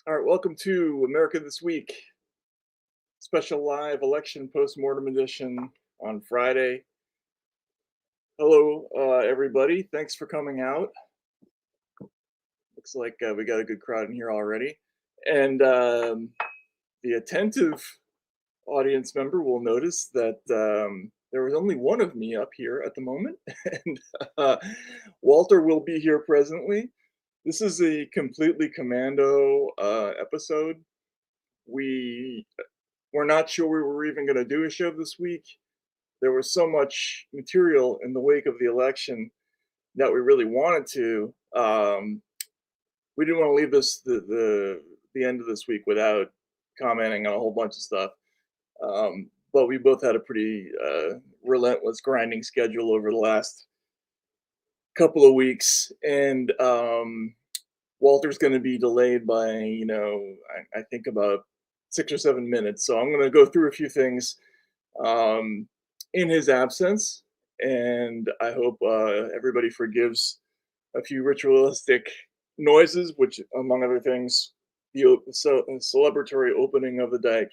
All right, welcome to America This Week, special live election postmortem edition on Friday. Hello, everybody. Thanks for coming out. Looks like we got a good crowd in here already. And the attentive audience member will notice that there was only one of me up here at the moment, and Walter will be here presently. This is a completely commando episode. We We're not sure we were even going to do a show this week. There was so much material in the wake of the election that we really wanted to. We didn't want to leave the end of this week without commenting on a whole bunch of stuff. But we both had a pretty relentless grinding schedule over the last couple of weeks, and Walter's going to be delayed by I think about 6 or 7 minutes. So I'm going to go through a few things um, in his absence, and I hope everybody forgives a few ritualistic noises, which, among other things, the celebratory opening of the Diet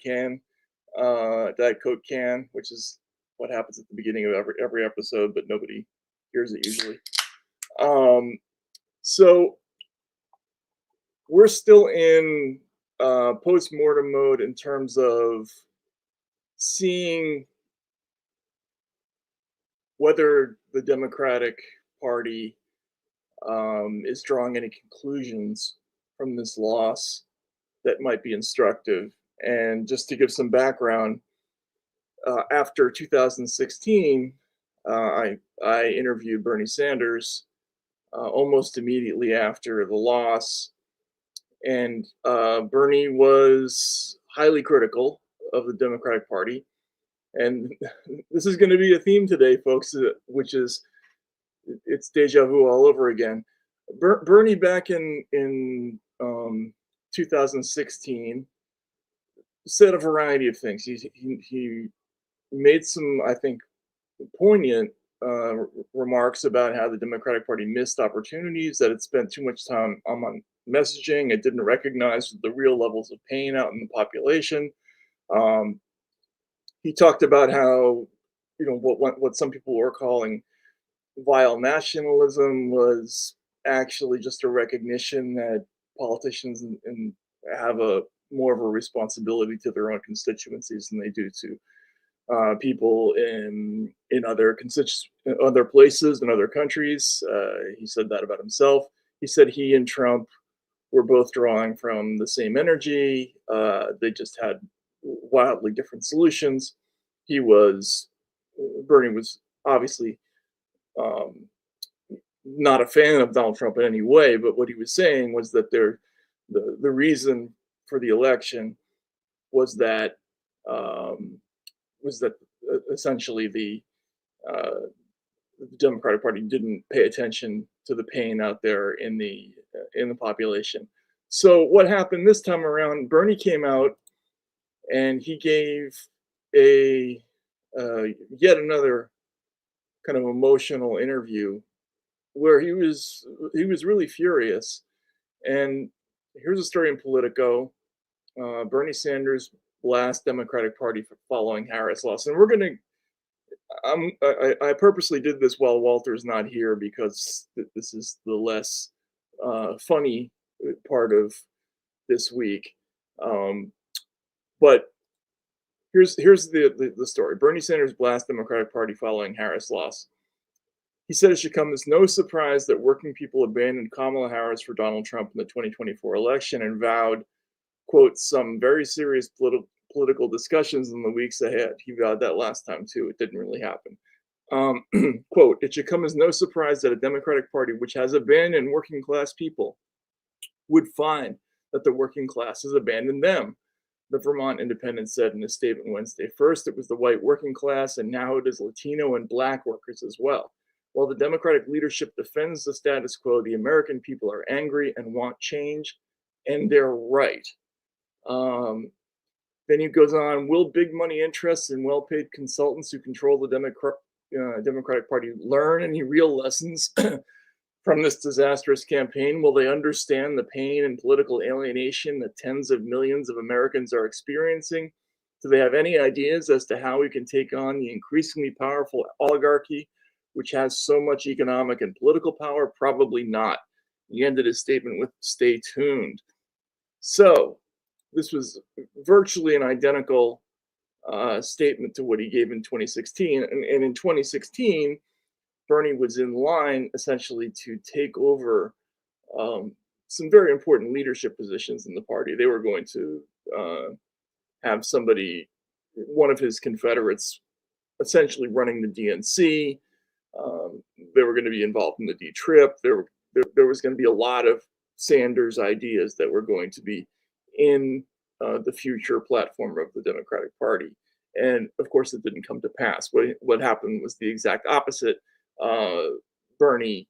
Coke can, which is what happens at the beginning of every episode, but nobody hears it usually. Um, so we're still in post-mortem mode in terms of seeing whether the Democratic Party is drawing any conclusions from this loss that might be instructive. And just to give some background, after 2016, I interviewed Bernie Sanders almost immediately after the loss, and Bernie was highly critical of the Democratic Party. And this is going to be a theme today, folks, which is it's deja vu all over again. Bernie back in 2016 said a variety of things. He made some, I think, poignant remarks about how the Democratic Party missed opportunities, that it spent too much time on messaging, it didn't recognize the real levels of pain out in the population. Um, he talked about how what some people were calling vile nationalism was actually just a recognition that politicians and have a more of a responsibility to their own constituencies than they do to people in other places and other countries. He said that about himself. He said he and Trump were both drawing from the same energy. They just had wildly different solutions. He was Bernie was obviously um, not a fan of Donald Trump in any way, but what he was saying was that the reason for the election was that um, essentially uh, the Democratic Party didn't pay attention to the pain out there in the population. So what happened this time around? Bernie came out and he gave a yet another kind of emotional interview where he was really furious. And here's a story in Politico. Bernie Sanders blasts Democratic Party for following Harris loss, and we're gonna. I purposely did this while Walter's not here because this is the less funny part of this week. Um, but here's the story. Bernie Sanders blasts Democratic Party following Harris loss. He said it should come as no surprise that working people abandoned Kamala Harris for Donald Trump in the 2024 election and vowed, quote, some very serious political discussions in the weeks ahead. He vowed that last time too. It didn't really happen. Quote, it should come as no surprise that a Democratic Party which has abandoned working class people would find that the working class has abandoned them, the Vermont Independent said in a statement Wednesday. First, it was the white working class, and now it is Latino and Black workers as well. While the Democratic leadership defends the status quo, the American people are angry and want change, and they're right. Um, then he goes on, will big money interests and well paid consultants who control the Democratic Party learn any real lessons from this disastrous campaign? Will they understand the pain and political alienation that tens of millions of Americans are experiencing? Do they have any ideas as to how we can take on the increasingly powerful oligarchy, which has so much economic and political power? Probably not. He ended his statement with, "Stay tuned." So, this was virtually an identical statement to what he gave in 2016. And in 2016, Bernie was in line essentially to take over um, some very important leadership positions in the party. They were going to have somebody, one of his Confederates, essentially running the DNC. They were going to be involved in the D trip. There was going to be a lot of Sanders ideas that were going to be in the future platform of the Democratic Party. And of course, it didn't come to pass. What happened was the exact opposite. Uh, Bernie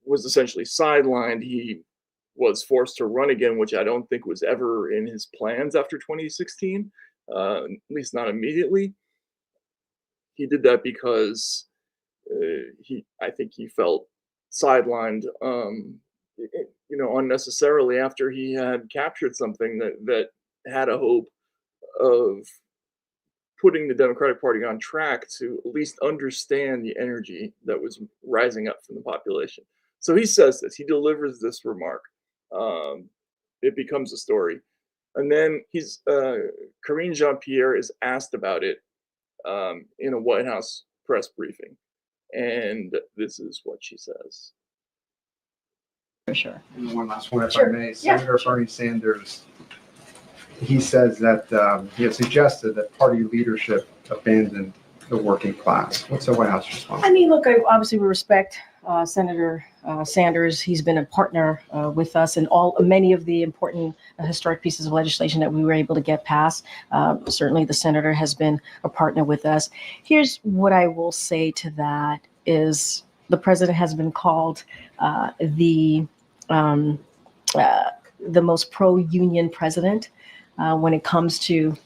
was essentially sidelined. He was forced to run again, which I don't think was ever in his plans after 2016, at least not immediately. He did that because I think he felt sidelined, unnecessarily after he had captured something that had a hope of putting the Democratic Party on track to at least understand the energy that was rising up from the population. So he says this, he delivers this remark. Um, it becomes a story. And then Karine Jean-Pierre is asked about it in a White House press briefing. And this is what she says. For sure. And one last one, if Sure. I may. Yeah, Senator Bernie Sanders, he says that he has suggested that party leadership abandoned the working class. What's the White House response? I mean, look, obviously we respect Senator Sanders. He's been a partner with us in many of the important historic pieces of legislation that we were able to get passed. Certainly the senator has been a partner with us. Here's what I will say to that is the president has been called the most pro-union president when it comes to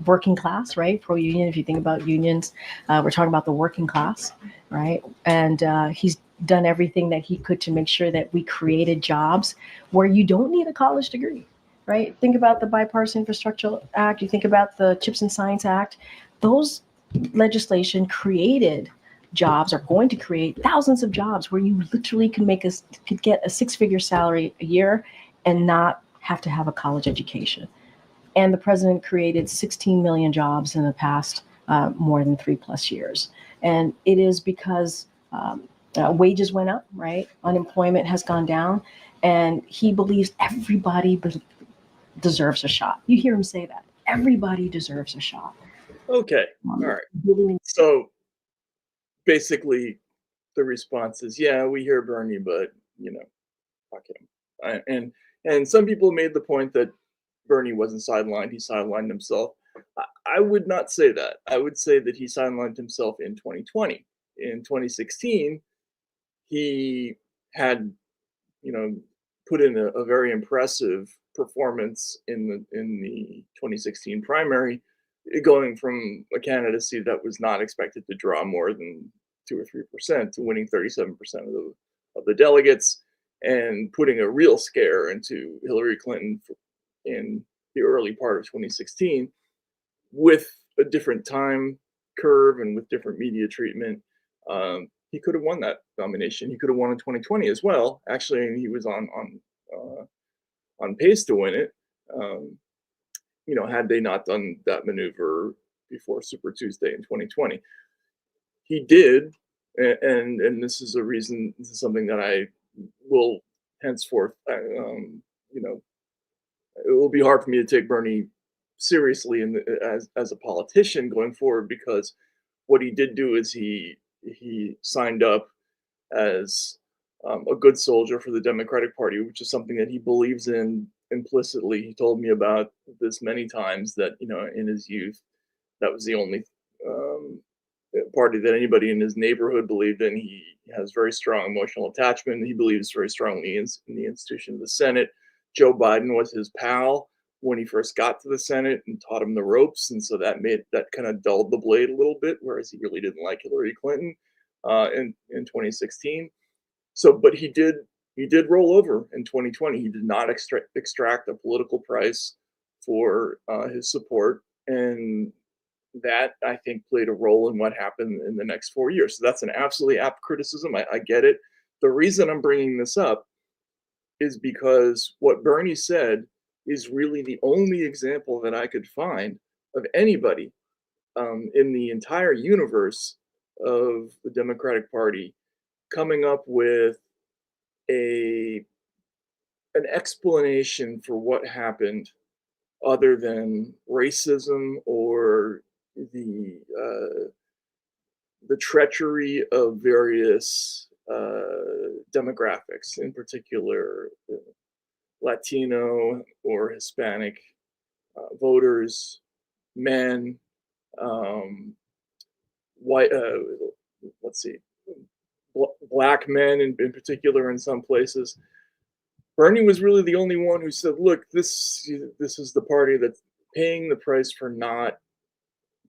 working class, right? Pro-union. If you think about unions, we're talking about the working class, right? And he's done everything that he could to make sure that we created jobs where you don't need a college degree, right? Think about the Bipartisan Infrastructure Act. You think about the Chips and Science Act. Those legislation created jobs, are going to create thousands of jobs where you literally could get a six-figure salary a year and not have to have a college education. And the president created 16 million jobs in the past more than 3+ years. And it is because wages went up, right? Unemployment has gone down. And he believes everybody deserves a shot. You hear him say that. Everybody deserves a shot. Okay. All right. So basically, the response is, yeah, we hear Bernie, but, fuck him. And some people made the point that Bernie wasn't sidelined, he sidelined himself. I would not say that. I would say that he sidelined himself in 2020. In 2016, he had, put in a very impressive performance in the 2016 primary, going from a candidacy that was not expected to draw more than 2 or 3% to winning 37% of the delegates, and putting a real scare into Hillary Clinton in the early part of 2016 with a different time curve and with different media treatment. He could have won that nomination. He could have won in 2020 as well. Actually, he was on pace to win it. Had they not done that maneuver before Super Tuesday in 2020, he did. And this is a reason. This is something that I will henceforth, it will be hard for me to take Bernie seriously as a politician going forward, because what he did do is he signed up as a good soldier for the Democratic Party, which is something that he believes in implicitly. He told me about this many times, that in his youth, that was the only party that anybody in his neighborhood believed in. He has very strong emotional attachment. He believes very strongly in the institution of the Senate. Joe Biden was his pal when he first got to the Senate and taught him the ropes, and so that kind of dulled the blade a little bit, whereas he really didn't like Hillary Clinton in 2016. So, but he did roll over in 2020. He did not extract a political price for his support, and that I think played a role in what happened in the next 4 years. So that's an absolutely apt criticism. I get it. The reason I'm bringing this up is because what Bernie said is really the only example that I could find of anybody in the entire universe of the Democratic Party coming up with a an explanation for what happened other than racism or the treachery of various demographics, in particular Latino or Hispanic voters, men, um, white, let's see, black men in particular in some places. Bernie was really the only one who said, "Look, this is the party that's paying the price for not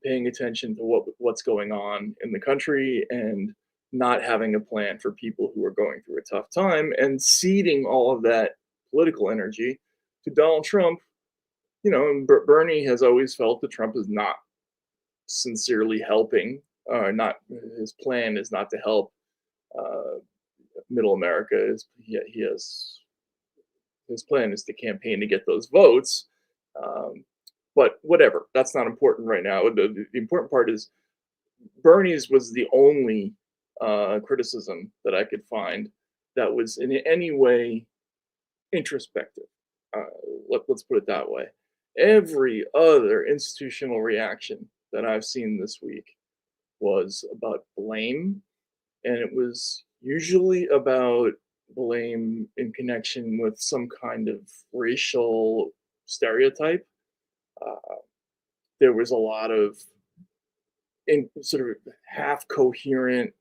paying attention to what's going on in the country and not having a plan for people who are going through a tough time and ceding all of that political energy to Donald Trump." And Bernie has always felt that Trump is not sincerely helping, or not. His plan is not to help uh, Middle America. He has his plan is to campaign to get those votes. Um, but whatever, that's not important right now. The important part is Bernie's was the only criticism that I could find that was in any way introspective. Uh, let's put it that way. Every other institutional reaction that I've seen this week was about blame, and it was usually about blame in connection with some kind of racial stereotype. Uh, there was a lot of in sort of half coherent,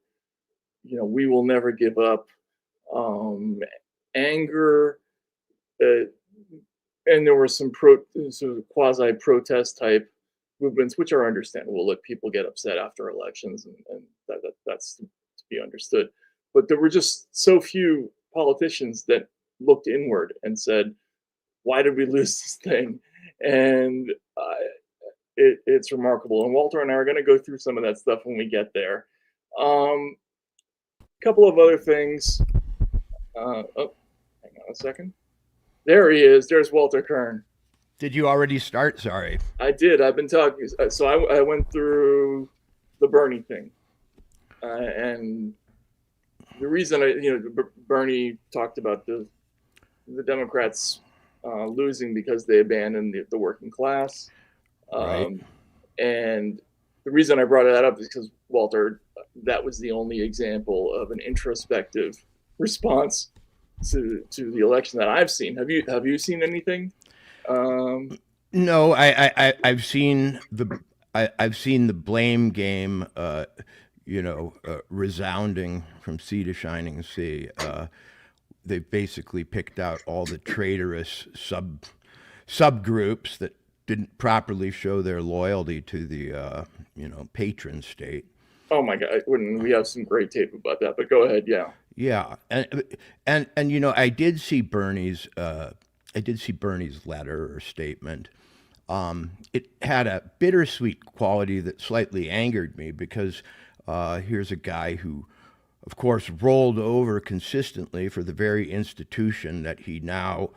we will never give up, um, anger, uh, and there were some sort of quasi protest type movements, which are understandable. Look, people get upset after elections, and that's to be understood. But there were just so few politicians that looked inward and said, "Why did we lose this thing?" And it's remarkable. And Walter and I are going to go through some of that stuff when we get there. A couple of other things. Oh, hang on a second. There he is. There's Walter Kirn. Did you already start? Sorry. I did. I've been talking. So I went through the Bernie thing, and the reason Bernie talked about the Democrats losing because they abandoned the working class, Right. and the reason I brought that up is because Walter, that was the only example of an introspective response to the election that I've seen. Have you seen anything? No, I've seen I've seen the blame game, resounding from sea to shining sea. They've basically picked out all the traitorous subgroups that didn't properly show their loyalty to the patron state. Oh my God! We have some great tape about that, but go ahead. Yeah. Yeah, and I did see Bernie's letter or statement. It had a bittersweet quality that slightly angered me because here's a guy who, of course, rolled over consistently for the very institution that he now,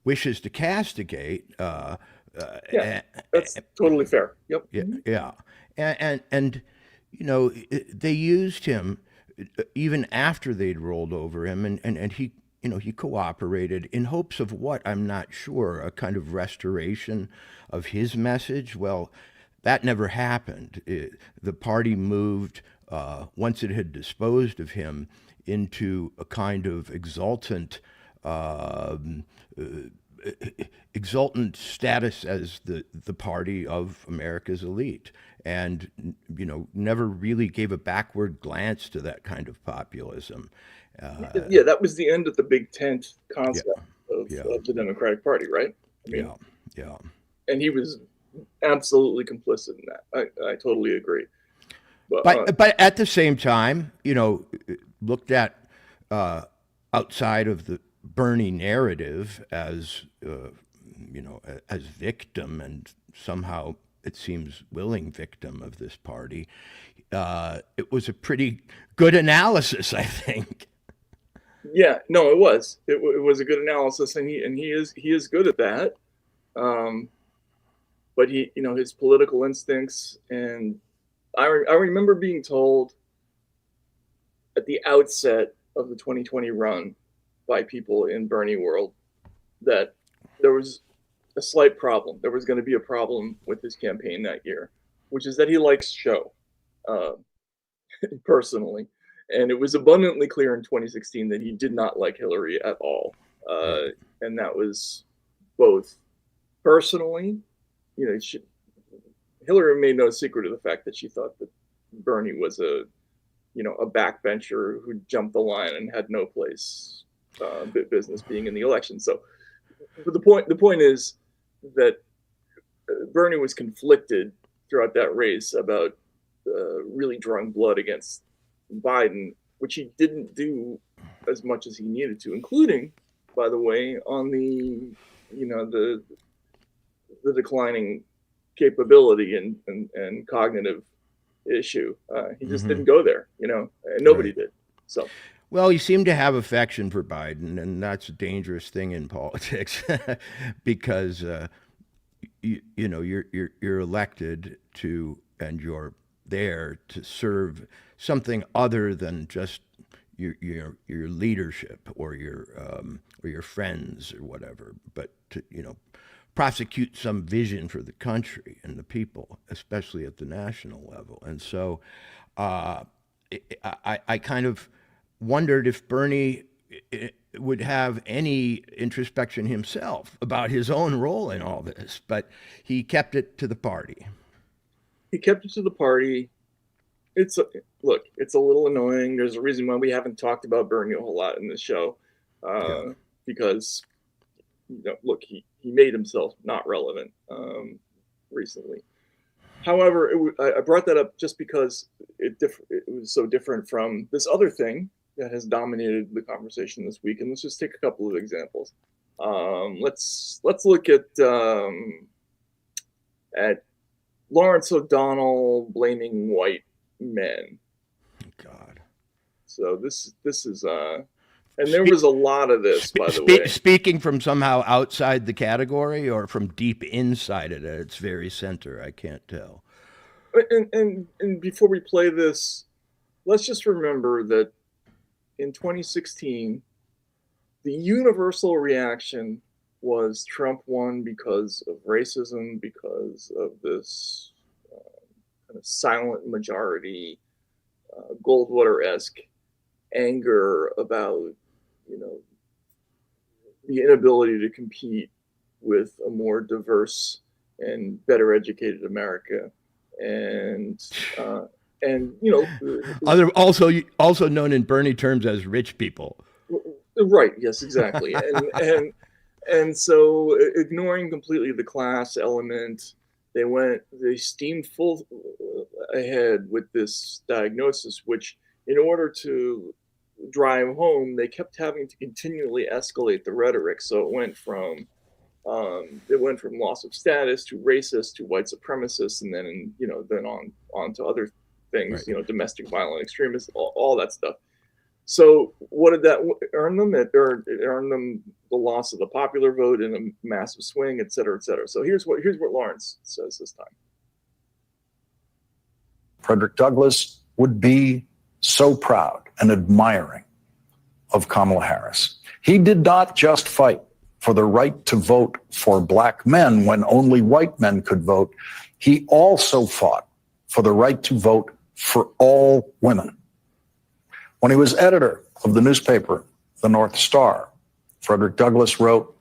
wishes to castigate. Yeah, that's totally fair. Yep. Yeah, yeah, and they used him even after they'd rolled over him, and he he cooperated in hopes of what, I'm not sure, a kind of restoration of his message. Well, that never happened. The party moved, once it had disposed of him, into a kind of exultant status as the party of America's elite, and never really gave a backward glance to that kind of populism. Yeah, that was the end of the big tent concept Yeah. of the Democratic Party, right? I mean, Yeah. and he was absolutely complicit in that. I totally agree. But But at the same time, looked at outside of the Bernie narrative as as victim, and somehow it seems willing victim of this party. It was a pretty good analysis, I think. Yeah, no, it was. It was a good analysis, and he is good at that. But his political instincts, and I remember being told at the outset of the 2020 run by people in Bernie world that there was a slight problem. There was going to be a problem with his campaign that year, which is that he likes show, personally. And it was abundantly clear in 2016 that he did not like Hillary at all. And that was both personally, Hillary made no secret of the fact that she thought that Bernie was a backbencher who jumped the line and had no place, business being in the election. So the point is that Bernie was conflicted throughout that race about really drawing blood against Biden, which he didn't do as much as he needed to, including, by the way, on the declining capability and cognitive issue. He just didn't go there, and nobody did. So, well, he seemed to have affection for Biden, and that's a dangerous thing in politics because you're elected to, and you're there to serve something other than just your leadership or your friends or whatever, but to prosecute some vision for the country and the people, especially at the national level. And so I kind of wondered if Bernie would have any introspection himself about his own role in all this, but he kept it to the party. He kept it to the party. It's a little annoying. There's a reason why we haven't talked about Bernie a whole lot in this show, because he made himself not relevant recently. However, I brought that up just because it was so different from this other thing that has dominated the conversation this week. And let's just take a couple of examples. Let's look at Lawrence O'Donnell blaming white men. God. So this is and there was a lot of this, by the way. Speaking from somehow outside the category or from deep inside it at its very center, I can't tell. And before we play this, let's just remember that in 2016, the universal reaction was Trump won because of racism, because of this kind of silent majority, Goldwater-esque anger about the inability to compete with a more diverse and better educated America, and also known in Bernie terms as rich people. Right. Yes. Exactly. and so ignoring completely the class element, they steamed full ahead with this diagnosis, which, in order to drive home, they kept having to continually escalate the rhetoric. So it went from loss of status to racist to white supremacist, and then on to other things, right. Domestic violent extremists, all that stuff. So what did that earn them? It earned them the loss of the popular vote in a massive swing, et cetera, et cetera. So here's what Lawrence says this time. Frederick Douglass would be so proud and admiring of Kamala Harris. He did not just fight for the right to vote for black men when only white men could vote. He also fought for the right to vote for all women. When he was editor of the newspaper, The North Star, Frederick Douglass wrote,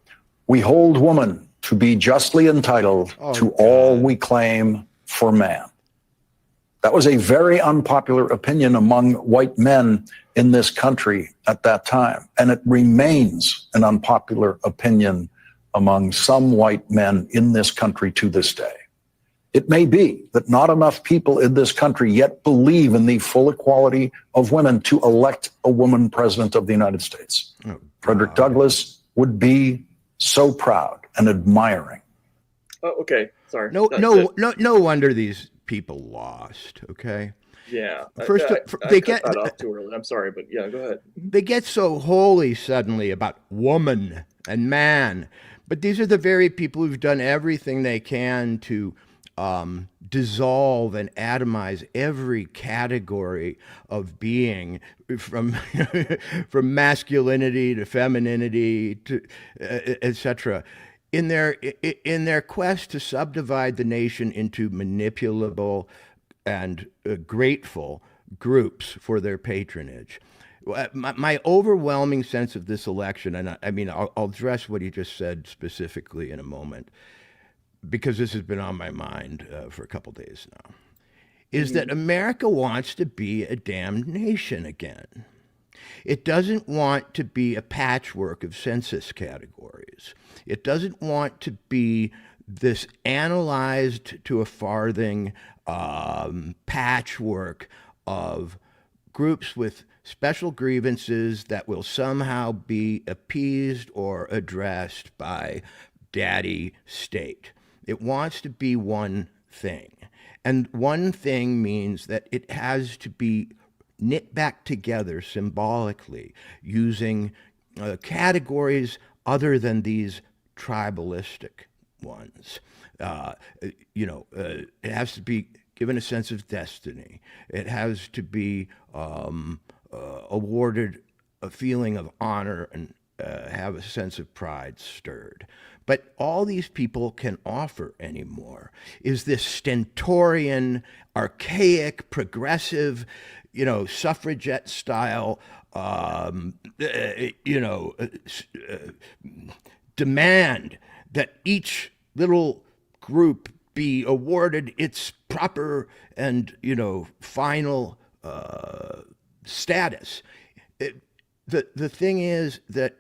"We hold woman to be justly entitled to all we claim for man." That was a very unpopular opinion among white men in this country at that time, and it remains an unpopular opinion among some white men in this country to this day. It may be that not enough people in this country yet believe in the full equality of women to elect a woman president of the United States. Oh, Frederick Douglass would be so proud and admiring. Oh, okay. Sorry. No wonder these people lost. Okay. Yeah. First, they cut that off too early. I'm sorry, but yeah, go ahead. They get so holy suddenly about woman and man, but these are the very people who've done everything they can to dissolve and atomize every category of being, from from masculinity to femininity to etc. In their quest to subdivide the nation into manipulable and grateful groups for their patronage. My overwhelming sense of this election, and I mean, I'll address what he just said specifically in a moment, because this has been on my mind for a couple days now, is that America wants to be a damned nation again. It doesn't want to be a patchwork of census categories. It doesn't want to be this analyzed to a farthing patchwork of groups with special grievances that will somehow be appeased or addressed by daddy state. It wants to be one thing. And one thing means that it has to be knit back together symbolically using categories other than these tribalistic ones. It has to be given a sense of destiny. It has to be awarded a feeling of honor and have a sense of pride stirred. But all these people can offer anymore is this stentorian, archaic, progressive, suffragette style, demand that each little group be awarded its proper and final status. The thing is that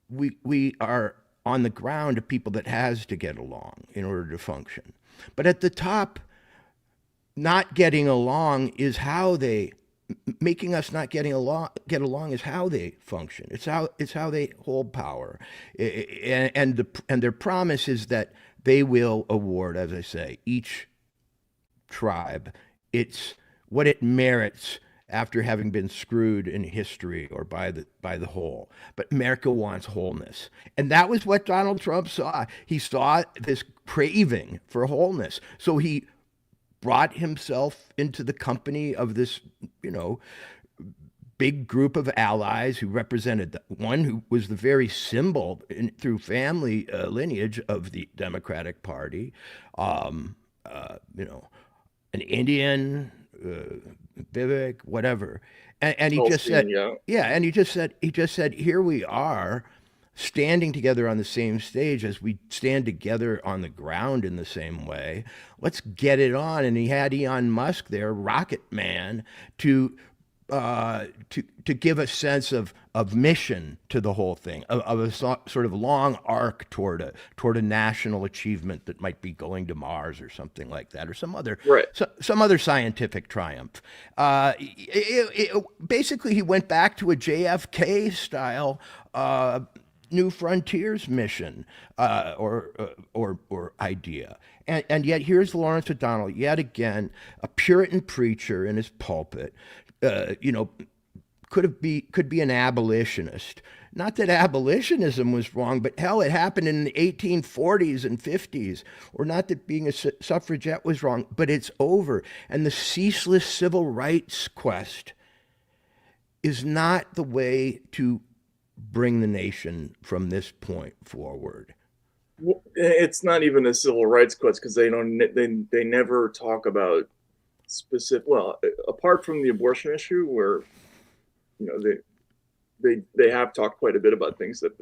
we are on the ground of people that has to get along in order to function, but at the top, not getting along is how they making us not get along is how they function. It's how they hold power, and their promise is that they will award, as I say, each tribe what it merits after having been screwed in history or by the whole. But America wants wholeness. And that was what Donald Trump saw. He saw this craving for wholeness. So he brought himself into the company of this, big group of allies who represented one who was the very symbol through family lineage of the Democratic Party, an Indian, Vivek, whatever, and he just said, and he just said, here we are, standing together on the same stage as we stand together on the ground in the same way. Let's get it on. And he had Elon Musk there, Rocket Man, to give a sense of mission to the whole thing, of a sort of long arc toward a national achievement that might be going to Mars or something like that, or some other scientific triumph. Basically, he went back to a JFK style New Frontiers mission or idea. And yet here's Lawrence O'Donnell, yet again, a Puritan preacher in his pulpit, could be an abolitionist. Not that abolitionism was wrong, but hell, it happened in the 1840s and 50s. Or not that being a suffragette was wrong, but it's over. And the ceaseless civil rights quest is not the way to bring the nation from this point forward. Well, it's not even a civil rights quest because they never talk about specific. Well, apart from the abortion issue, where they have talked quite a bit about things that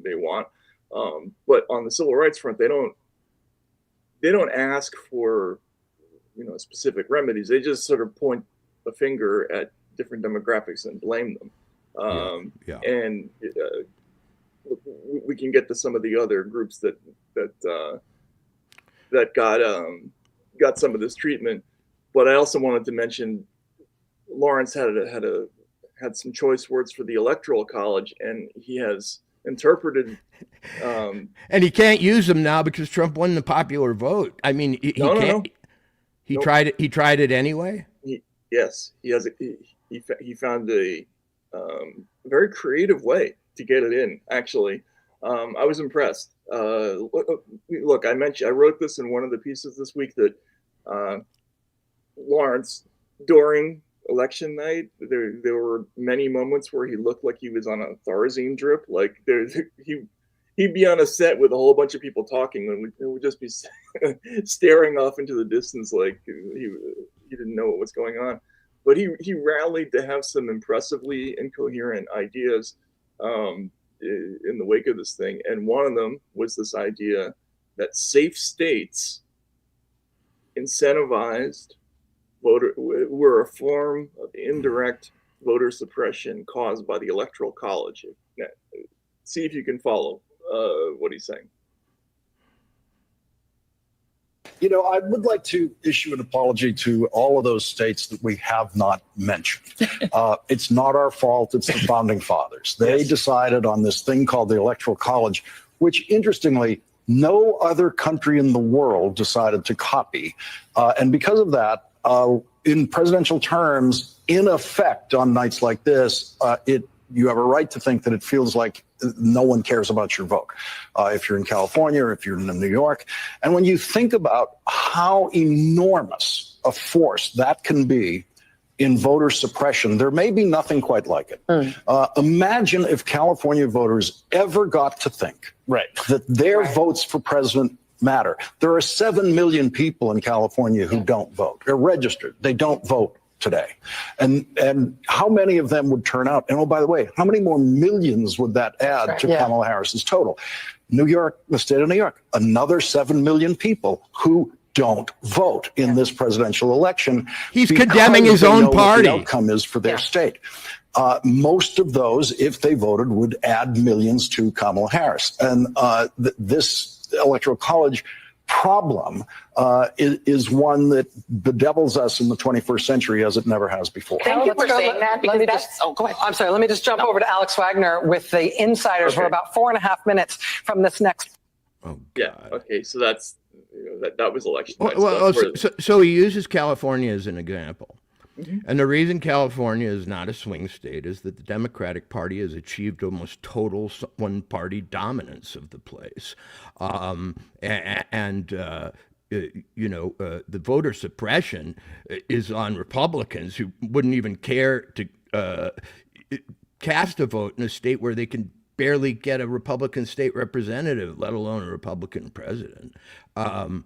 they want, but on the civil rights front, they don't ask for specific remedies. They just sort of point a finger at different demographics and blame them. And we can get to some of the other groups that got got some of this treatment. But I also wanted to mention Lawrence had some choice words for the Electoral College, and he has interpreted. And he can't use them now because Trump won the popular vote. I mean, he No, can't. no. He Nope. tried it. He tried it anyway. Yes, he found a very creative way to get it in. Actually, I was impressed. Look, I wrote this in one of the pieces this week that Lawrence, during election night, there were many moments where he looked like he was on a Tharzine drip. Like he'd be on a set with a whole bunch of people talking, and it would just be staring off into the distance like he didn't know what was going on. But he rallied to have some impressively incoherent ideas in the wake of this thing, and one of them was this idea that safe states incentivized were a form of indirect voter suppression caused by the Electoral College. Now, see if you can follow what he's saying. You know, I would like to issue an apology to all of those states that we have not mentioned. It's not our fault. It's the founding fathers. They decided on this thing called the Electoral College, which interestingly, no other country in the world decided to copy. And because of that, in presidential terms, in effect, on nights like this, you have a right to think that it feels like no one cares about your vote. If you're in California or if you're in New York. And when you think about how enormous a force that can be in voter suppression, there may be nothing quite like it. Imagine if California voters ever got to think that their votes for president matter. There are 7 million people in California who don't vote. They're registered. They don't vote today. And how many of them would turn out? And oh, by the way, how many more millions would that add to Kamala Harris's total? New York, the state of New York, another 7 million people who don't vote in this presidential election. He's condemning his own party. The outcome is for their state. Most of those, if they voted, would add millions to Kamala Harris. And this Electoral College problem is one that bedevils us in the 21st century as it never has before. Thank you for saying that. Let me Because just, go ahead. I'm sorry. Let me just jump over to Alex Wagner with the insiders. Okay. We're about 4.5 minutes from this next. Oh, God. Yeah. Okay. So that's that was election night. So he uses California as an example. Mhm. And the reason California is not a swing state is that the Democratic Party has achieved almost total one-party dominance of the place. The voter suppression is on Republicans who wouldn't even care to cast a vote in a state where they can barely get a Republican state representative, let alone a Republican president. And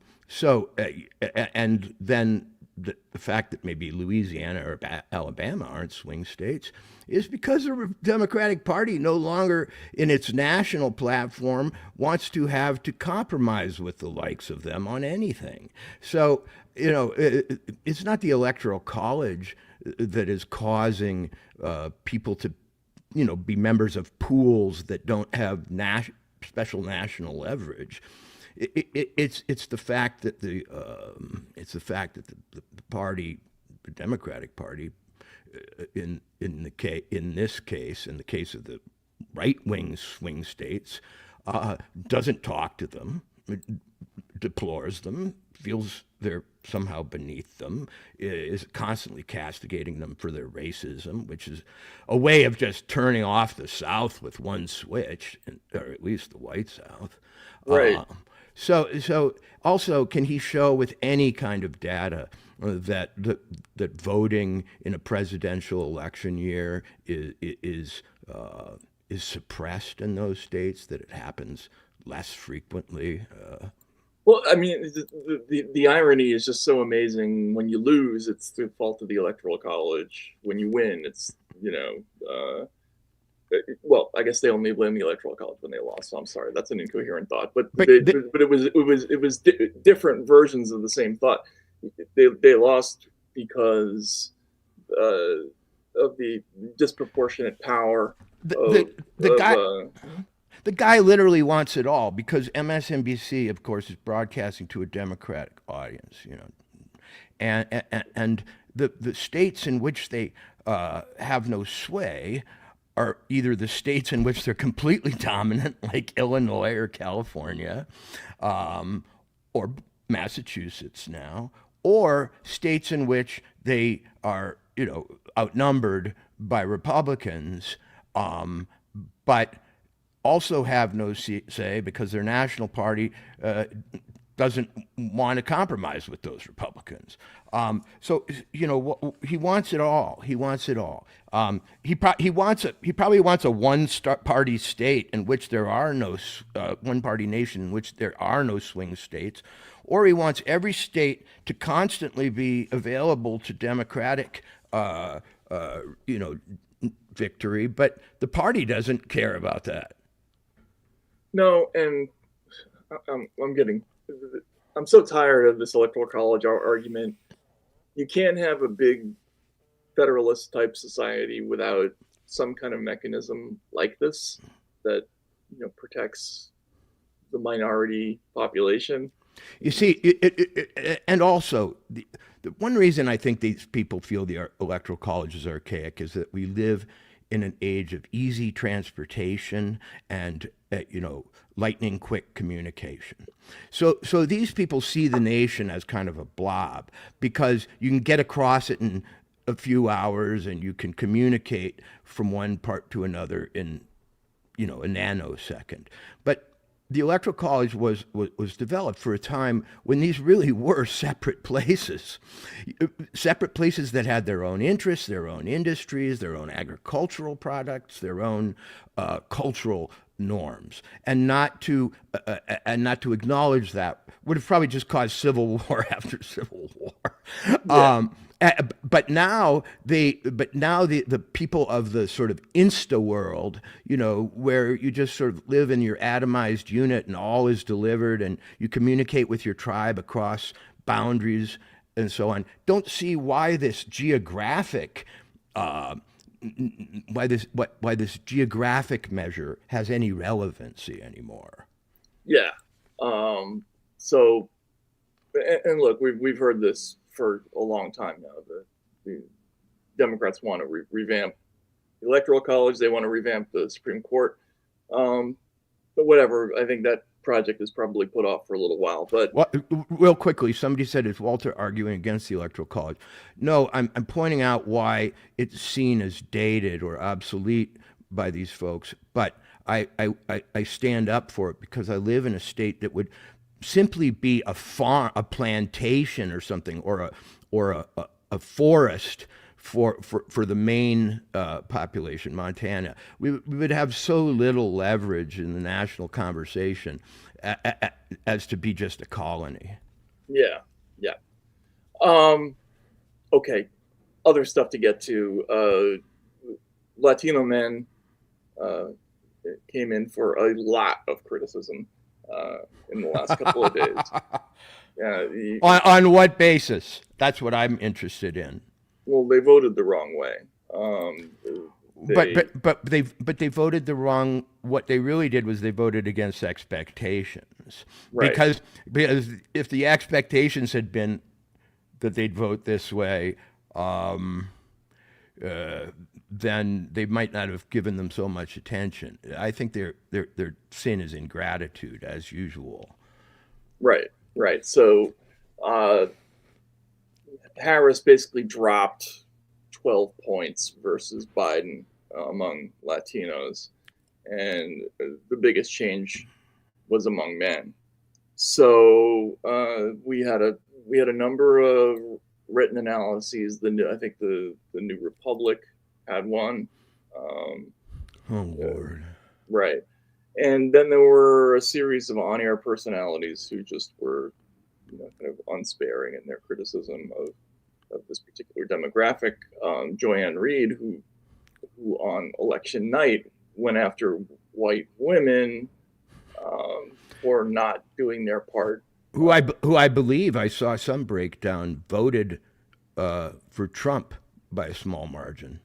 then the fact that maybe Louisiana or Alabama aren't swing states is because the Democratic Party no longer in its national platform wants to have to compromise with the likes of them on anything. So, it's not the Electoral College that is causing people to, be members of pools that don't have special national leverage. It's the fact that the party, the Democratic Party, in this case, in the case of the right-wing swing states, doesn't talk to them, deplores them, feels they're somehow beneath them, is constantly castigating them for their racism, which is a way of just turning off the South with one switch, or at least the white South. Right. So also, can he show with any kind of data that voting in a presidential election year is suppressed in those states, that it happens less frequently? Well, I mean, the irony is just so amazing. When you lose, it's the fault of the Electoral College. When you win, it's well, I guess they only blame the Electoral College when they lost. So I'm sorry, that's an incoherent thought. But it was different versions of the same thought. They lost because of the disproportionate power. The guy literally wants it all because MSNBC, of course, is broadcasting to a Democratic audience. and the states in which they have no sway are either the states in which they're completely dominant, like Illinois or California, or Massachusetts now, or states in which they are, outnumbered by Republicans, but also have no say because their national party doesn't want to compromise with those Republicans. So he wants it all. He wants it all. He probably wants a one-party state in which there are no one-party nation in which there are no swing states, or he wants every state to constantly be available to Democratic, victory. But the party doesn't care about that. No, and I'm so tired of this Electoral College argument. You can't have a big federalist type society without some kind of mechanism like this that protects the minority population. You see, and also the one reason I think these people feel the Electoral College is archaic is that we live in an age of easy transportation and lightning quick communication. So these people see the nation as kind of a blob because you can get across it in a few hours and you can communicate from one part to another in a nanosecond. But the Electoral College was developed for a time when these really were separate places that had their own interests, their own industries, their own agricultural products, their own cultural norms, and not to acknowledge that would have probably just caused civil war after civil war. Yeah. But now the people of the sort of Insta world, where you just sort of live in your atomized unit and all is delivered and you communicate with your tribe across boundaries and so on, don't see why this geographic measure has any relevancy anymore. Yeah. So, and look, we've heard this for a long time now. The Democrats want to revamp the Electoral College. They want to revamp the Supreme Court. But whatever, I think that project is probably put off for a little while. But real quickly, somebody said, is Walter arguing against the Electoral College? No, I'm pointing out why it's seen as dated or obsolete by these folks. But I stand up for it because I live in a state that would simply be a farm, a plantation or something, or a forest for the main population, Montana. We would have so little leverage in the national conversation as to be just a colony. Yeah. Okay. Other stuff to get to. Latino men came in for a lot of criticism in the last couple of days. On what basis? That's what I'm interested in. Well, they voted the wrong way. But they voted the wrong. What they really did was they voted against expectations. Right. Because if the expectations had been that they'd vote this way, then they might not have given them so much attention. I think their sin is ingratitude, as usual. Right. So Harris basically dropped 12 points versus Biden among Latinos, and the biggest change was among men. So we had a number of written analyses. I think the New Republic had one. Oh Lord! Right, and then there were a series of on-air personalities who just were, kind of unsparing in their criticism of this particular demographic. Joanne Reed, who on election night went after white women for not doing their part. Who I believe I saw some breakdown voted for Trump by a small margin.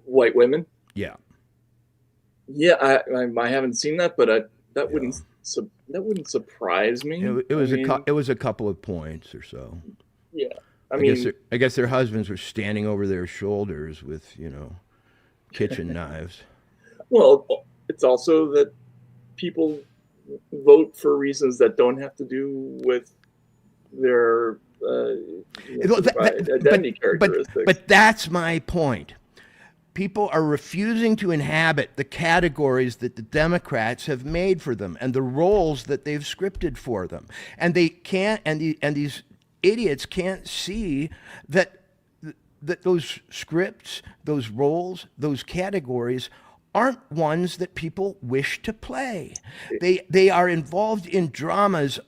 White women? Yeah. Yeah, I haven't seen that, but that Yeah. wouldn't surprise me. It was I mean, it was a couple of points or so. yeah. I I guess their husbands were standing over their shoulders with, kitchen knives. well, it's also that people vote for reasons that don't have to do with their identity characteristics. But that's my point. People are refusing to inhabit the categories that the Democrats have made for them and the roles that they've scripted for them. And they can't, and these idiots can't see that those scripts, those roles, those categories aren't ones that people wish to play. They are involved in dramas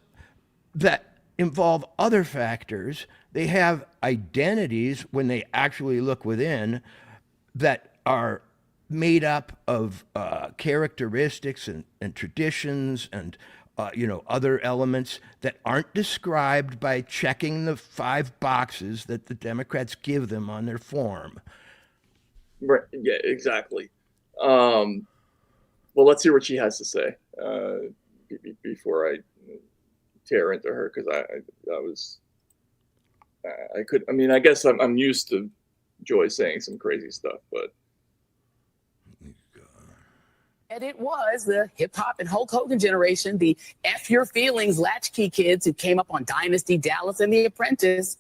that involve other factors. They have identities when they actually look within that are made up of characteristics and traditions and other elements that aren't described by checking the 5 boxes that the Democrats give them on their form. Right. Yeah, exactly. Well, let's hear what she has to say before I tear into her, because I guess I'm used to Joy saying some crazy stuff, but And it was the hip hop and Hulk Hogan generation, the F Your Feelings latchkey kids who came up on Dynasty, Dallas, and The Apprentice,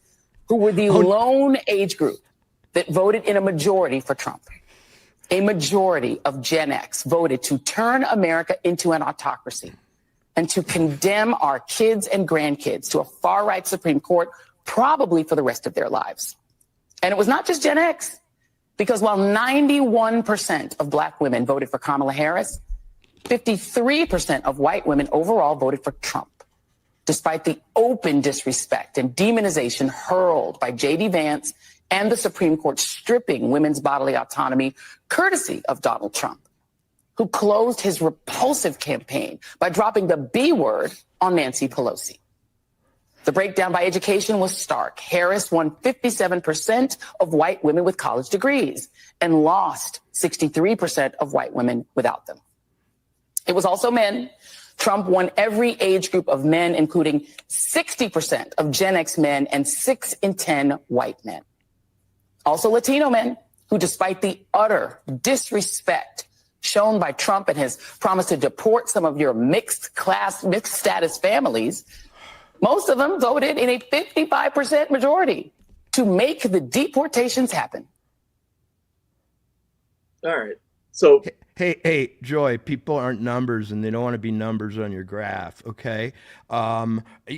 who were the lone age group that voted in a majority for Trump. A majority of Gen X voted to turn America into an autocracy and to condemn our kids and grandkids to a far-right Supreme Court, probably for the rest of their lives. And it was not just Gen X, because while 91% of Black women voted for Kamala Harris, 53% of white women overall voted for Trump, despite the open disrespect and demonization hurled by J.D. Vance and the Supreme Court stripping women's bodily autonomy, courtesy of Donald Trump, who closed his repulsive campaign by dropping the B word on Nancy Pelosi. The breakdown by education was stark. Harris won 57% of white women with college degrees and lost 63% of white women without them. It was also men. Trump won every age group of men, including 60% of Gen X men and 6 in 10 white men. Also Latino men, who despite the utter disrespect shown by Trump and his promise to deport some of your mixed status families, most of them voted in a 55% majority to make the deportations happen. all right. So Hey, Joy, people aren't numbers and they don't want to be numbers on your graph, okay?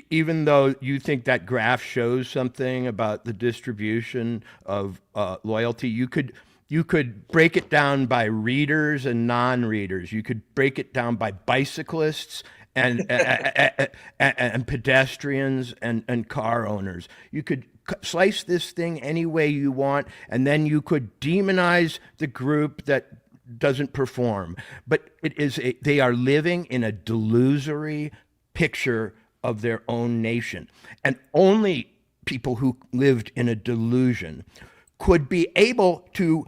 Even though you think that graph shows something about the distribution of loyalty, you could break it down by readers and non-readers. You could break it down by bicyclists and pedestrians and car owners. You could slice this thing any way you want, and then you could demonize the group that doesn't perform. But they are living in a delusory picture of their own nation. And only people who lived in a delusion could be able to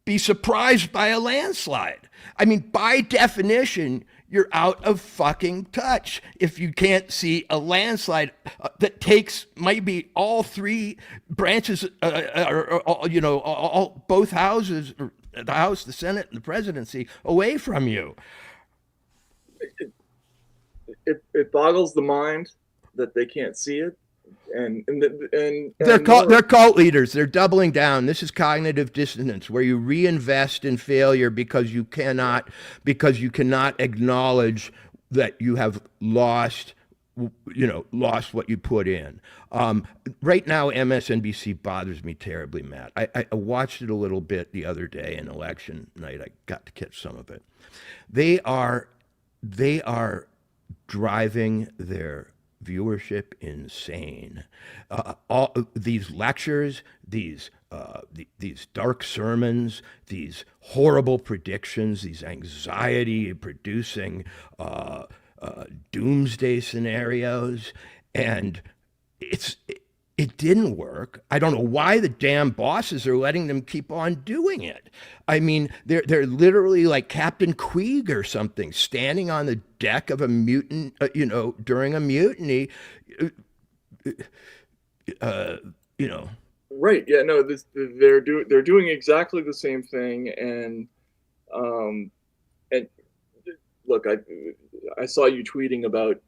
be surprised by a landslide. I mean, by definition, you're out of fucking touch if you can't see a landslide that takes maybe all 3 branches, both houses, the House, the Senate, and the presidency away from you. it boggles the mind that they can't see it, and They're cult leaders. They're doubling down. This is cognitive dissonance, where you reinvest in failure because you cannot acknowledge that you have lost what you put in. Right now, MSNBC bothers me terribly, Matt. I watched it a little bit the other day in election night. I got to catch some of it. They are driving their viewership insane. All these lectures, these dark sermons, these horrible predictions, these anxiety-producing doomsday scenarios, and it's It didn't work. I don't know why the damn bosses are letting them keep on doing it. I mean, they're literally like Captain Queeg or something, standing on the deck of a mutant, during a mutiny. You know. Right. Yeah. No. They're doing exactly the same thing, and look, I saw you tweeting about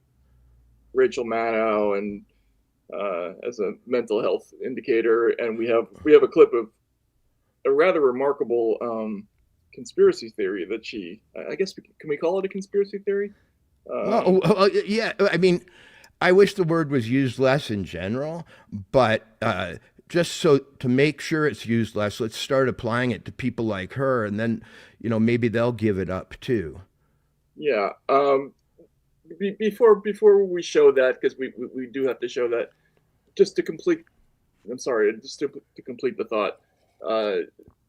Rachel Maddow and as a mental health indicator, and we have a clip of a rather remarkable conspiracy theory that she. I guess can we call it a conspiracy theory? Yeah. I mean, I wish the word was used less in general, but just so to make sure it's used less, let's start applying it to people like her, and then maybe they'll give it up too. Yeah. Before we show that, because we do have to show that, just to complete. I'm sorry, just to complete the thought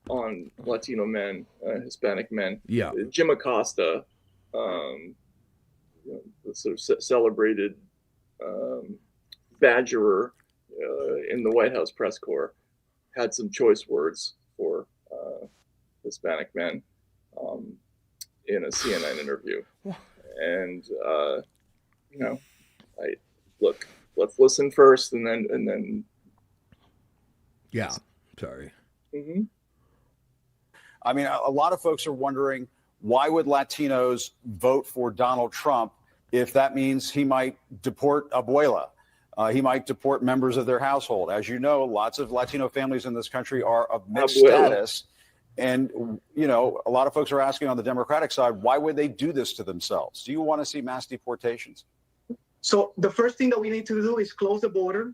on Latino men, Hispanic men. Yeah. Jim Acosta, the sort of celebrated badgerer in the White House press corps, had some choice words for Hispanic men in a CNN interview. And let's listen first, and then. Yeah. Sorry. Mm-hmm. I mean, a lot of folks are wondering, why would Latinos vote for Donald Trump if that means he might deport Abuela? He might deport members of their household. As you know, lots of Latino families in this country are of mixed status. And, a lot of folks are asking on the Democratic side, why would they do this to themselves? Do you want to see mass deportations? So the first thing that we need to do is close the border.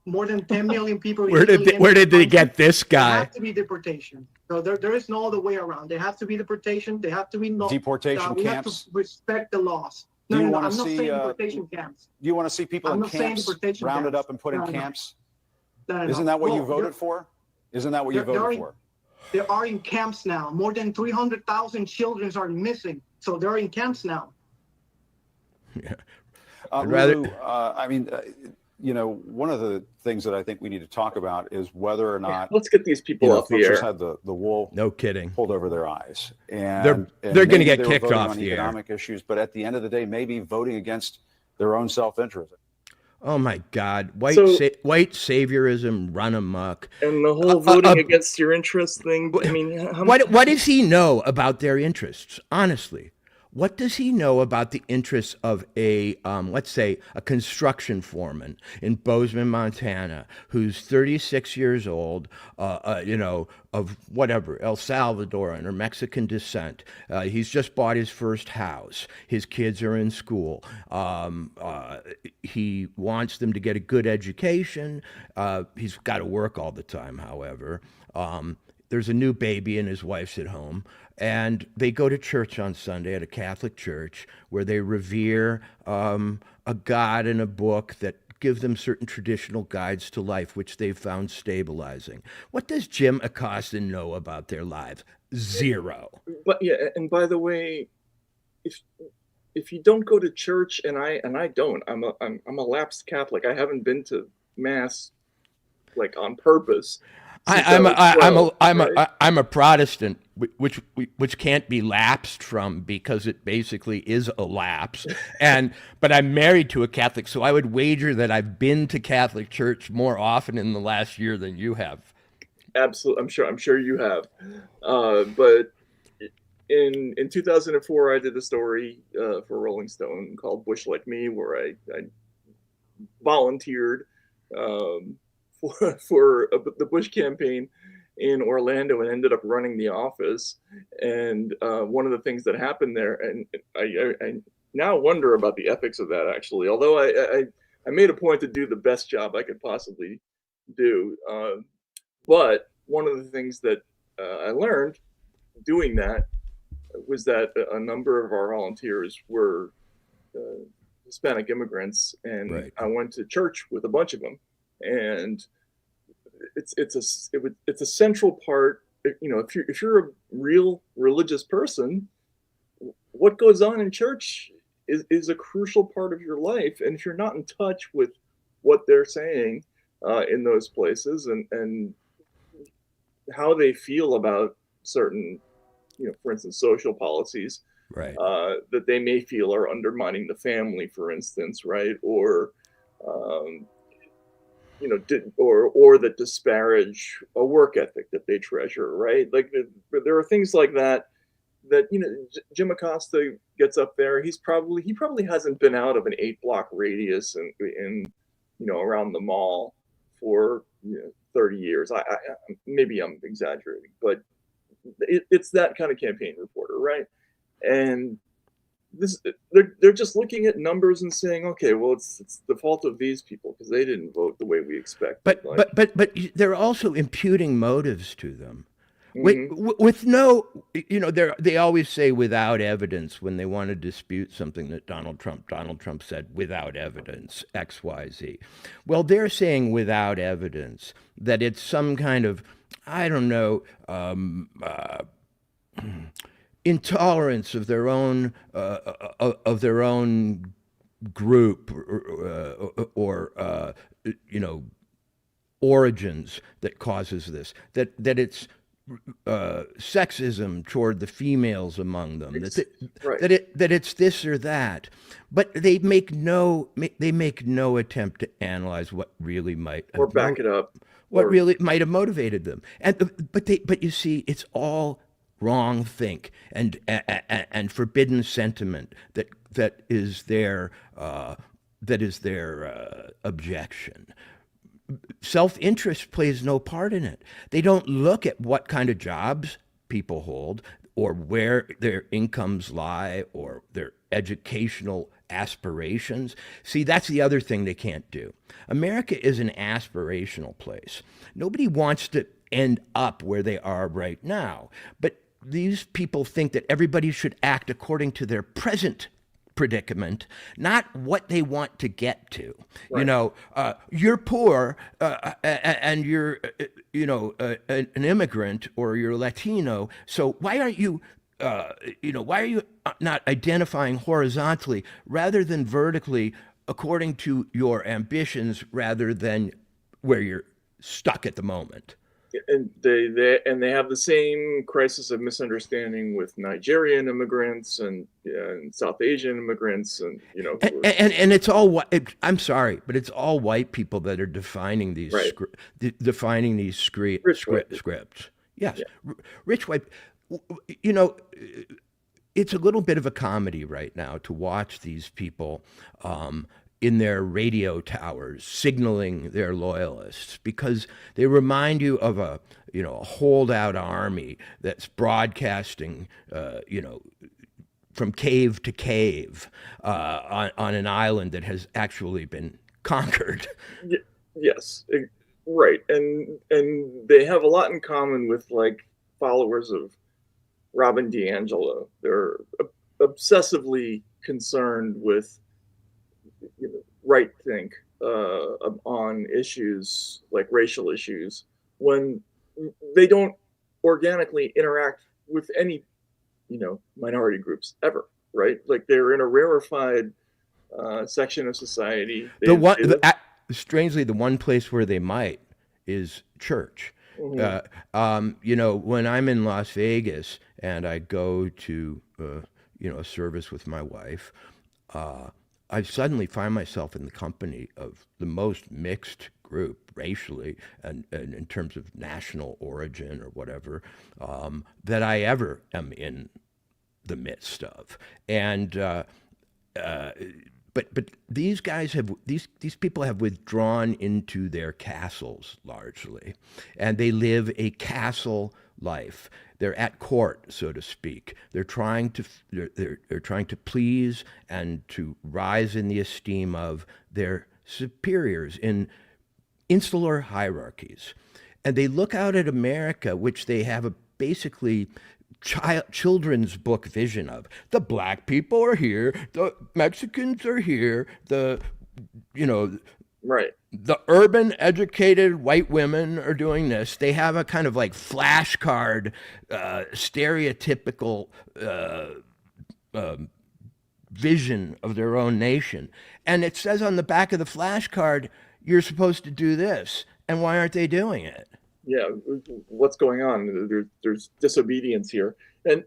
More than 10 million people. Where did they get this guy? There have to be deportation. So there is no other way around. There have to be deportation. There have to be deportation we camps. have to respect the laws. Do you I'm want not to see saying deportation camps. Do you want to see people I'm in not saying camps deportation rounded camps. up and put in No. camps? No. Isn't that what you Well, voted for? Isn't that what you voted for? They are in camps now. More than 300,000 children are missing. So they're in camps now. Yeah. Lulu, one of the things that I think we need to talk about is whether or not let's get these people off the folks air. just had the wool No kidding. pulled over their eyes, and they're going to maybe get they were kicked voting off on the air. economic issues, but at the end of the day, maybe voting against their own self-interest. Oh my God, white saviorism run amok, and the whole voting against your interest thing. I mean, what does he know about their interests? Honestly, what does he know about the interests of a, let's say, a construction foreman in Bozeman, Montana, who's 36 years old, of whatever, El Salvadoran or Mexican descent. He's just bought his first house. His kids are in school. He wants them to get a good education. He's got to work all the time, however. There's a new baby and his wife's at home. And they go to church on Sunday at a Catholic church where they revere a God and a book that give them certain traditional guides to life, which they've found stabilizing. What does Jim Acosta know about their lives? Zero. But yeah, and by the way, if you don't go to church, and I don't, I'm a lapsed Catholic. I haven't been to mass like on purpose. I'm a Protestant, which can't be lapsed from because it basically is a lapse. But I'm married to a Catholic, so I would wager that I've been to Catholic church more often in the last year than you have. Absolutely, I'm sure you have. But in 2004, I did a story for Rolling Stone called "Bush Like Me," where I volunteered. For the Bush campaign in Orlando and ended up running the office. And one of the things that happened there, and I now wonder about the ethics of that, actually, although I made a point to do the best job I could possibly do. But one of the things that I learned doing that was that a number of our volunteers were Hispanic immigrants, and Right. I went to church with a bunch of them. And it's a central part. If you're a real religious person, what goes on in church is a crucial part of your life. And if you're not in touch with what they're saying, in those places, and how they feel about certain, for instance, social policies Right. that they may feel are undermining the family, for instance, right? Or um, or that disparage a work ethic that they treasure, right? Like there are things like that that Jim Acosta gets up there. He probably hasn't been out of an 8 block radius in around the mall for 30 years. I maybe I'm exaggerating, but it's that kind of campaign reporter, right? And this they're just looking at numbers and saying, okay, well, it's the fault of these people because they didn't vote the way we expected. But they're also imputing motives to them. Mm-hmm. With no, they always say without evidence when they want to dispute something that Donald Trump said without evidence, X, Y, Z. Well, they're saying without evidence that it's some kind of, I don't know, intolerance of their own group or origins that causes this. That it's sexism toward the females among them. Right. That it's this or that, but they make no attempt to analyze what really might or back it up. What really might have motivated them. But you see, it's all wrong think and forbidden sentiment that is their objection. Self-interest plays no part in it. They don't look at what kind of jobs people hold or where their incomes lie or their educational aspirations. See, that's the other thing they can't do. America is an aspirational place. Nobody wants to end up where they are right now. But these people think that everybody should act according to their present predicament, not what they want to get to. Right. You're poor and you're, an immigrant or you're Latino. So why aren't you, why are you not identifying horizontally rather than vertically according to your ambitions rather than where you're stuck at the moment? And they have the same crisis of misunderstanding with Nigerian immigrants and South Asian immigrants, and and it's all I'm sorry, but it's all white people that are defining these scripts. Yes, yeah. Rich white. It's a little bit of a comedy right now to watch these people in their radio towers signaling their loyalists, because they remind you of a holdout army that's broadcasting from cave to cave on an island that has actually been conquered. Yes, right, and they have a lot in common with followers of Robin DiAngelo. They're obsessively concerned with right think on issues like racial issues when they don't organically interact with any minority groups ever, right? Like they're in a rarefied section of society. Strangely, the one place where they might is church. Mm-hmm. When I'm in Las Vegas and I go to a service with my wife, I suddenly find myself in the company of the most mixed group racially and in terms of national origin or whatever that I ever am in the midst of. And but these guys have these people have withdrawn into their castles largely, and they live a castle life. They're at court, so to speak. They're trying to please and to rise in the esteem of their superiors in insular hierarchies. And they look out at America, which they have a basically children's book vision of. The black people are here, the Mexicans are here, right. The urban educated white women are doing this. They have a kind of flashcard, stereotypical vision of their own nation. And it says on the back of the flashcard, you're supposed to do this, and why aren't they doing it? Yeah, what's going on? There's disobedience here, and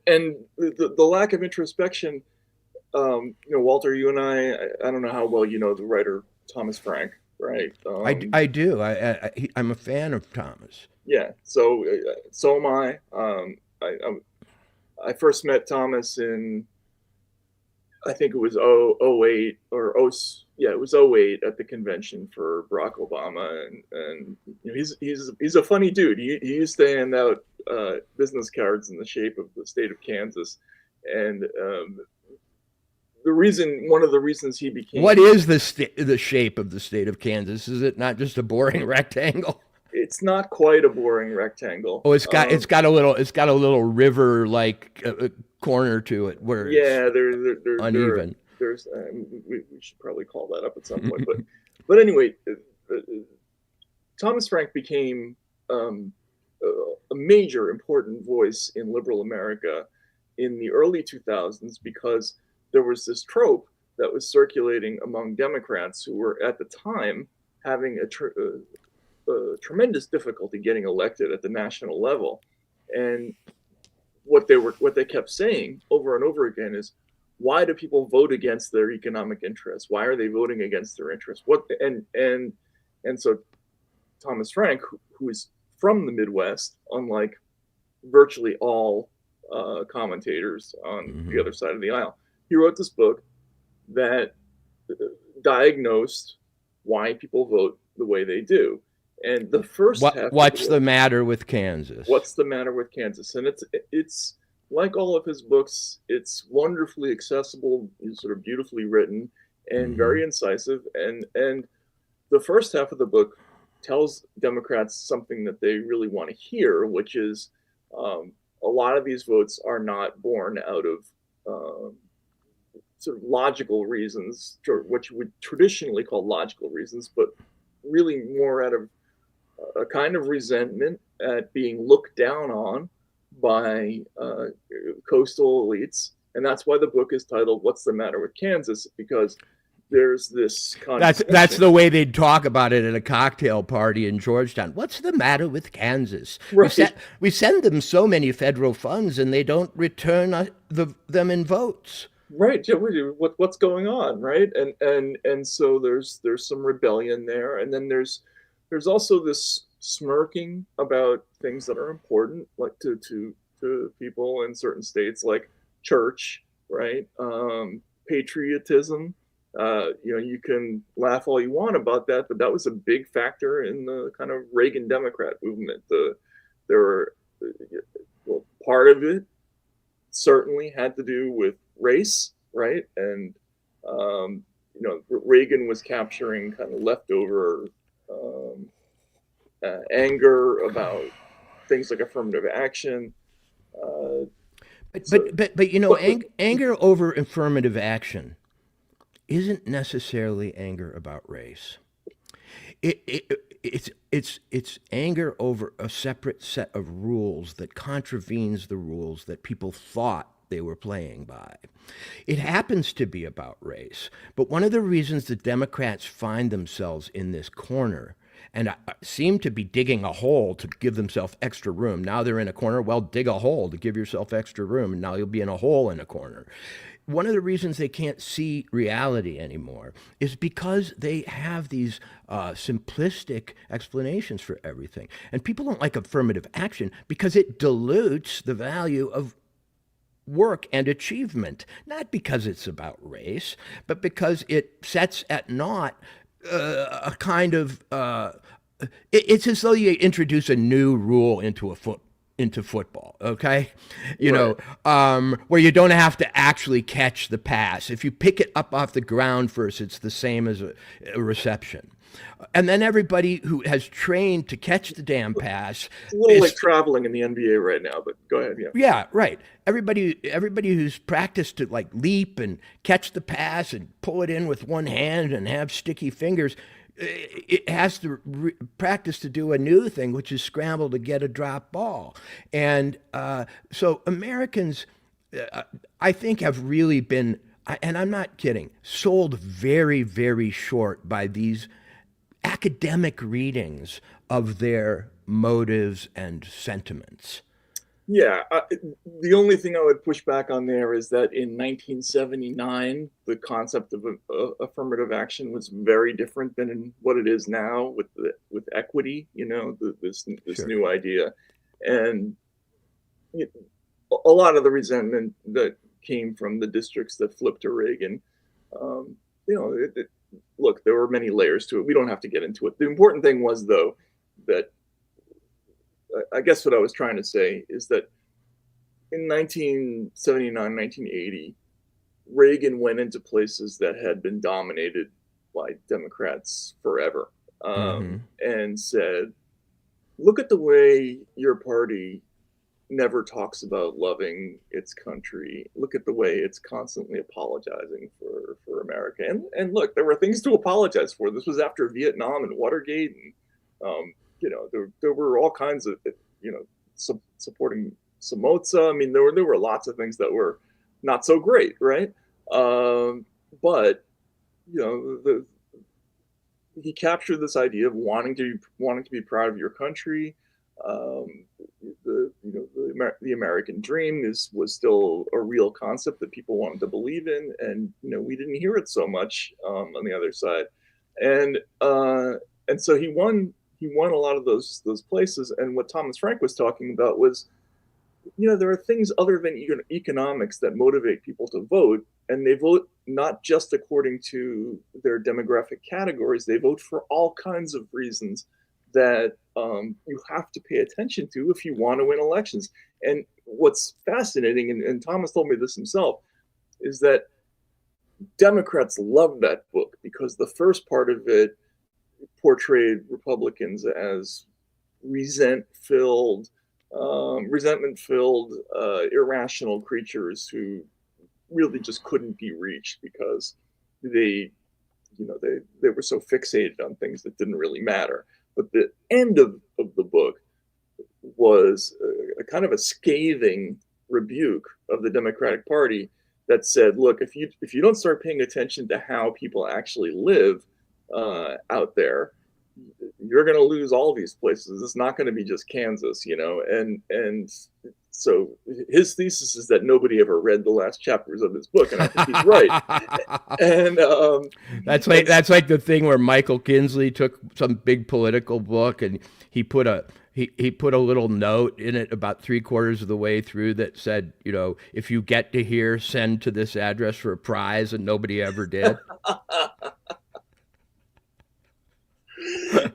the lack of introspection. Walter, you and I don't know how well you know the writer Thomas Frank, right? I do. I'm a fan of Thomas. Yeah, so am I. I first met Thomas in, I think it was 08 or it was 08 at the convention for Barack Obama, and he's a funny dude. He used to hand out business cards in the shape of the state of Kansas, and one of the reasons he became. What is the shape of the state of Kansas? Is it not just a boring rectangle? It's not quite a boring rectangle. Oh, it's got a little river like corner to it where it's uneven. We should probably call that up at some point, but anyway, Thomas Frank became a major important voice in liberal America in the early 2000s because there was this trope that was circulating among Democrats who were at the time having a tremendous difficulty getting elected at the national level, and what they kept saying over and over again is, why do people vote against their economic interests? Why are they voting against their interests? And so Thomas Frank, who is from the Midwest, unlike virtually all commentators on the other side of the aisle, he wrote this book that diagnosed why people vote the way they do. And the first half. What's the matter with Kansas? What's the matter with Kansas? And it's like all of his books. It's wonderfully accessible, sort of beautifully written, and very incisive. And the first half of the book tells Democrats something that they really want to hear, which is a lot of these votes are not born out of sort of logical reasons, what you would traditionally call logical reasons, but really more out of a kind of resentment at being looked down on by coastal elites. And that's why the book is titled "What's the Matter with Kansas?" because there's this that's the way they'd talk about it at a cocktail party in Georgetown. What's the matter with Kansas? Right. We send them so many federal funds and they don't return them in votes. Right. Yeah, what's going on, right? And so there's some rebellion there, and then there's also this smirking about things that are important, like to people in certain states, like church, right? Patriotism. You can laugh all you want about that, but that was a big factor in the kind of Reagan Democrat movement. Part of it certainly had to do with race, right? And Reagan was capturing kind of leftover anger about things like affirmative action. Anger over affirmative action isn't necessarily anger about race. It's anger over a separate set of rules that contravenes the rules that people thought they were playing by. It happens to be about race, but one of the reasons the Democrats find themselves in this corner and seem to be digging a hole to give themselves extra room. Now they're in a corner, well, dig a hole to give yourself extra room, and now you'll be in a hole in a corner. One of the reasons they can't see reality anymore is because they have these simplistic explanations for everything. And people don't like affirmative action because it dilutes the value of work and achievement, not because it's about race, but because it sets at naught a kind of it's as though you introduce a new rule into football, okay? Where you don't have to actually catch the pass. If you pick it up off the ground first, it's the same as a reception. And then everybody who has trained to catch the damn pass. It's a little like traveling in the NBA right now, but go ahead. Yeah. Yeah, right. Everybody who's practiced to like leap and catch the pass and pull it in with one hand and have sticky fingers, it has to practice to do a new thing, which is scramble to get a drop ball. And so Americans, I think, have really been, and I'm not kidding, sold very, very short by these academic readings of their motives and sentiments. Yeah, the only thing I would push back on there is that in 1979, the concept of affirmative action was very different than in what it is now with equity. You know, this Sure. new idea, and a lot of the resentment that came from the districts that flipped to Reagan. You know, look, there were many layers to it. We don't have to get into it. The important thing was, though, that I guess what I was trying to say is that in 1979, 1980, Reagan went into places that had been dominated by Democrats forever, and said, look at the way your party never talks about loving its country. Look at the way it's constantly apologizing for America. And look, there were things to apologize for. This was after Vietnam and Watergate, and you know, there were all kinds of, you know, supporting Somoza. I mean, there were lots of things that were not so great, right? But you know, he captured this idea of wanting to be proud of your country. The American dream was still a real concept that people wanted to believe in, and you know, we didn't hear it so much on the other side, and so he won a lot of those places. And what Thomas Frank was talking about was, you know, there are things other than economics that motivate people to vote, and they vote not just according to their demographic categories. They vote for all kinds of reasons that you have to pay attention to if you want to win elections. And what's fascinating, and Thomas told me this himself, is that Democrats love that book because the first part of it portrayed Republicans as resentment-filled, irrational creatures who really just couldn't be reached because they were so fixated on things that didn't really matter. But the end of the book was a kind of a scathing rebuke of the Democratic Party that said, look, if you don't start paying attention to how people actually live out there, you're going to lose all these places. It's not going to be just Kansas, you know. And so his thesis is that nobody ever read the last chapters of his book, and I think he's right. And that's like the thing where Michael Kinsley took some big political book and he put a little note in it about 3/4 of the way through that said, you know, if you get to here, send to this address for a prize, and nobody ever did.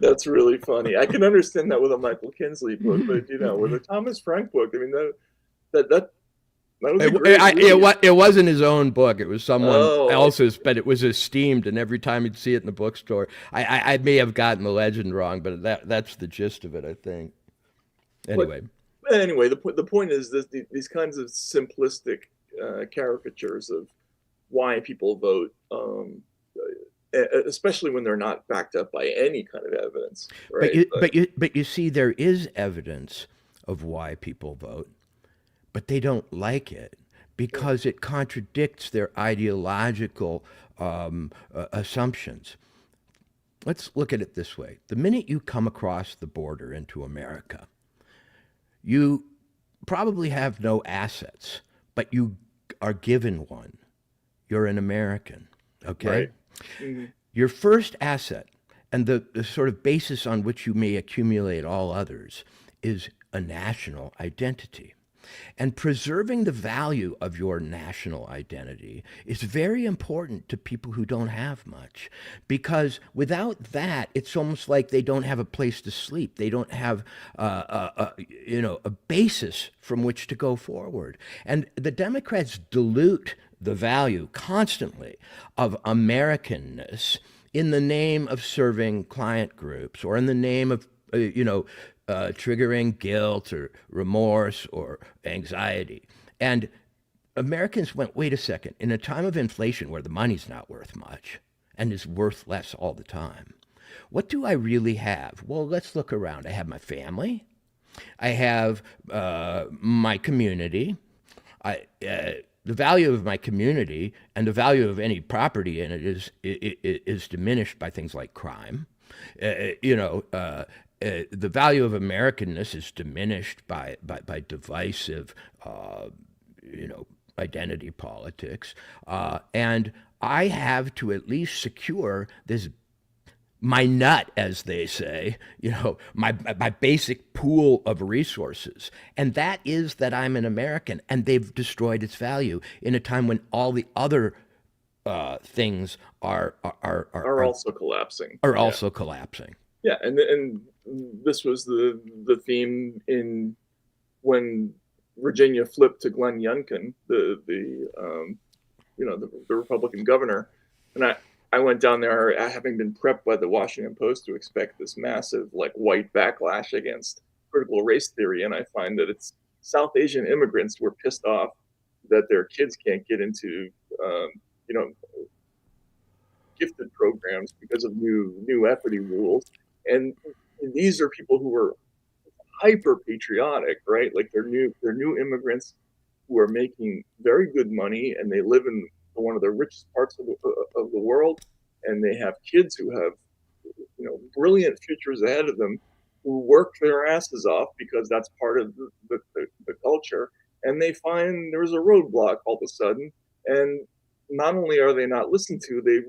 That's really funny. I can understand that with a Michael Kinsley book, but you know, with a Thomas Frank book, I mean, that was a great read. It wasn't his own book. It was someone else's, but it was esteemed, and every time you'd see it in the bookstore, I may have gotten the legend wrong, but that's the gist of it, I think. Anyway. The point is that these kinds of simplistic caricatures of why people vote, especially when they're not backed up by any kind of evidence. Right? But you see, there is evidence of why people vote, but they don't like it because it contradicts their ideological assumptions. Let's look at it this way. The minute you come across the border into America, you probably have no assets, but you are given one. You're an American, okay? Right. Mm-hmm. Your first asset, and the sort of basis on which you may accumulate all others, is a national identity. And preserving the value of your national identity is very important to people who don't have much, because without that, it's almost like they don't have a place to sleep. They don't have a basis from which to go forward. And the Democrats dilute the value constantly of Americanness in the name of serving client groups, or in the name of triggering guilt or remorse or anxiety. And Americans went, wait a second, in a time of inflation where the money's not worth much and is worth less all the time, what do I really have? Well, let's look around. I have my family. I have my community. The value of my community and the value of any property in it is diminished by things like crime. The value of Americanness is diminished by divisive, identity politics, and I have to at least secure my nut, as they say, my basic pool of resources. And that is that I'm an American, and they've destroyed its value in a time when all the other things are also collapsing. Collapsing. Yeah, and this was the theme in when Virginia flipped to Glenn Youngkin, the Republican governor, and I went down there having been prepped by the Washington Post to expect this massive white backlash against critical race theory, and I find that it's South Asian immigrants who are pissed off that their kids can't get into gifted programs because of new equity rules, and these are people who are hyper patriotic, right? Like they're new immigrants who are making very good money, and they live in one of the richest parts of the world, and they have kids who have brilliant futures ahead of them, who work their asses off because that's part of the culture, and they find there's a roadblock all of a sudden, and not only are they not listened to, they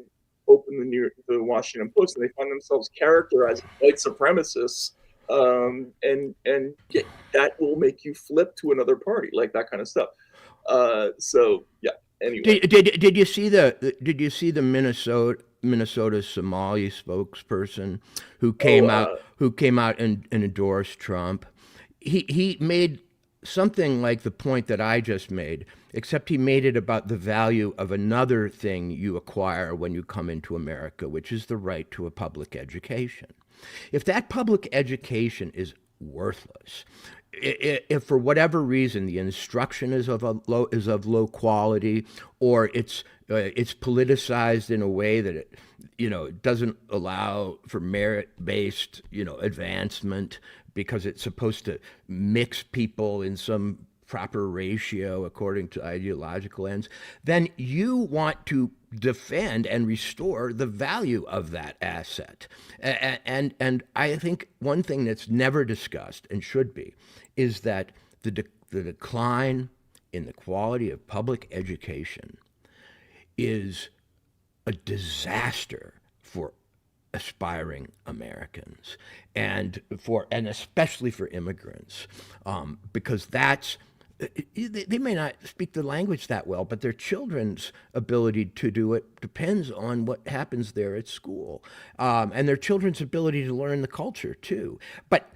open the Washington Post and they find themselves characterized as white supremacists, and that will make you flip to another party, like that kind of stuff. So yeah. Anyway, did you see the Minnesota Somali spokesperson who came out and endorsed Trump? He made something like the point that I just made, except he made it about the value of another thing you acquire when you come into America, which is the right to a public education. If that public education is worthless, if for whatever reason the instruction is of low quality, or it's politicized in a way that it doesn't allow for merit-based advancement, because it's supposed to mix people in some proper ratio according to ideological ends, then you want to defend and restore the value of that asset. And I think one thing that's never discussed and should be is that the decline in the quality of public education is a disaster for aspiring Americans and especially for immigrants, because they may not speak the language that well, but their children's ability to do it depends on what happens there at school, and their children's ability to learn the culture too. But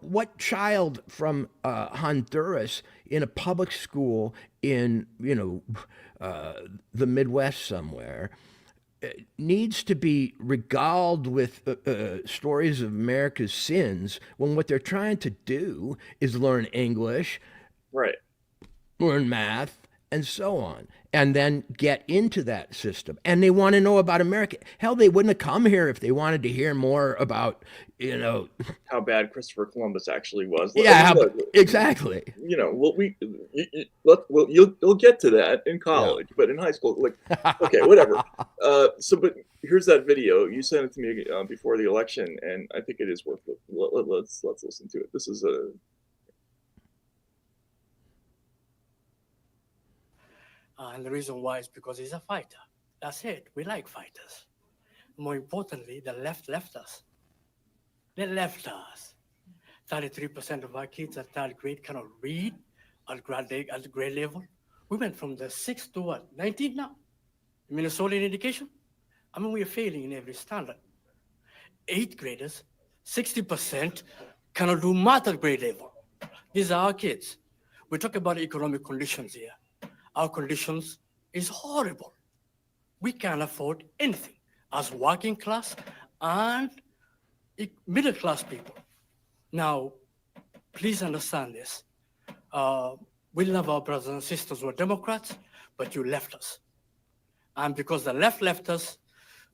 what child from Honduras in a public school in the Midwest somewhere needs to be regaled with stories of America's sins when what they're trying to do is learn English, right, learn math, and so on, and then get into that system. And they want to know about America. Hell, they wouldn't have come here if they wanted to hear more about, how bad Christopher Columbus actually was. Yeah, exactly. You'll get to that in college, but in high school, okay, whatever. But here's that video. You sent it to me before the election, and I think it is worth it. Let's listen to it. This is and the reason why is because he's a fighter. That's it. We like fighters. More importantly, the left left us. They left us. 33% of our kids at third grade cannot read at grade level. We went from the 6th to what? 19th now? In Minnesota in education? I mean, we are failing in every standard. 8th graders, 60% cannot do math at grade level. These are our kids. We talk about economic conditions here. Our conditions is horrible. We can't afford anything as working class and middle class people. Now, please understand this. We love our brothers and sisters who are Democrats, but you left us. And because the left left us,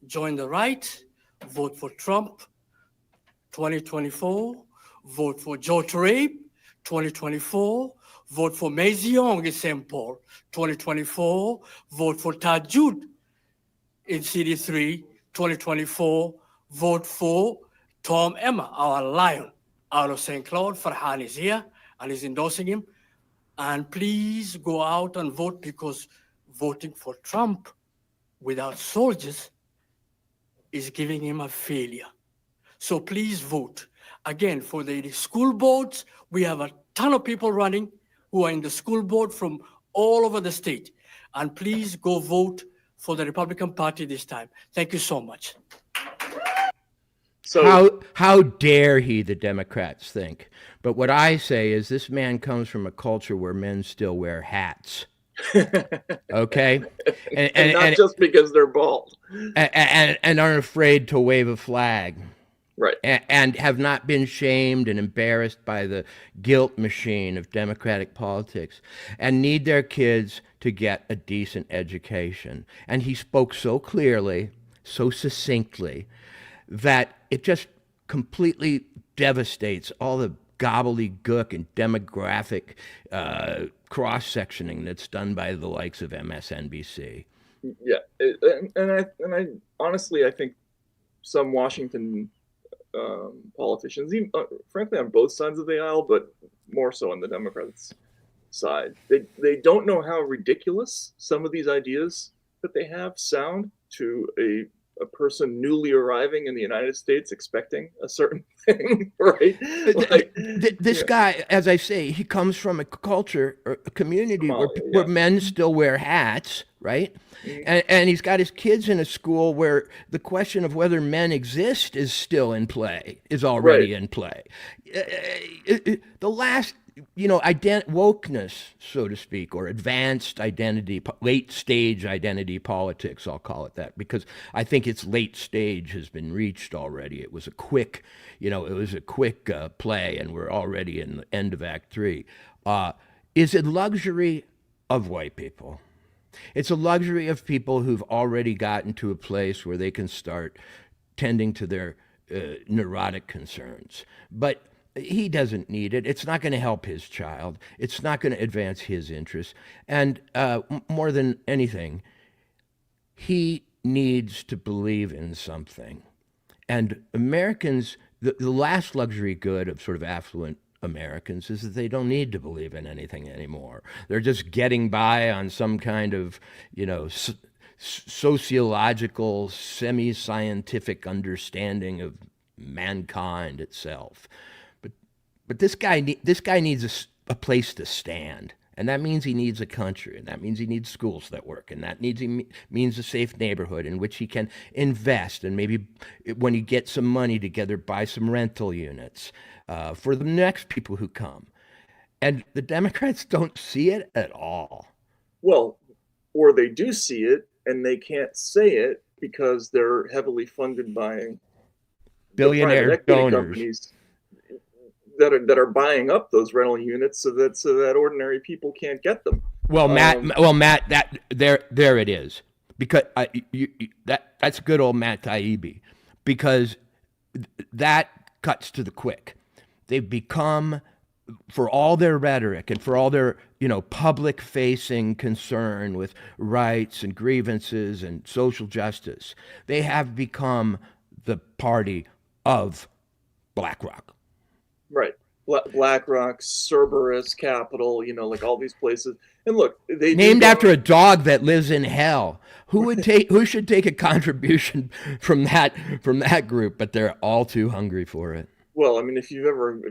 join the right, vote for Trump 2024, vote for George Rape 2024, vote for Mazie Young in St. Paul 2024, vote for Tajud in CD3 2024, vote for Tom Emma, our lion, out of St. Cloud. Farhan is here and is endorsing him. And please go out and vote, because voting for Trump without soldiers is giving him a failure. So please vote. Again, for the school boards, we have a ton of people running who are in the school board from all over the state. And please go vote for the Republican Party this time. Thank you so much. So how dare he, the Democrats, think? But what I say is this man comes from a culture where men still wear hats. Okay, and not just because they're bald, and aren't afraid to wave a flag, right? And have not been shamed and embarrassed by the guilt machine of Democratic politics, and need their kids to get a decent education. And he spoke so clearly, so succinctly, that it just completely devastates all the gobbledygook and demographic cross-sectioning that's done by the likes of MSNBC. Yeah, and I honestly, I think some Washington politicians, even, frankly, on both sides of the aisle, but more so on the Democrats' side, they don't know how ridiculous some of these ideas that they have sound to a person newly arriving in the United States expecting a certain thing, right? Like, this guy, as I say, he comes from a culture, or a community where men still wear hats, right? And he's got his kids in a school where the question of whether men exist is still in play, is already in play. The last, wokeness, so to speak, or advanced identity, late stage identity politics, I'll call it that, because I think its late stage has been reached already. It was a quick, play, and we're already in the end of Act 3. Is a luxury of white people. It's a luxury of people who've already gotten to a place where they can start tending to their neurotic concerns. But he doesn't need it. It's not going to help his child. It's not going to advance his interests. And more than anything, he needs to believe in something. And Americans, the last luxury good of sort of affluent Americans is that they don't need to believe in anything anymore. They're just getting by on some kind of, sociological, semi-scientific understanding of mankind itself. But this guy needs a place to stand, and that means he needs a country, and that means he needs schools that work, and that means a safe neighborhood in which he can invest, and maybe when he gets some money together, buy some rental units for the next people who come. And the Democrats don't see it at all. Well, or they do see it, and they can't say it because they're heavily funded by billionaire donors. Companies that are buying up those rental units so that ordinary people can't get them. Well, Matt, that there it is, because that's good old Matt Taibbi, because that cuts to the quick. They've become, for all their rhetoric and for all their public-facing concern with rights and grievances and social justice, they have become the party of BlackRock. Right. BlackRock, Cerberus Capital, like all these places. And look, they named after a dog that lives in hell. Who should take a contribution from that group? But they're all too hungry for it. Well, I mean, if you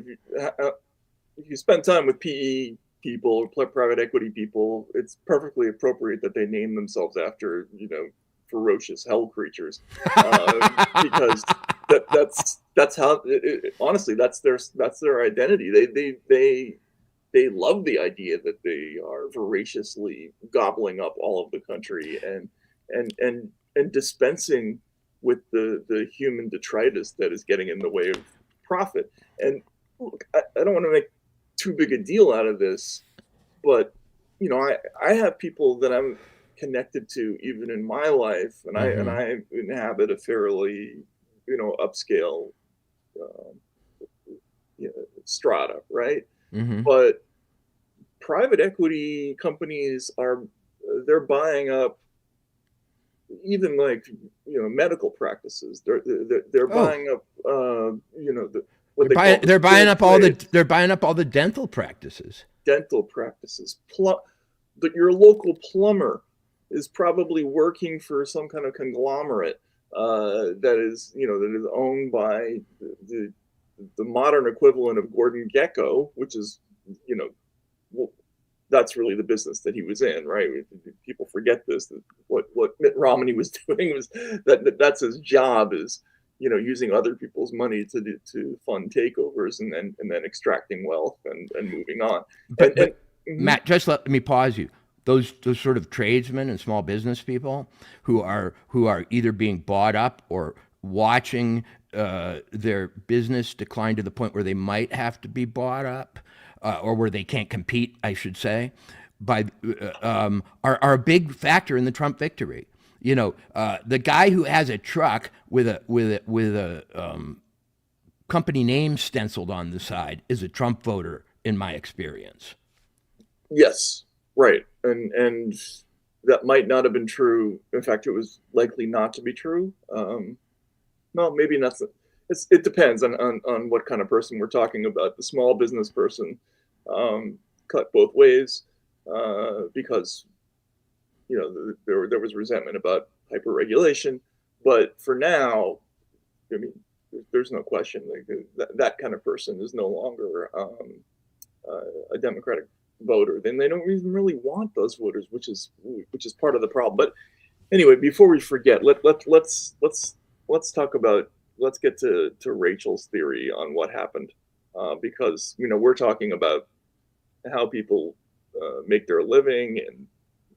spend time with PE people or private equity people, it's perfectly appropriate that they name themselves after ferocious hell creatures, because that's how honestly that's their identity. They love the idea that they are voraciously gobbling up all of the country and dispensing with the human detritus that is getting in the way of profit. And look, I don't want to make too big a deal out of this, but I have people that I'm connected to even in my life, and I inhabit a fairly upscale strata, right? Mm-hmm. But private equity companies they're buying up even like, medical practices. They're buying up, what they call they're buying up all the dental practices. Dental practices. But your local plumber is probably working for some kind of conglomerate that is owned by the modern equivalent of Gordon Gekko, which is, that's really the business that he was in, right? People forget this. That what Mitt Romney was doing was that's his job, is using other people's money to fund takeovers and then extracting wealth and moving on. But Matt, just let me pause you. Those sort of tradesmen and small business people who are either being bought up or watching their business decline to the point where they might have to be bought up, or where they can't compete, I should say, are a big factor in the Trump victory. The guy who has a truck with a company name stenciled on the side is a Trump voter, in my experience. Yes, right, and that might not have been true. In fact, it was likely not to be true. No, maybe not. It depends on what kind of person we're talking about. The small business person cut both ways because there was resentment about hyper-regulation. But for now, I mean, there's no question that kind of person is no longer a Democratic voter. Then they don't even really want those voters, which is part of the problem. But anyway, before we forget, let's talk about. Let's get to Rachel's theory on what happened, because we're talking about how people make their living and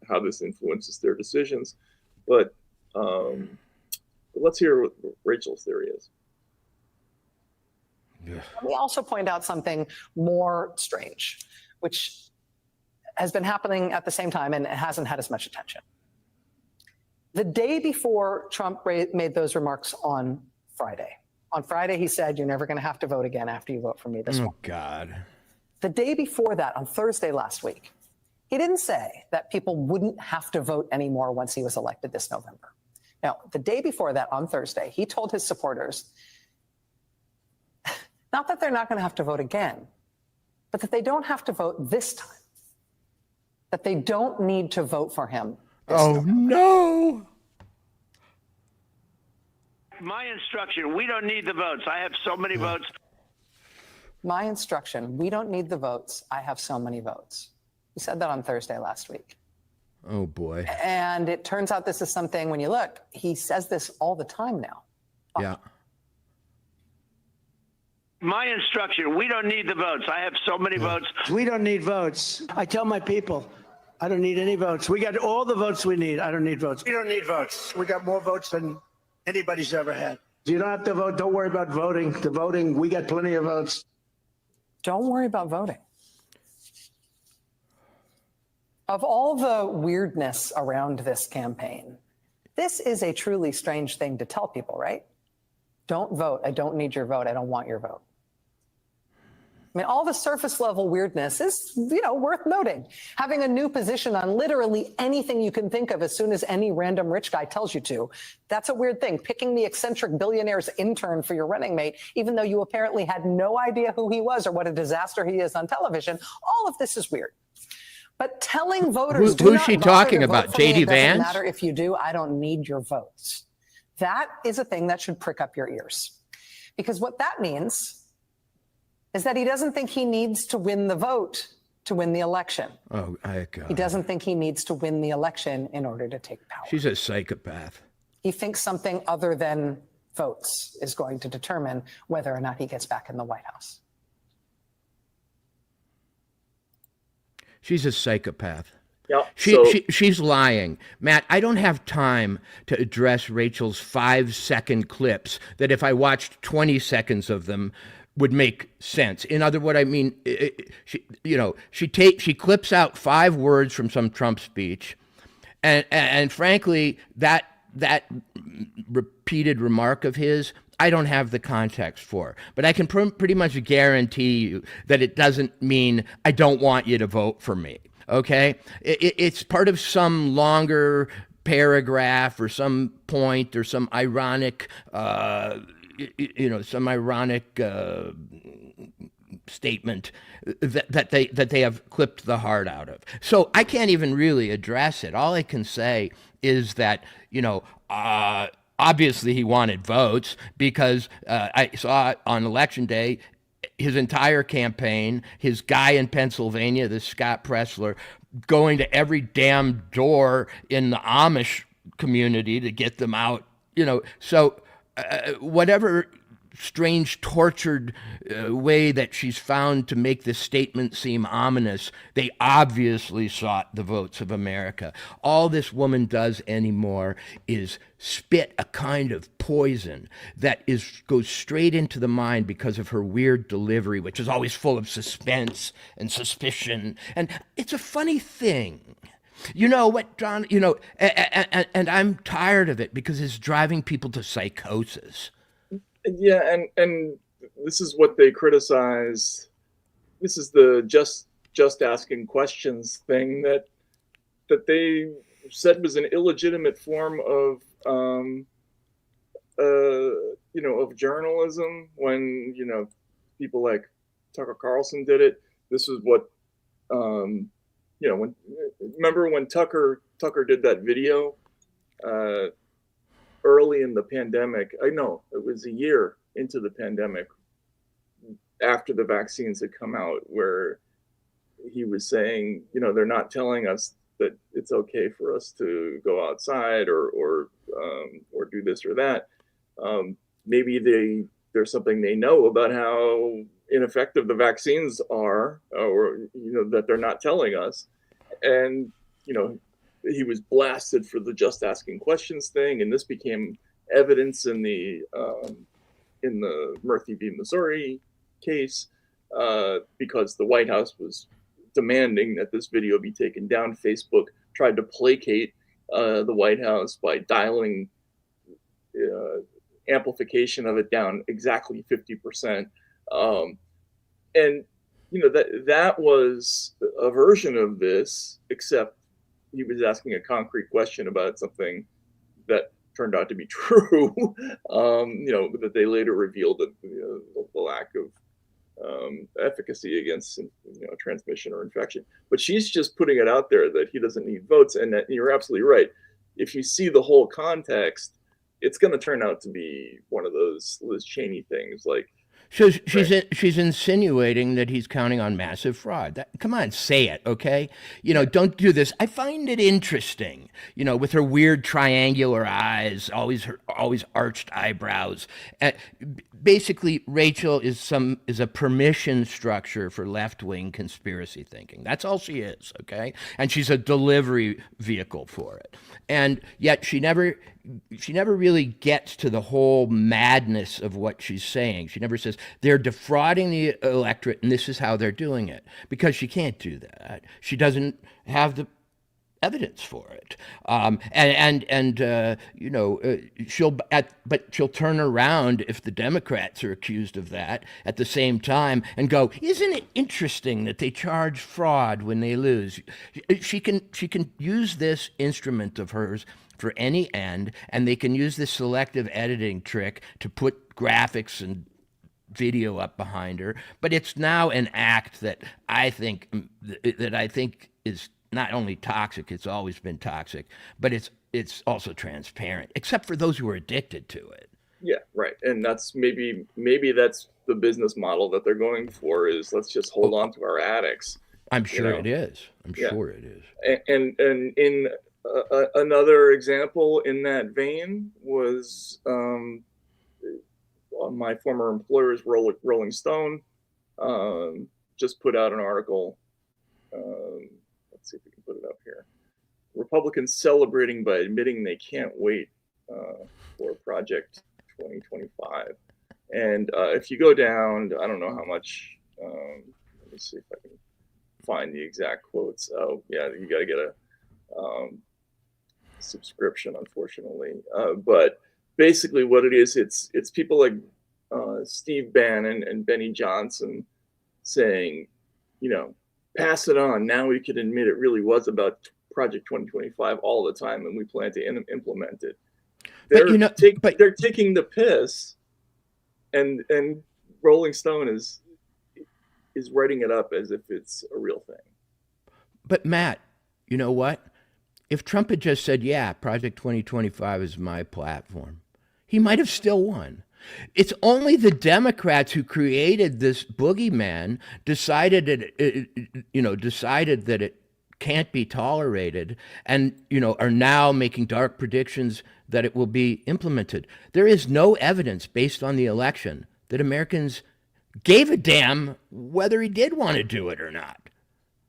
how this influences their decisions. But let's hear what Rachel's theory is. Let me also point out something more strange, which has been happening at the same time and it hasn't had as much attention. The day before Trump made those remarks on Friday, he said, "You're never going to have to vote again after you vote for me this one." Oh, God. The day before that, on Thursday last week, he didn't say that people wouldn't have to vote anymore once he was elected this November. Now, the day before that, on Thursday, he told his supporters, not that they're not going to have to vote again, but that they don't have to vote this time, that they don't need to vote for him this November. No. My instruction, we don't need the votes. I have so many votes. My instruction, we don't need the votes. I have so many votes. He said that on Thursday last week. Oh, boy. And it turns out this is something, when you look, he says this all the time now. Yeah. My instruction, we don't need the votes. I have so many votes. We don't need votes. I tell my people, I don't need any votes. We got all the votes we need. I don't need votes. We don't need votes. We got more votes than anybody's ever had. You don't have to vote. Don't worry about voting. The voting, we got plenty of votes. Don't worry about voting. Of all the weirdness around this campaign, this is a truly strange thing to tell people, right? Don't vote. I don't need your vote. I don't want your vote. I mean, all the surface level weirdness is, worth noting. Having a new position on literally anything you can think of as soon as any random rich guy tells you to. That's a weird thing. Picking the eccentric billionaire's intern for your running mate, even though you apparently had no idea who he was or what a disaster he is on television. All of this is weird. But telling voters, who's she talking about? JD Vance? Doesn't matter if you do. I don't need your votes. That is a thing that should prick up your ears. Because what that means is that he doesn't think he needs to win the vote to win the election. Oh, God. He doesn't think he needs to win the election in order to take power. She's a psychopath. He thinks something other than votes is going to determine whether or not he gets back in the White House. She's a psychopath. Yep. She's lying. Matt, I don't have time to address Rachel's 5-second clips that if I watched 20 seconds of them would make sense. In other words, I mean, she clips out 5 words from some Trump speech, and frankly, that repeated remark of his, I don't have the context for. But I can pretty much guarantee you that it doesn't mean I don't want you to vote for me. Okay, it's part of some longer paragraph or some point or some ironic, statement that they have clipped the heart out of. So I can't even really address it. All I can say is that, obviously he wanted votes, because I saw on election day his entire campaign, his guy in Pennsylvania, this Scott Pressler, going to every damn door in the Amish community to get them out. So whatever strange, tortured way that she's found to make this statement seem ominous, they obviously sought the votes of America. All this woman does anymore is spit a kind of poison that goes straight into the mind because of her weird delivery, which is always full of suspense and suspicion. And it's a funny thing. You know what, John? And I'm tired of it because it's driving people to psychosis. Yeah, and this is what they criticize. This is the just asking questions thing that they said was an illegitimate form of of journalism. When people like Tucker Carlson did it. This is what remember when Tucker did that video early in the pandemic. I know it was a year into the pandemic, after the vaccines had come out, where he was saying, they're not telling us that it's okay for us to go outside or do this or that. Maybe there's something they know about how ineffective the vaccines are, or that they're not telling us. And he was blasted for the just asking questions thing, and this became evidence in the Murphy v. Missouri case, because the White House was demanding that this video be taken down. Facebook tried to placate the White House by dialing amplification of it down exactly 50%, and that was a version of this, except he was asking a concrete question about something that turned out to be true, that they later revealed that the lack of efficacy against transmission or infection. But she's just putting it out there that he doesn't need votes, and that you're absolutely right. If you see the whole context, it's going to turn out to be one of those Liz Cheney things, like. She's insinuating that he's counting on massive fraud. Come on, say it, okay? Don't do this. I find it interesting, with her weird triangular eyes, always arched eyebrows. Basically, Rachel is a permission structure for left-wing conspiracy thinking. That's all she is, okay? And she's a delivery vehicle for it. And yet she never really gets to the whole madness of what she's saying. She never says they're defrauding the electorate and this is how they're doing it, because she can't do that. She doesn't have the evidence for it. She'll turn around if the Democrats are accused of that at the same time and go, isn't it interesting that they charge fraud when they lose? She can use this instrument of hers for any end, and they can use this selective editing trick to put graphics and video up behind her. But it's now an act that I think is not only toxic, it's always been toxic, but it's also transparent, except for those who are addicted to it. Yeah, right. And that's maybe that's the business model that they're going for, is let's just hold on to our addicts. I'm sure it is. Sure it is. And in another example in that vein was my former employer's Rolling Stone just put out an article. Let's see if we can put it up here. Republicans celebrating by admitting they can't wait for Project 2025. And if you go down, I don't know how much, let me see if I can find the exact quotes. Oh, yeah, you got to get a subscription, unfortunately. But basically what it is, it's people like Steve Bannon and Benny Johnson saying, pass it on. Now we can admit it really was about Project 2025 all the time, and we plan to implement it. But you know, They're taking the piss, and Rolling Stone is writing it up as if it's a real thing. But Matt, you know what? If Trump had just said, "Yeah, Project 2025 is my platform," he might have still won. It's only the Democrats who created this boogeyman decided that it can't be tolerated, and are now making dark predictions that it will be implemented. There is no evidence based on the election that Americans gave a damn whether he did want to do it or not.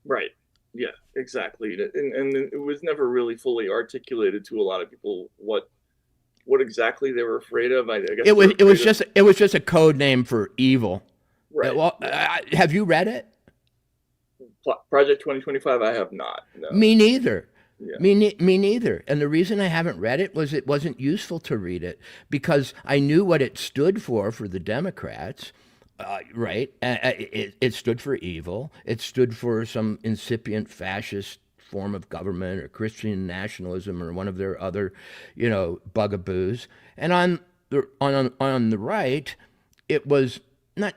Right. Yeah, exactly. And it was never really fully articulated to a lot of people what exactly they were afraid of. I guess it was just a code name for evil. Right. Well, have you read it? Project 2025, I have not. No. Me neither. Yeah. Me neither. And the reason I haven't read it was it wasn't useful to read it because I knew what it stood for the Democrats. Right? It stood for evil. It stood for some incipient fascist form of government or Christian nationalism or one of their other, bugaboos. And on the right, it was not,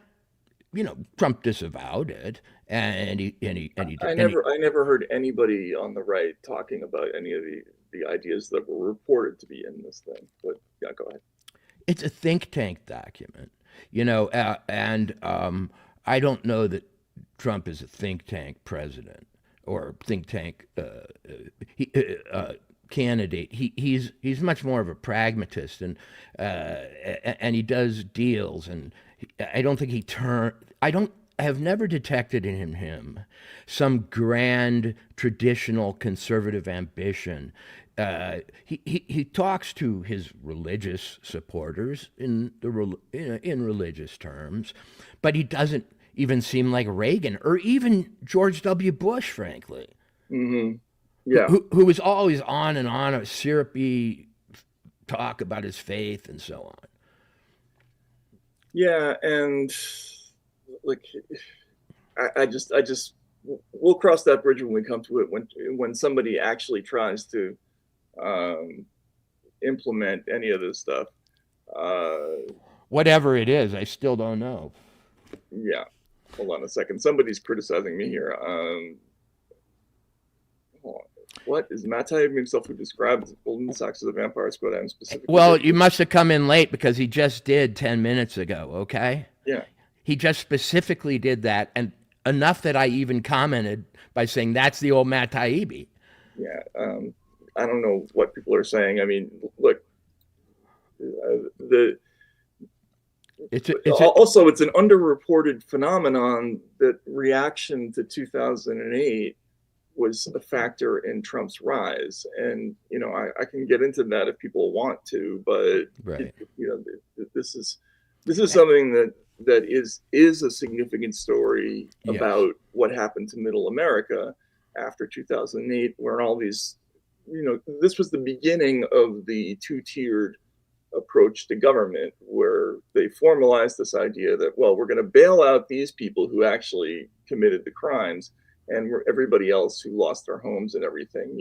Trump disavowed it, and he I never heard anybody on the right talking about any of the ideas that were reported to be in this thing. But yeah, go ahead. It's a think tank document. And I don't know that Trump is a think tank president or think tank candidate. He's much more of a pragmatist, and he does deals. And I don't think I have never detected in him some grand traditional conservative ambition. He talks to his religious supporters in religious terms, but he doesn't even seem like Reagan or even George W. Bush, frankly. Mm-hmm. Yeah, who was always on and on a syrupy talk about his faith and so on. Yeah, and like I just we'll cross that bridge when we come to it. When somebody actually tries to implement any of this stuff. Whatever it is, I still don't know. Yeah. Hold on a second. Somebody's criticizing me here. What is Matt Taibbi himself who describes Goldman Sachs as a vampire squad? I'm specifically. Well, you must have come in late because he just did 10 minutes ago. Okay. Yeah. He just specifically did that, and enough that I even commented by saying that's the old Matt Taibbi. Yeah. I don't know what people are saying. I mean, look, it's an underreported phenomenon that reaction to 2008 was a factor in Trump's rise. And, I can get into that if people want to, but right. This is something that is a significant story about what happened to middle America after 2008, where all these, this was the beginning of the two-tiered approach to government, where they formalized this idea that, well, we're going to bail out these people who actually committed the crimes, and everybody else who lost their homes and everything,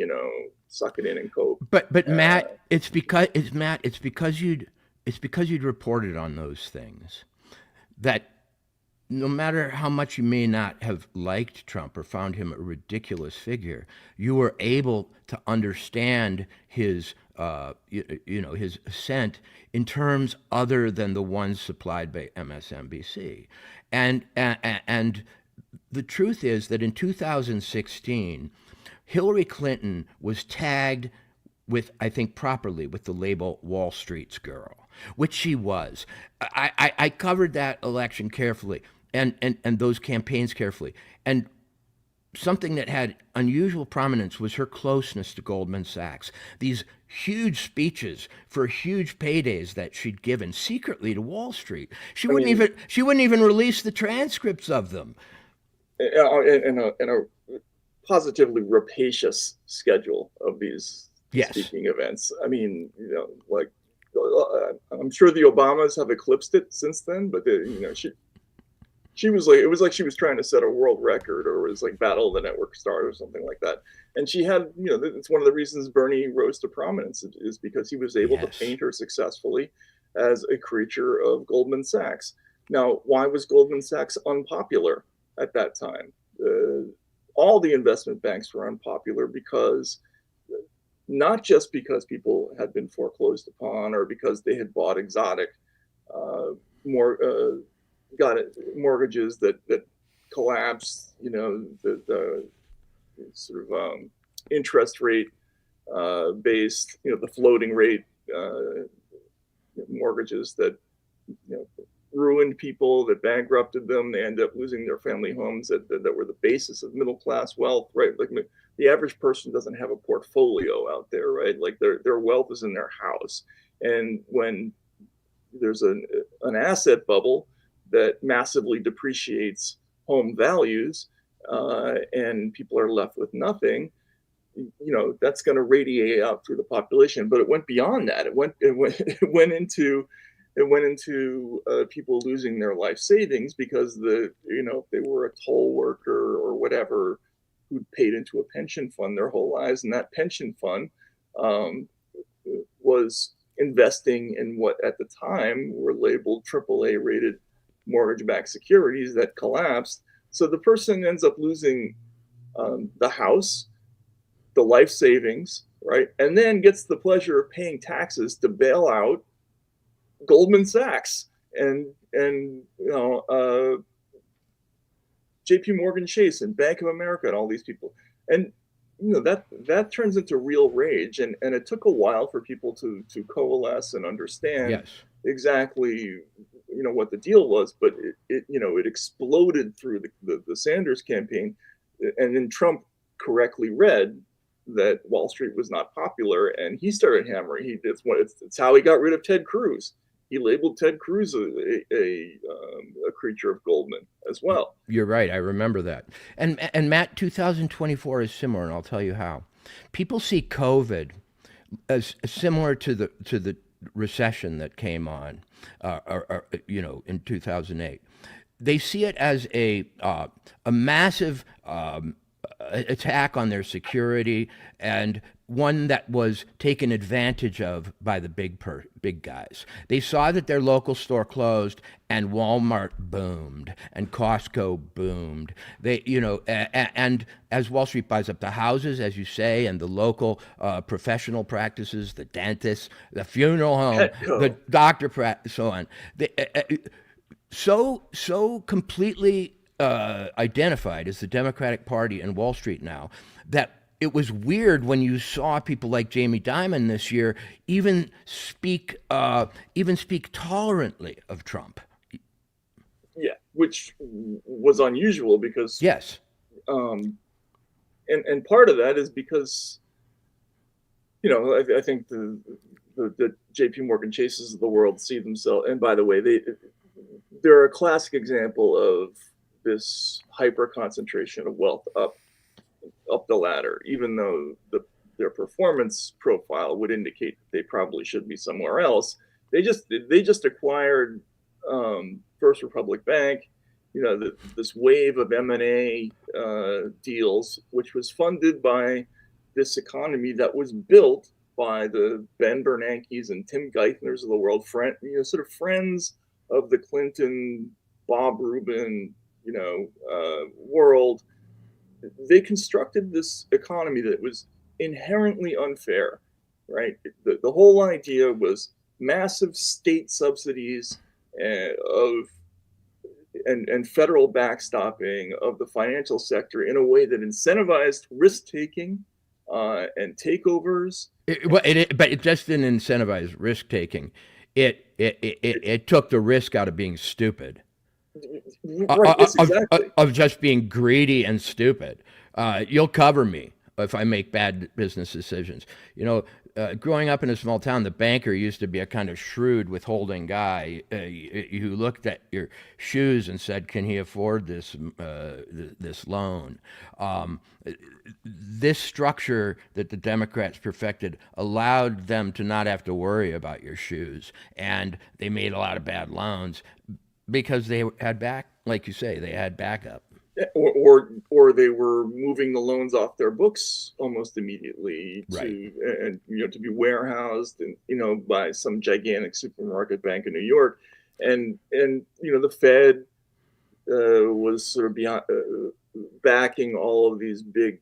suck it in and cope. But Matt, it's because you'd reported on those things that no matter how much you may not have liked Trump or found him a ridiculous figure, you were able to understand his his ascent in terms other than the ones supplied by MSNBC. And the truth is that in 2016, Hillary Clinton was tagged with, I think properly, with the label Wall Street's girl, which she was. I covered that election carefully and those campaigns carefully. And something that had unusual prominence was her closeness to Goldman Sachs. These huge speeches for huge paydays that she'd given secretly to Wall Street. She wouldn't even release the transcripts of them. In a positively rapacious schedule of these speaking events. I mean, I'm sure the Obamas have eclipsed it since then, but She was like, it was like she was trying to set a world record, or it was like Battle of the Network Stars or something like that. And she had, it's one of the reasons Bernie rose to prominence is because he was able to paint her successfully as a creature of Goldman Sachs. Now, why was Goldman Sachs unpopular at that time? All the investment banks were unpopular because, not just because people had been foreclosed upon or because they had bought exotic mortgages that collapsed, the sort of interest rate based, the floating rate mortgages that ruined people, that bankrupted them. They ended up losing their family homes that were the basis of middle class wealth, right? Like the average person doesn't have a portfolio out there, right? Like their wealth is in their house. And when there's an asset bubble that massively depreciates home values, and people are left with nothing, that's going to radiate out through the population. But it went beyond that. It went into people losing their life savings because if they were a toll worker or whatever who'd paid into a pension fund their whole lives, and that pension fund was investing in what at the time were labeled AAA rated mortgage-backed securities that collapsed. So the person ends up losing the house, the life savings, right? And then gets the pleasure of paying taxes to bail out Goldman Sachs and JP Morgan Chase and Bank of America and all these people. And that turns into real rage, and it took a while for people to coalesce and understand exactly what the deal was, but it exploded through the Sanders campaign, and then Trump correctly read that Wall Street was not popular, and he started hammering. It's how he got rid of Ted Cruz. He labeled Ted Cruz a creature of Goldman as well. You're right. I remember that. And Matt, 2024 is similar, and I'll tell you how. People see COVID as similar to the recession that came on, in 2008. They see it as a massive attack on their security, and one that was taken advantage of by the big guys. They saw that their local store closed, and Walmart boomed, and Costco boomed. And as Wall Street buys up the houses, as you say, and the local professional practices, the dentists, the funeral home, the doctor so on. So completely identified as the Democratic Party and Wall Street now that it was weird when you saw people like Jamie Dimon this year even speak tolerantly of Trump. Yeah, which was unusual because yes, and part of that is because I think the JP Morgan Chases of the world see themselves, and by the way, they're a classic example of this hyper concentration of wealth up the ladder, even though their performance profile would indicate that they probably should be somewhere else. They just acquired First Republic Bank, this wave of M&A deals, which was funded by this economy that was built by the Ben Bernankes and Tim Geithners of the world, sort of friends of the Clinton, Bob Rubin, world. They constructed this economy that was inherently unfair, right? The whole idea was massive state subsidies and federal backstopping of the financial sector in a way that incentivized risk-taking and takeovers. But it just didn't incentivize risk-taking. It took the risk out of being stupid. Right, exactly. Of just being greedy and stupid. You'll cover me if I make bad business decisions. Growing up in a small town, the banker used to be a kind of shrewd, withholding guy who looked at your shoes and said, "Can he afford this loan?" This structure that the Democrats perfected allowed them to not have to worry about your shoes, and they made a lot of bad loans because they had like you say, they had backup. Or they were moving the loans off their books almost immediately and to be warehoused and by some gigantic supermarket bank in New York, and the Fed was sort of beyond backing all of these big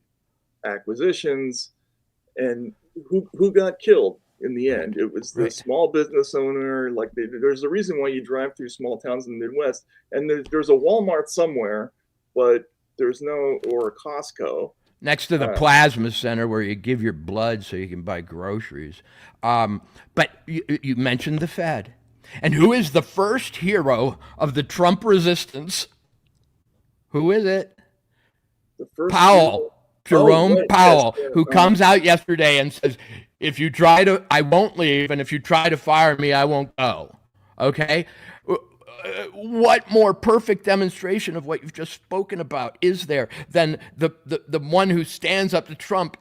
acquisitions, and who got killed in the end? It was the small business owner. Like there's a reason why you drive through small towns in the Midwest, and there's a Walmart somewhere, but there's no, or a Costco next to the plasma center where you give your blood so you can buy groceries. But you mentioned the Fed, and who is the first hero of the Trump resistance? Who is it? The first Powell. Jerome Powell, yes, who comes out yesterday and says, if you try to, I won't leave, and if you try to fire me, I won't go. Okay? What more perfect demonstration of what you've just spoken about is there than the one who stands up to Trump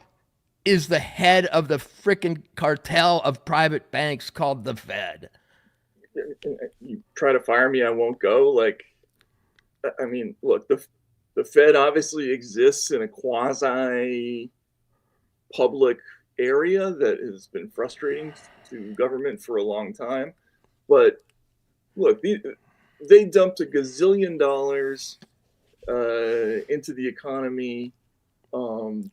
is the head of the frickin' cartel of private banks called the Fed? You try to fire me, I won't go. Like, I mean, look, the Fed obviously exists in a quasi-public area that has been frustrating to government for a long time. But look, they dumped $1 gazillion into the economy, during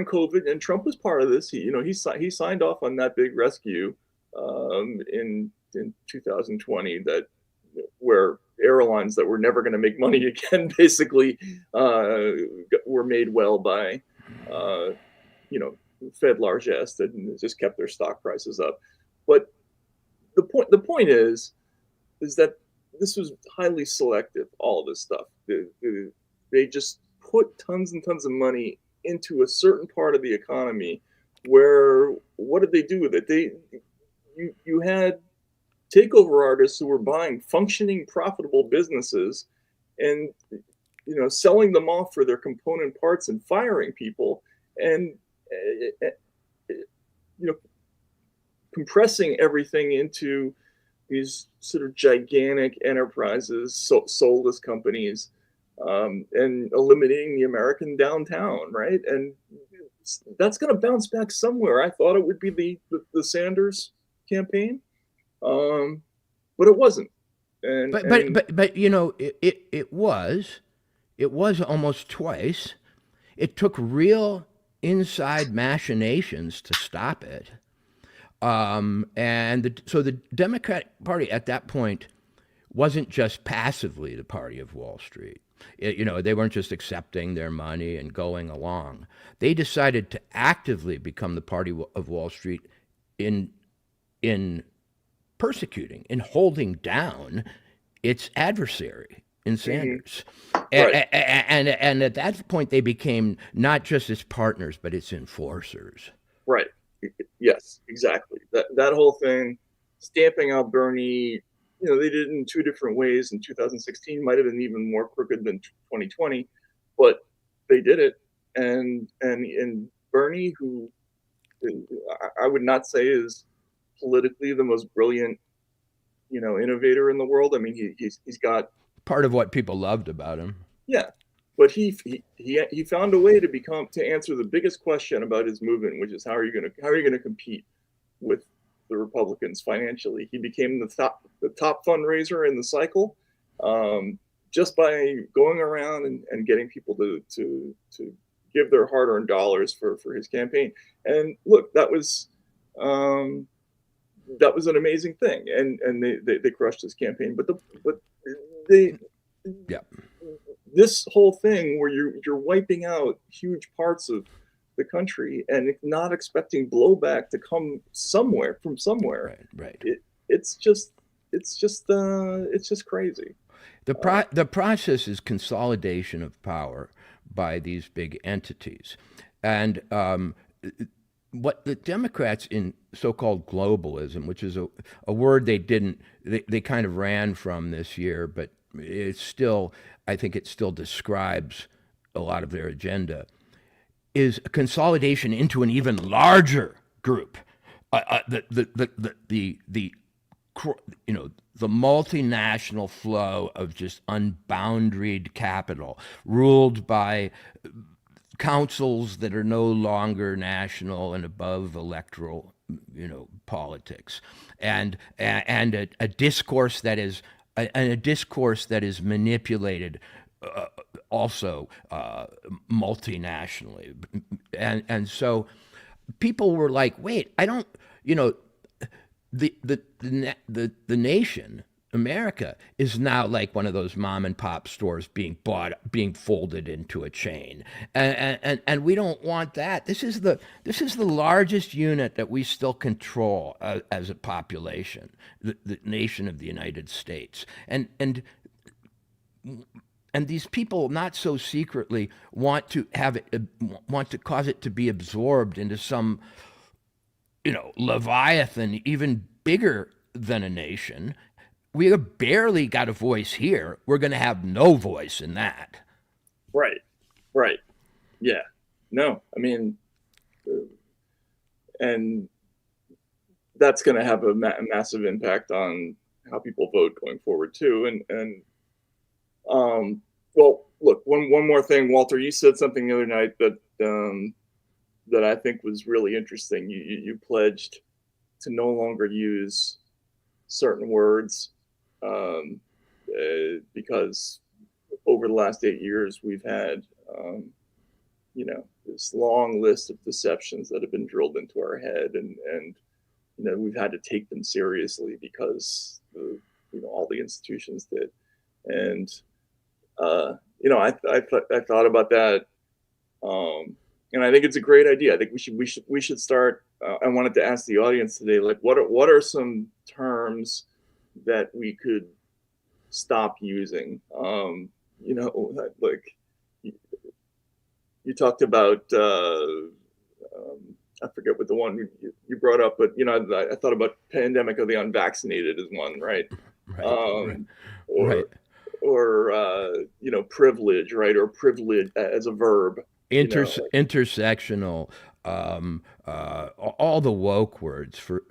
COVID, and Trump was part of this. He signed off on that big rescue in 2020 where airlines that were never going to make money again basically were made well by Fed largesse that just kept their stock prices up. But the point is that this was highly selective, all of this stuff. They just put tons and tons of money into a certain part of the economy where, what did they do with it? You had takeover artists who were buying functioning, profitable businesses and selling them off for their component parts and firing people, and compressing everything into these sort of gigantic enterprises, soulless companies, and eliminating the American downtown, right? And that's going to bounce back somewhere. I thought it would be the Sanders campaign, but it wasn't. But it was almost twice. It took real inside machinations to stop it. So the Democratic Party at that point wasn't just passively the party of Wall Street. They weren't just accepting their money and going along. They decided to actively become the party of Wall Street in persecuting, in holding down its adversary in Sanders. Right. And at that point, they became not just its partners, but its enforcers. Right. Yes, exactly. That whole thing, stamping out Bernie, they did it in two different ways. In 2016, might have been even more crooked than 2020, but they did it. And Bernie, who I would not say is politically the most brilliant, innovator in the world. I mean, he's got part of what people loved about him. Yeah, but he found a way to answer the biggest question about his movement, which is how are you going to compete with the Republicans financially? He became the top fundraiser in the cycle, just by going around and getting people to give their hard-earned dollars for his campaign. And look, that was an amazing thing, and they crushed his campaign. But this whole thing where you're wiping out huge parts of the country and not expecting blowback to come from somewhere. Right. It's just crazy. The process is consolidation of power by these big entities, and what the Democrats in so-called globalism, which is a word they kind of ran from this year, but I think it still describes a lot of their agenda, is a consolidation into an even larger group. The the multinational flow of just unboundaried capital, ruled by councils that are no longer national and above electoral, politics, and a discourse that is manipulated also multinationally, and so people were like, wait, I don't, the nation, America, is now like one of those mom and pop stores being folded into a chain, and we don't want that. This is the largest unit that we still control as a population, the nation of the United States, and these people, not so secretly, want to cause it to be absorbed into some, Leviathan even bigger than a nation. We have barely got a voice here. We're going to have no voice in that. Right. Yeah. No, I mean, and that's going to have a massive impact on how people vote going forward too. Well, look, one more thing, Walter, you said something the other night that I think was really interesting. You pledged to no longer use certain words because over the last 8 years, we've had, this long list of deceptions that have been drilled into our head, and we've had to take them seriously because all the institutions did. And I thought about that, and I think it's a great idea. I think we should start. I wanted to ask the audience today, like, what are some terms that we could stop using? Like you talked about. I forget what the one you brought up, but I thought about pandemic of the unvaccinated as one, right? Right. Or privilege, right? Or privilege as a verb. Intersectional, all the woke words for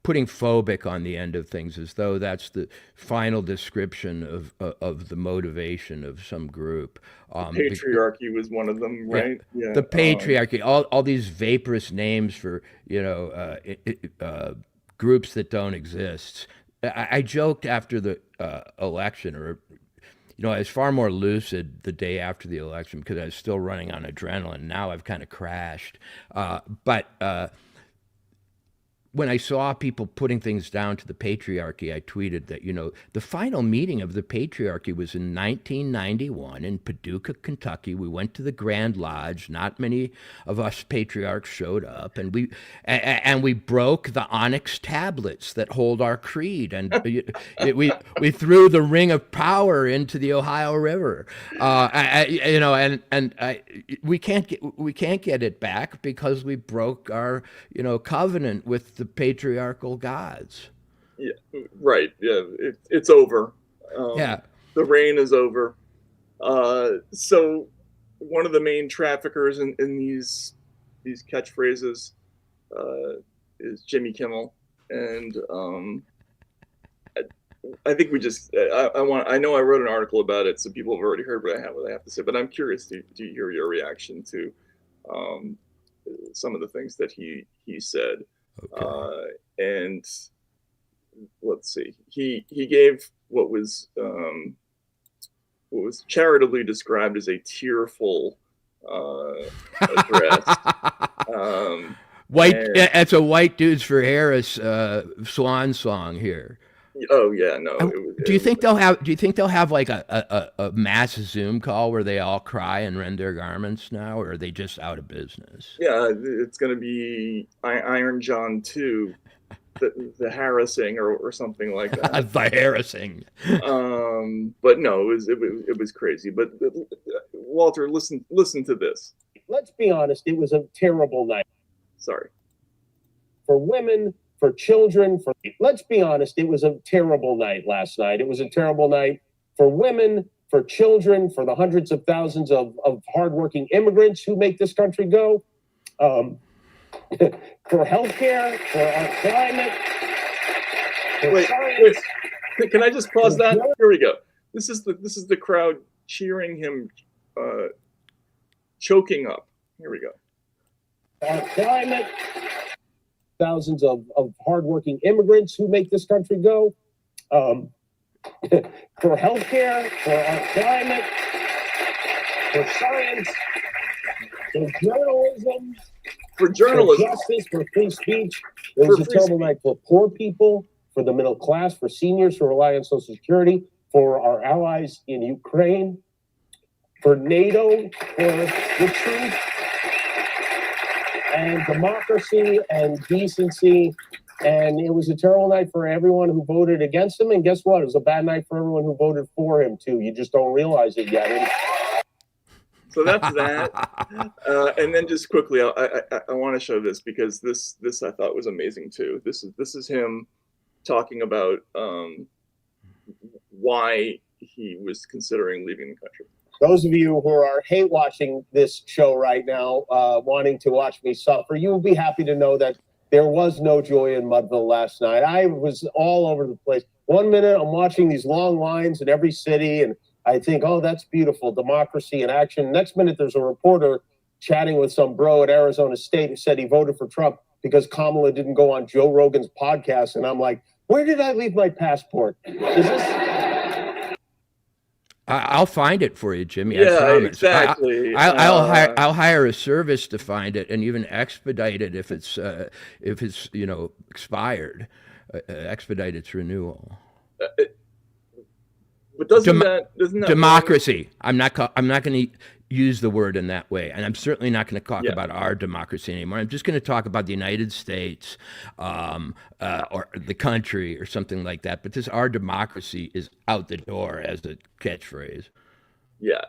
putting phobic on the end of things, as though that's the final description of the motivation of some group. Patriarchy was one of them, right? Yeah. The patriarchy, all these vaporous names for groups that don't exist. I joked after the election, or I was far more lucid the day after the election because I was still running on adrenaline. Now I've kind of crashed. But when I saw people putting things down to the patriarchy, I tweeted that, the final meeting of the patriarchy was in 1991 in Paducah, Kentucky. We went to the Grand Lodge. Not many of us patriarchs showed up, and we broke the onyx tablets that hold our creed, and we threw the ring of power into the Ohio River. We can't get it back because we broke our covenant with the patriarchal gods. Yeah, right. Yeah, it's over. Yeah, the reign is over. So one of the main traffickers in these catchphrases is Jimmy Kimmel, and I think we just I know I wrote an article about it, so people have already heard what I have to say, but I'm curious to hear your reaction to some of the things that he said. Okay. And let's see, he gave what was charitably described as a tearful address. It's a White Dudes for Harris swan song here. Oh yeah, no. Do you think they'll have like a mass Zoom call where they all cry and rend their garments now, or are they just out of business? Yeah, it's going to be Iron John 2, the harassing or something like that. The harassing. But no, it was crazy. But Walter, listen to this. Let's be honest, it was a terrible night. Sorry. For women, for children, let's be honest, it was a terrible night last night. It was a terrible night for women, for children, for the hundreds of thousands of hardworking immigrants who make this country go, for healthcare, for our climate. Wait. Can I just pause that? Here we go. This is the crowd cheering him, choking up. Here we go. Climate, thousands of hardworking immigrants who make this country go. For healthcare, for our climate, for science, for journalism, for justice, for free speech. It was a terrible night for poor people, for the middle class, for seniors who rely on Social Security, for our allies in Ukraine, for NATO, for the truth and democracy and decency. And it was a terrible night for everyone who voted against him. And guess what? It was a bad night for everyone who voted for him, too. You just don't realize it yet. So that's that. And then just quickly, I want to show this because this I thought was amazing, too. This is him talking about why he was considering leaving the country. Those of you who are hate watching this show right now, wanting to watch me suffer, you will be happy to know that there was no joy in Mudville last night. I was all over the place. 1 minute, I'm watching these long lines in every city, and I think, oh, that's beautiful, democracy in action. Next minute, there's a reporter chatting with some bro at Arizona State who said he voted for Trump because Kamala didn't go on Joe Rogan's podcast. And I'm like, where did I leave my passport? Is this... I'll find it for you, Jimmy. Yeah, I promise. exactly. I'll hire a service to find it and even expedite it if it's expired. Expedite its renewal. But doesn't that democracy? I'm not going to use the word in that way, and I'm certainly not going to talk about our democracy anymore. I'm just going to talk about the United States or the country or something like that. But our democracy is out the door as a catchphrase. Yeah,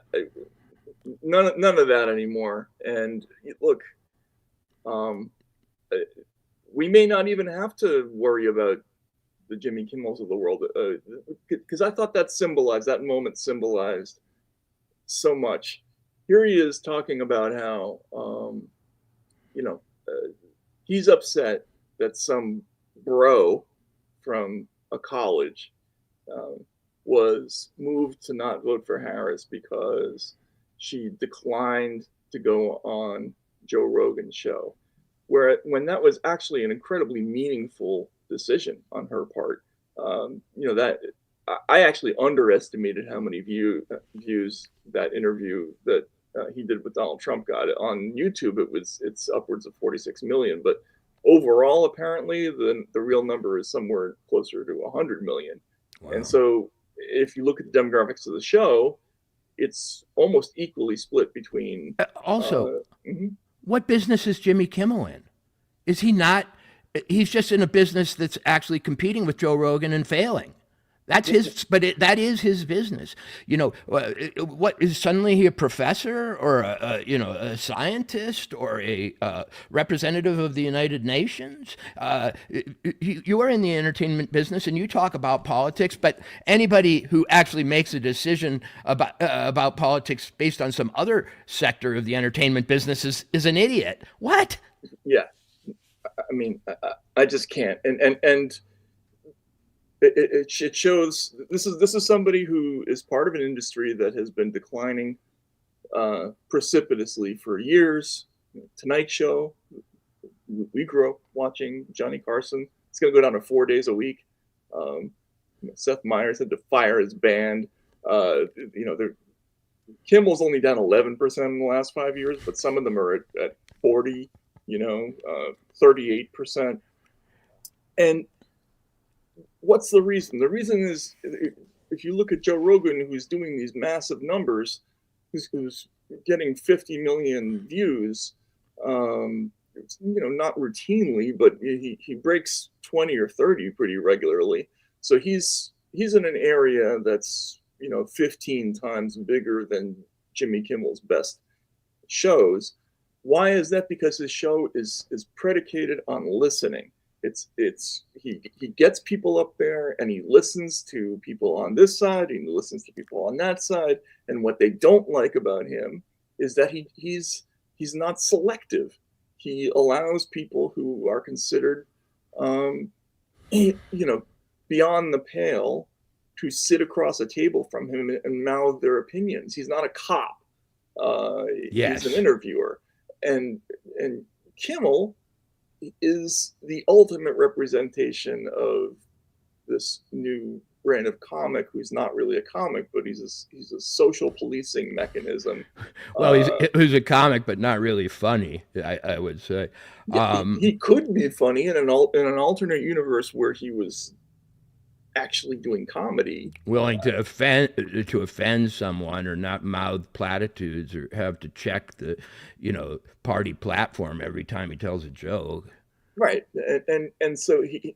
none of that anymore. And look, we may not even have to worry about the Jimmy Kimmels of the world, because I thought that moment symbolized so much. Here he is talking about how, he's upset that some bro from a college was moved to not vote for Harris because she declined to go on Joe Rogan's show, when that was actually an incredibly meaningful decision on her part. That I actually underestimated how many views that interview that he did with Donald Trump got. On YouTube, it's upwards of 46 million, but overall, apparently, the real number is somewhere closer to 100 million. Wow. And so, if you look at the demographics of the show, it's almost equally split between. What business is Jimmy Kimmel in? Is he not? He's just in a business that's actually competing with Joe Rogan and failing. That's his, that is his business. What is suddenly he a professor or a scientist or a representative of the United Nations? You are in the entertainment business and you talk about politics, but anybody who actually makes a decision about politics based on some other sector of the entertainment business is an idiot. What? Yeah, I mean, I just can't. And it shows this is somebody who is part of an industry that has been declining precipitously for years. Tonight Show, we grew up watching Johnny Carson. It's going to go down to 4 days a week. Seth Meyers had to fire his band. Kimmel's only down 11% in the last 5 years, but some of them are at 40, 38%. And what's the reason? The reason is, if you look at Joe Rogan, who's doing these massive numbers, who's getting 50 million views, not routinely, but he breaks 20 or 30 pretty regularly. So he's in an area that's 15 times bigger than Jimmy Kimmel's best shows. Why is that? Because his show is predicated on listening. He gets people up there and he listens to people on this side, and he listens to people on that side. And what they don't like about him is that he's not selective. He allows people who are considered, beyond the pale to sit across a table from him and mouth their opinions. He's not a cop. Yes. He's an interviewer. And Kimmel is the ultimate representation of this new brand of comic who's not really a comic, but he's a social policing mechanism. Well, he's a comic, but not really funny, I would say. He could be funny in an alternate universe where he was actually doing comedy, willing to offend someone, or not mouth platitudes, or have to check the party platform every time he tells a joke. Right, and so he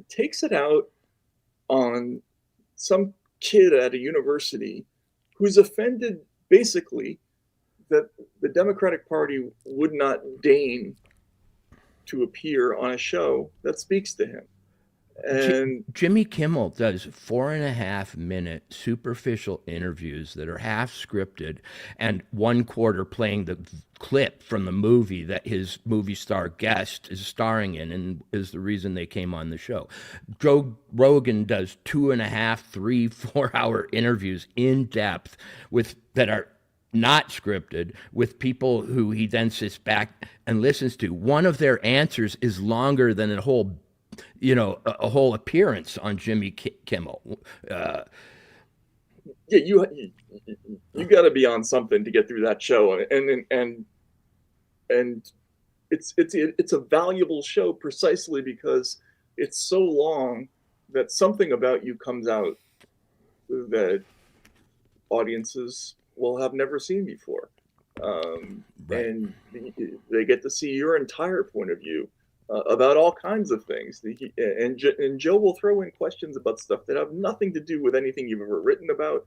takes it out on some kid at a university who's offended, basically, that the Democratic Party would not deign to appear on a show that speaks to him. And Jimmy Kimmel does 4.5-minute superficial interviews that are half scripted, and 1/4 playing the clip from the movie that his movie star guest is starring in and is the reason they came on the show. Joe Rogan does 2.5, 3, 4-hour interviews in depth that are not scripted, with people who he then sits back and listens to. One of their answers is longer than a whole appearance on Jimmy Kimmel. Yeah, you got to be on something to get through that show, and it's a valuable show precisely because it's so long that something about you comes out that audiences will have never seen before, and they get to see your entire point of view about all kinds of things. And Joe will throw in questions about stuff that have nothing to do with anything you've ever written about,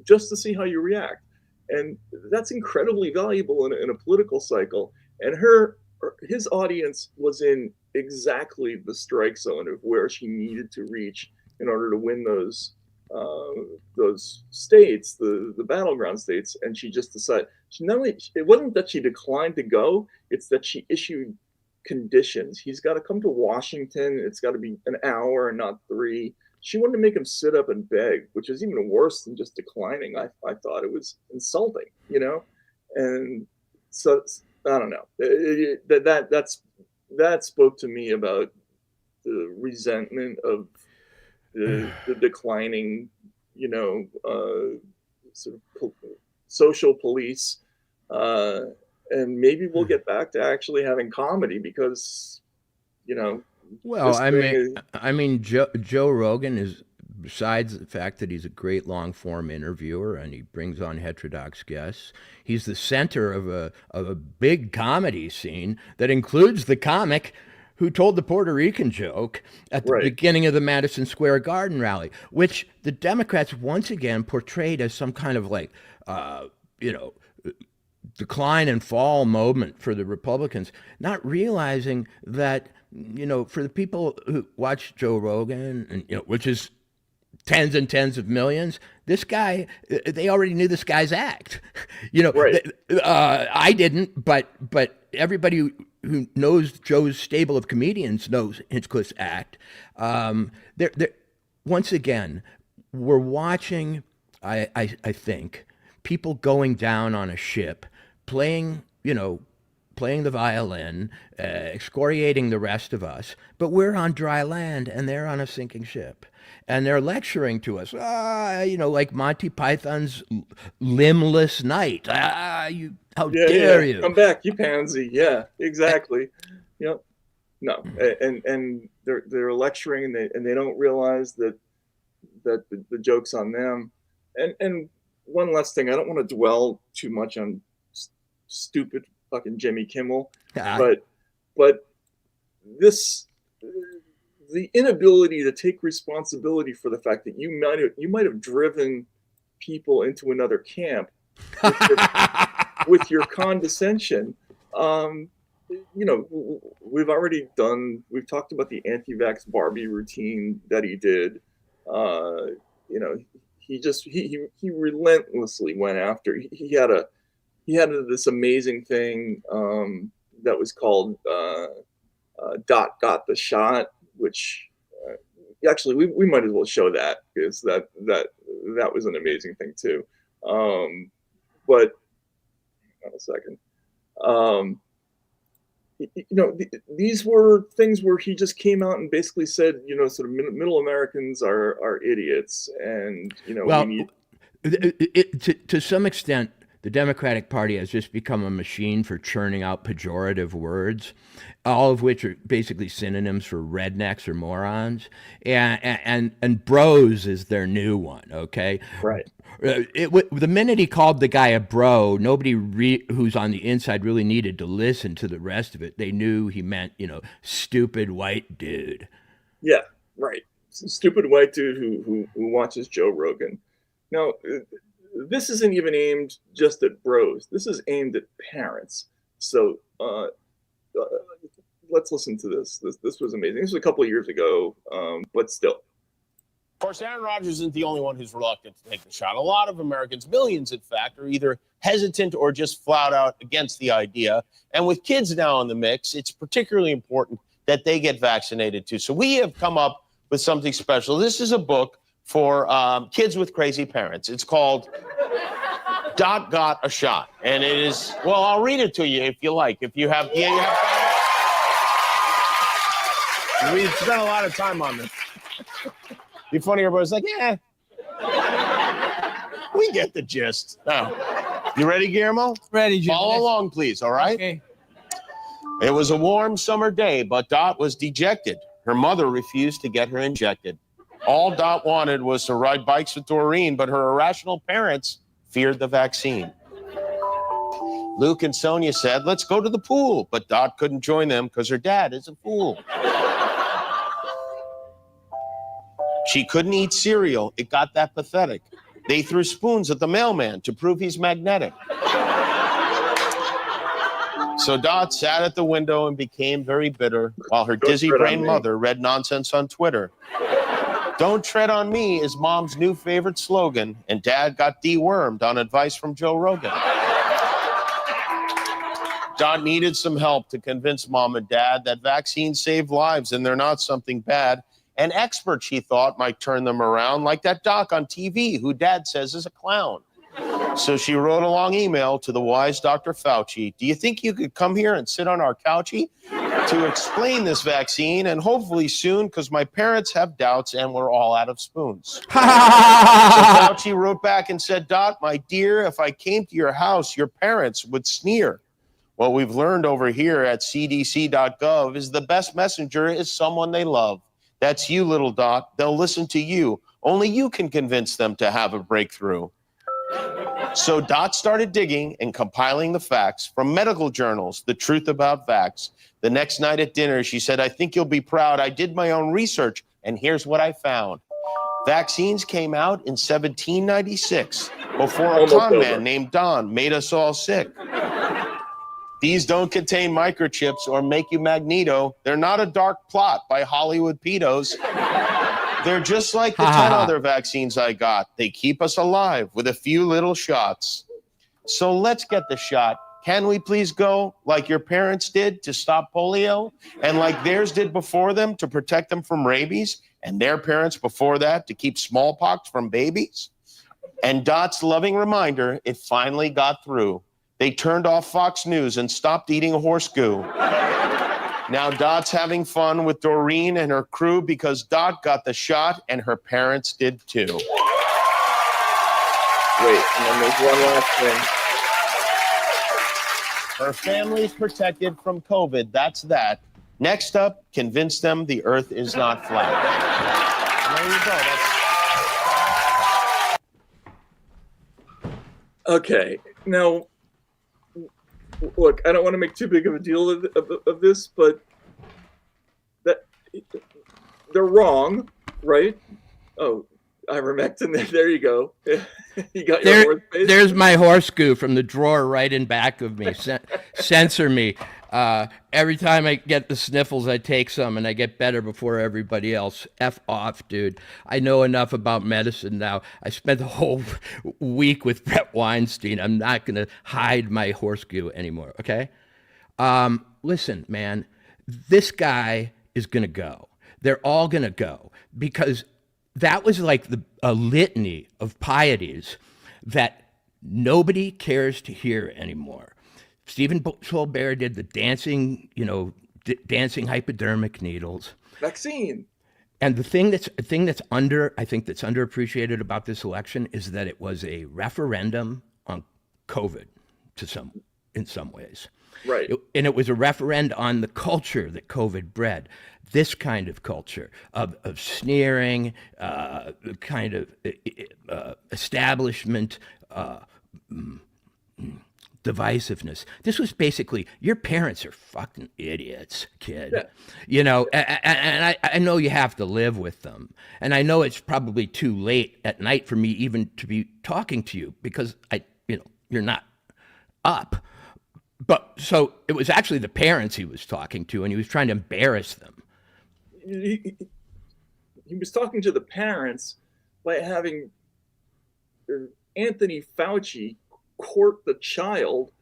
just to see how you react. And that's incredibly valuable in a political cycle. And his audience was in exactly the strike zone of where she needed to reach in order to win those states, the battleground states. And she just decided, it wasn't that she declined to go, it's that she issued conditions. He's got to come to Washington. It's got to be an hour and not 3. She wanted to make him sit up and beg, which is even worse than just declining. I thought it was insulting, and so I don't know. That spoke to me about the resentment of the declining, sort of social police, and maybe we'll get back to actually having comedy because, Well, I mean, Joe Rogan is, besides the fact that he's a great long-form interviewer and he brings on heterodox guests, he's the center of a big comedy scene that includes the comic who told the Puerto Rican joke at the beginning of the Madison Square Garden rally, which the Democrats once again portrayed as some kind of decline and fall moment for the Republicans, not realizing that, for the people who watch Joe Rogan, and which is tens and tens of millions, this guy, they already knew this guy's act. I didn't, but everybody who knows Joe's stable of comedians knows Hinchcliffe's act. Once again, we're watching, I think, people going down on a ship, playing the violin, excoriating the rest of us, but we're on dry land and they're on a sinking ship. And they're lecturing to us, like Monty Python's limbless night. How dare you? Come back, you pansy. Yeah, exactly. No, and they're lecturing, and they don't realize that the joke's on them. And one last thing, I don't want to dwell too much on stupid fucking Jimmy Kimmel, but the inability to take responsibility for the fact that you might have driven people into another camp with your condescension. We've talked about the anti-vax Barbie routine that he did. He relentlessly went after. He had this amazing thing that was called Dot Got the Shot, which actually we might as well show that, because that was an amazing thing too. But hang on a second. These were things where he just came out and basically said, sort of middle Americans are idiots, and Well, we need. to some extent, the Democratic Party has just become a machine for churning out pejorative words, all of which are basically synonyms for rednecks or morons. And bros is their new one, okay? Right. The minute he called the guy a bro, nobody who's on the inside really needed to listen to the rest of it. They knew he meant, stupid white dude. Yeah, right. Stupid white dude who watches Joe Rogan. Now, this isn't even aimed just at bros. This is aimed at parents. So let's listen to this. This was amazing. This was a couple of years ago, but still. Of course, Aaron Rodgers isn't the only one who's reluctant to take the shot. A lot of Americans, millions in fact, are either hesitant or just flat out against the idea. And with kids now in the mix, it's particularly important that they get vaccinated too. So we have come up with something special. This is a book for kids with crazy parents. It's called Dot Got a Shot. And it is, well, I'll read it to you if you like. If you have, you have time. We've spent a lot of time on this. Be funny, everybody's like, yeah, we get the gist. Now, you ready, Guillermo? Ready, Jim. Follow along, please, all right? Okay. It was a warm summer day, but Dot was dejected. Her mother refused to get her injected. All Dot wanted was to ride bikes with Doreen, but her irrational parents feared the vaccine. Luke and Sonia said, let's go to the pool, but Dot couldn't join them because her dad is a fool. She couldn't eat cereal. It got that pathetic. They threw spoons at the mailman to prove he's magnetic. So Dot sat at the window and became very bitter while her dizzy-brained mother read nonsense on Twitter. Don't tread on me is mom's new favorite slogan, and dad got dewormed on advice from Joe Rogan. Dot needed some help to convince mom and dad that vaccines save lives and they're not something bad. An expert, she thought, might turn them around, like that doc on TV who dad says is a clown. So she wrote a long email to the wise Dr. Fauci. Do you think you could come here and sit on our couchy to explain this vaccine, and hopefully soon, because my parents have doubts and we're all out of spoons. So Fauci wrote back and said, Dot, my dear, if I came to your house, your parents would sneer. What we've learned over here at cdc.gov is the best messenger is someone they love. That's you, little Dot. They'll listen to you. Only you can convince them to have a breakthrough. So Dot started digging and compiling the facts from medical journals, the truth about vax. The next night at dinner, she said, I think you'll be proud. I did my own research, and here's what I found. Vaccines came out in 1796 before a con man named Don made us all sick. These don't contain microchips or make you Magneto. They're not a dark plot by Hollywood pedos. They're just like the 10 other vaccines I got. They keep us alive with a few little shots. So let's get the shot. Can we please go like your parents did to stop polio, and like theirs did before them to protect them from rabies, and their parents before that to keep smallpox from babies? And Dot's loving reminder, it finally got through. They turned off Fox News and stopped eating horse goo. Now Dot's having fun with Doreen and her crew because Dot got the shot and her parents did too. Wait, and then there's one last thing. Her family's protected from COVID, that's that. Next up, convince them the earth is not flat. There you go. Okay, now, look, I don't want to make too big of a deal of this, but that they're wrong, right? Oh, ivermectin, there you go. You got your horse face? There's my horse goo from the drawer right in back of me. Censor me. Every time I get the sniffles, I take some, and I get better before everybody else. F off, dude. I know enough about medicine now. I spent the whole week with Brett Weinstein. I'm not going to hide my horse goo anymore, okay? Listen, man, this guy is going to go. They're all going to go, because that was like a litany of pieties that nobody cares to hear anymore. Stephen Colbert did the dancing, dancing hypodermic needles. Vaccine. And the thing that's underappreciated about this election is that it was a referendum on COVID in some ways. Right. And it was a referendum on the culture that COVID bred. This kind of culture of sneering, kind of establishment, divisiveness. This was basically, your parents are fucking idiots, kid. Yeah. And I know you have to live with them. And I know it's probably too late at night for me even to be talking to you, because you're not up. But so it was actually the parents he was talking to, and he was trying to embarrass them. He was talking to the parents by having Anthony Fauci court the child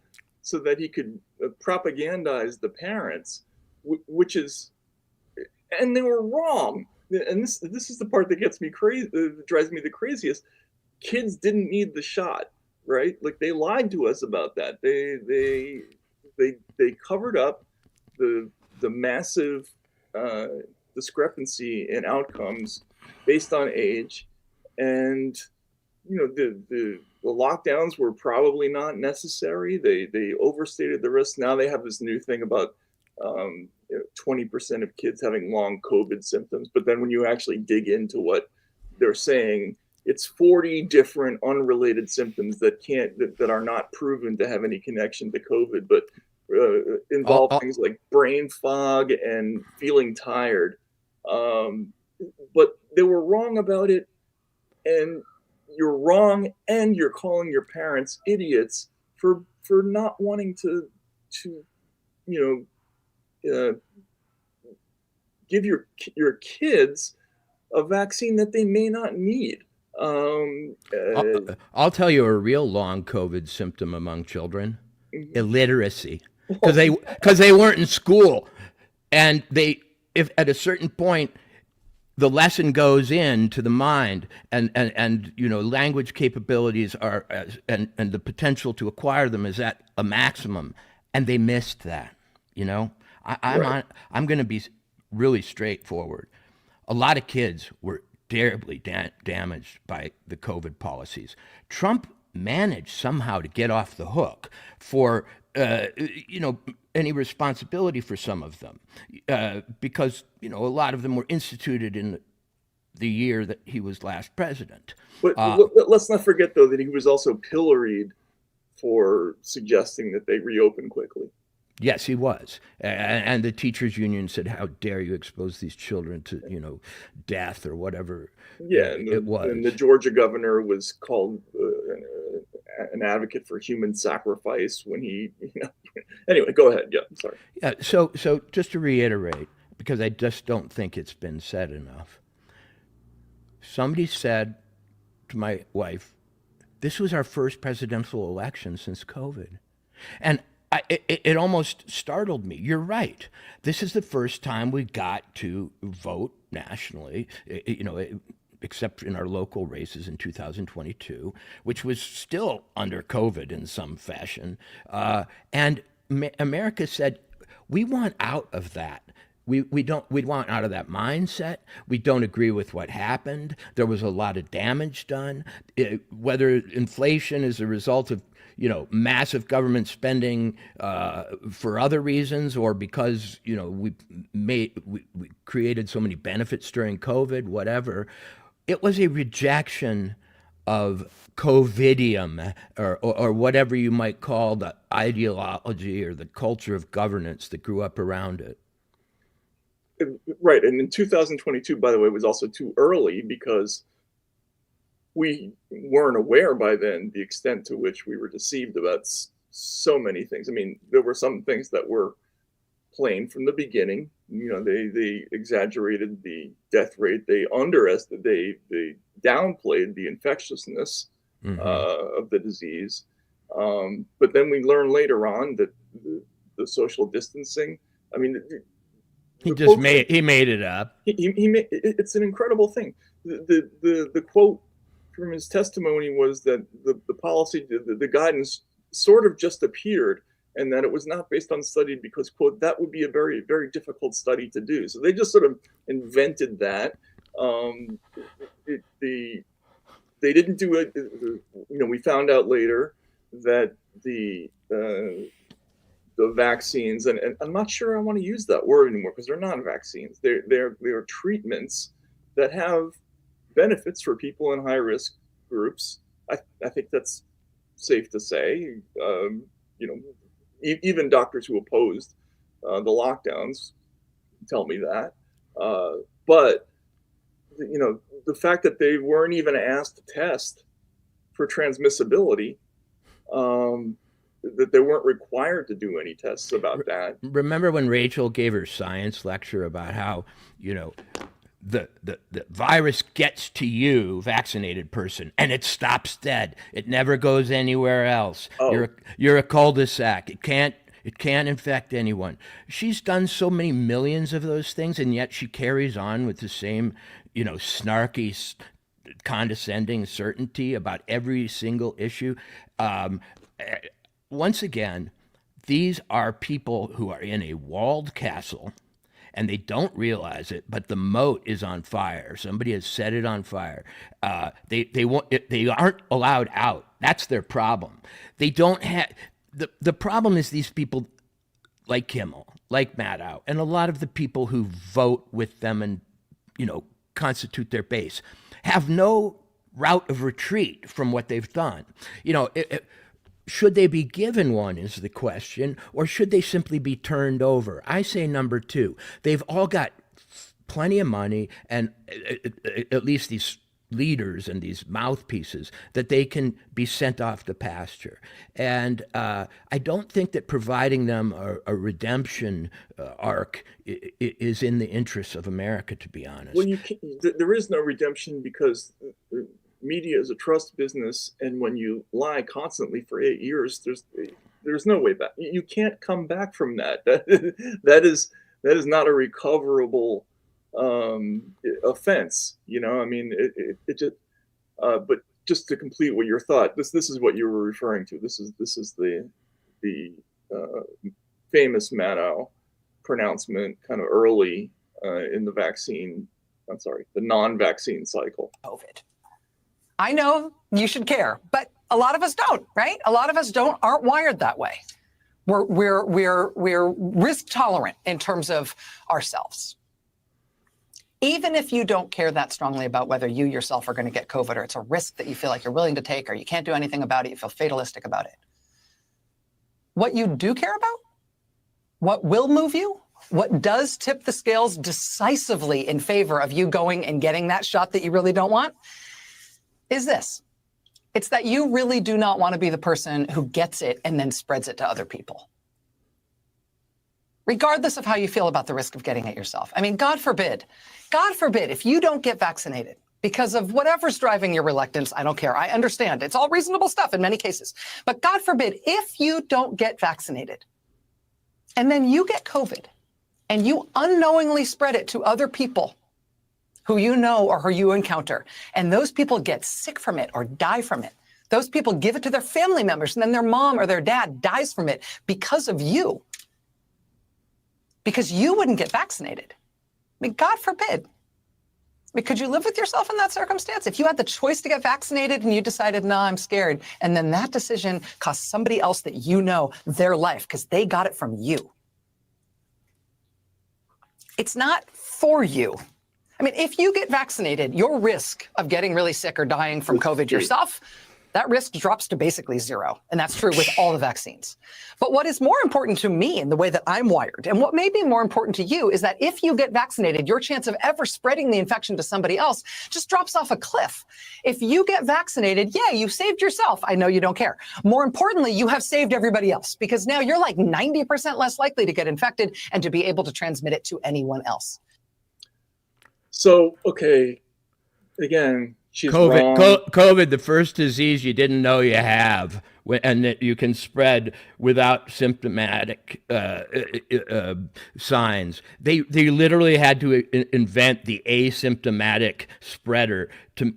so that he could propagandize the parents, which is, and they were wrong. And this is the part that gets me crazy, drives me the craziest. Kids didn't need the shot, right? Like, they lied to us about that. They covered up the massive discrepancy in outcomes based on age, and the lockdowns were probably not necessary. They overstated the risk. Now they have this new thing about 20% of kids having long COVID symptoms, but then when you actually dig into what they're saying, it's 40 different unrelated symptoms that are not proven to have any connection to COVID, but involve things like brain fog and feeling tired. But they were wrong about it, and you're wrong, and you're calling your parents idiots for not wanting to give your kids a vaccine that they may not need. I'll tell you a real long COVID symptom among children: illiteracy, because they weren't in school, and if at a certain point the lesson goes into the mind, and language capabilities are and the potential to acquire them is at a maximum, and they missed that. I'm going to be really straightforward. A lot of kids were terribly damaged by the COVID policies. Trump managed somehow to get off the hook for any responsibility for some of them, because a lot of them were instituted in the year that he was last president. But let's not forget, though, that he was also pilloried for suggesting that they reopen quickly. Yes, he was. And the teachers union said, "How dare you expose these children to, death," or whatever. Yeah, it was. And the Georgia governor was called an advocate for human sacrifice when he, Anyway, go ahead. Yeah, I'm sorry. Yeah, so just to reiterate, because I just don't think it's been said enough. Somebody said to my wife, "This was our first presidential election since COVID." And it almost startled me. You're right. This is the first time we got to vote nationally, except in our local races in 2022, which was still under COVID in some fashion. And America said, we want out of that. We want out of that mindset. We don't agree with what happened. There was a lot of damage done. Whether inflation is a result of massive government spending for other reasons, or because we created so many benefits during COVID, whatever. It was a rejection of COVIDium, or whatever you might call the ideology or the culture of governance that grew up around it. Right, and in 2022, by the way, was also too early, because we weren't aware by then the extent to which we were deceived about so many things. I mean, there were some things that were plain from the beginning. They exaggerated the death rate. They underestimated. They downplayed the infectiousness of the disease. But then we learned later on that the social distancing. I mean, He made it up. He made, it's an incredible thing. The quote from his testimony was that the policy, the guidance sort of just appeared, and that it was not based on study because, quote, that would be a very, very difficult study to do. So they just sort of invented that. They didn't do it. We found out later that the vaccines, and I'm not sure I want to use that word anymore because they're not vaccines. They're treatments that have benefits for people in high risk groups. I think that's safe to say. Even doctors who opposed the lockdowns tell me that. But the fact that they weren't even asked to test for transmissibility, that they weren't required to do any tests about that. Remember when Rachel gave her science lecture about how, the virus gets to you, vaccinated person, and it stops dead. It never goes anywhere else. Oh. You're a cul-de-sac. It can't infect anyone. She's done so many millions of those things, and yet she carries on with the same, snarky, condescending certainty about every single issue. Once again, these are people who are in a walled castle, and they don't realize it, but the moat is on fire. Somebody has set it on fire. They aren't allowed out. That's their problem. They don't have the problem is these people like Kimmel, like Maddow, and a lot of the people who vote with them and constitute their base have no route of retreat from what they've done. Should they be given one is the question, or should they simply be turned over? I say number two. They've all got plenty of money, and at least these leaders and these mouthpieces, that they can be sent off to pasture. And I don't think that providing them a redemption arc is in the interests of America, to be honest. Well, there is no redemption because media is a trust business, and when you lie constantly for 8 years, there's no way back. You can't come back from that. That is not a recoverable offense. But just to complete what your thought, this is what you were referring to. This is the famous Maddow pronouncement, kind of early in the non-vaccine cycle. COVID. I know you should care, but a lot of us don't, right? A lot of us aren't wired that way. We're risk tolerant in terms of ourselves. Even if you don't care that strongly about whether you yourself are going to get COVID, or it's a risk that you feel like you're willing to take, or you can't do anything about it, you feel fatalistic about it. What you do care about, what will move you, what does tip the scales decisively in favor of you going and getting that shot that you really don't want, is this. It's that you really do not want to be the person who gets it and then spreads it to other people, regardless of how you feel about the risk of getting it yourself. I mean, God forbid, if you don't get vaccinated because of whatever's driving your reluctance, I don't care. I understand. It's all reasonable stuff in many cases. But God forbid, if you don't get vaccinated and then you get COVID and you unknowingly spread it to other people who you know or who you encounter, and those people get sick from it or die from it. Those people give it to their family members, and then their mom or their dad dies from it because of you. Because you wouldn't get vaccinated. I mean, God forbid. I mean, could you live with yourself in that circumstance? If you had the choice to get vaccinated and you decided, no, I'm scared, and then that decision cost somebody else that you know their life because they got it from you. It's not for you. I mean, if you get vaccinated, your risk of getting really sick or dying from COVID yourself, that risk drops to basically zero. And that's true with all the vaccines. But what is more important to me in the way that I'm wired, and what may be more important to you, is that if you get vaccinated, your chance of ever spreading the infection to somebody else just drops off a cliff. If you get vaccinated, yeah, you saved yourself. I know you don't care. More importantly, you have saved everybody else, because now you're like 90% less likely to get infected and to be able to transmit it to anyone else. So, okay, again, she's wrong. COVID, the first disease you didn't know you have, and that you can spread without symptomatic signs. They literally had to invent the asymptomatic spreader to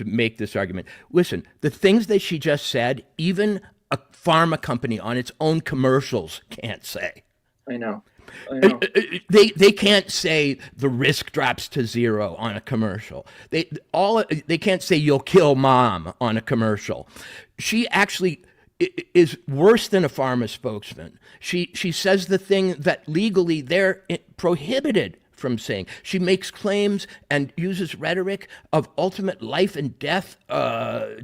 make this argument. Listen, the things that she just said, even a pharma company on its own commercials can't say. I know. They can't say the risk drops to 0 on a commercial. They can't say you'll kill mom on a commercial. She actually is worse than a pharma spokesman. She says the thing that legally they're prohibited from saying. She makes claims and uses rhetoric of ultimate life and death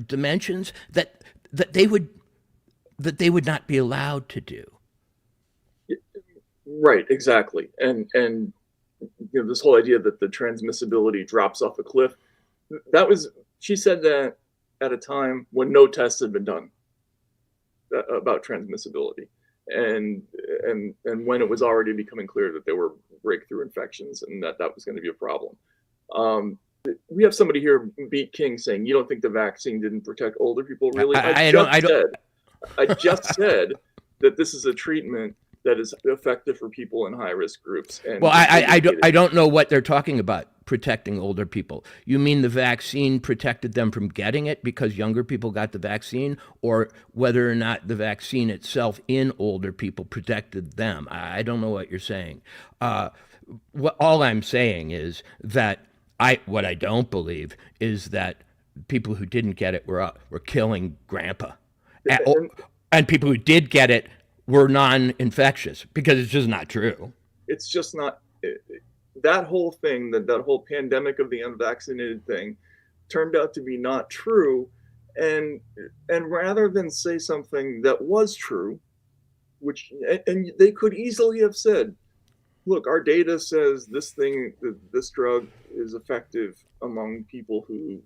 dimensions that they would not be allowed to do. Right, exactly. And this whole idea that the transmissibility drops off a cliff, she said that at a time when no tests had been done about transmissibility, and when it was already becoming clear that there were breakthrough infections and that was going to be a problem. We have somebody here, Beat King, saying you don't think the vaccine didn't protect older people. Really, I just said that this is a treatment that is effective for people in high-risk groups. And well, I don't know what they're talking about, protecting older people. You mean the vaccine protected them from getting it because younger people got the vaccine, or whether or not the vaccine itself in older people protected them? I don't know what you're saying. All I'm saying is that what I don't believe is that people who didn't get it were killing grandpa. And people who did get it were non-infectious, because it's just not true. It's just not. That whole thing, that whole pandemic of the unvaccinated thing, turned out to be not true. And rather than say something that was true, and they could easily have said, look, our data says this drug is effective among people who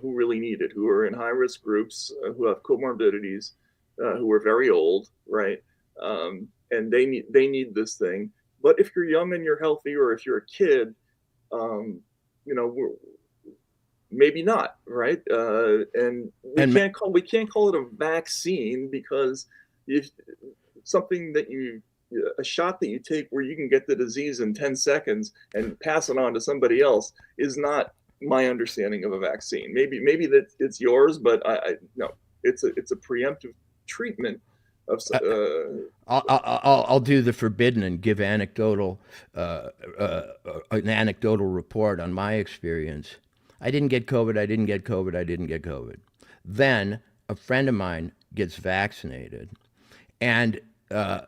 really need it, who are in high-risk groups, who have comorbidities, who are very old, right? And they need this thing. But if you're young and you're healthy, or if you're a kid, maybe not, right? And we can't call it a vaccine, because if something that a shot that you take where you can get the disease in 10 seconds and pass it on to somebody else is not my understanding of a vaccine. Maybe that it's yours, but no, it's a preemptive treatment of. I'll do the forbidden and give an anecdotal report on my experience. I didn't get COVID. Then a friend of mine gets vaccinated, and a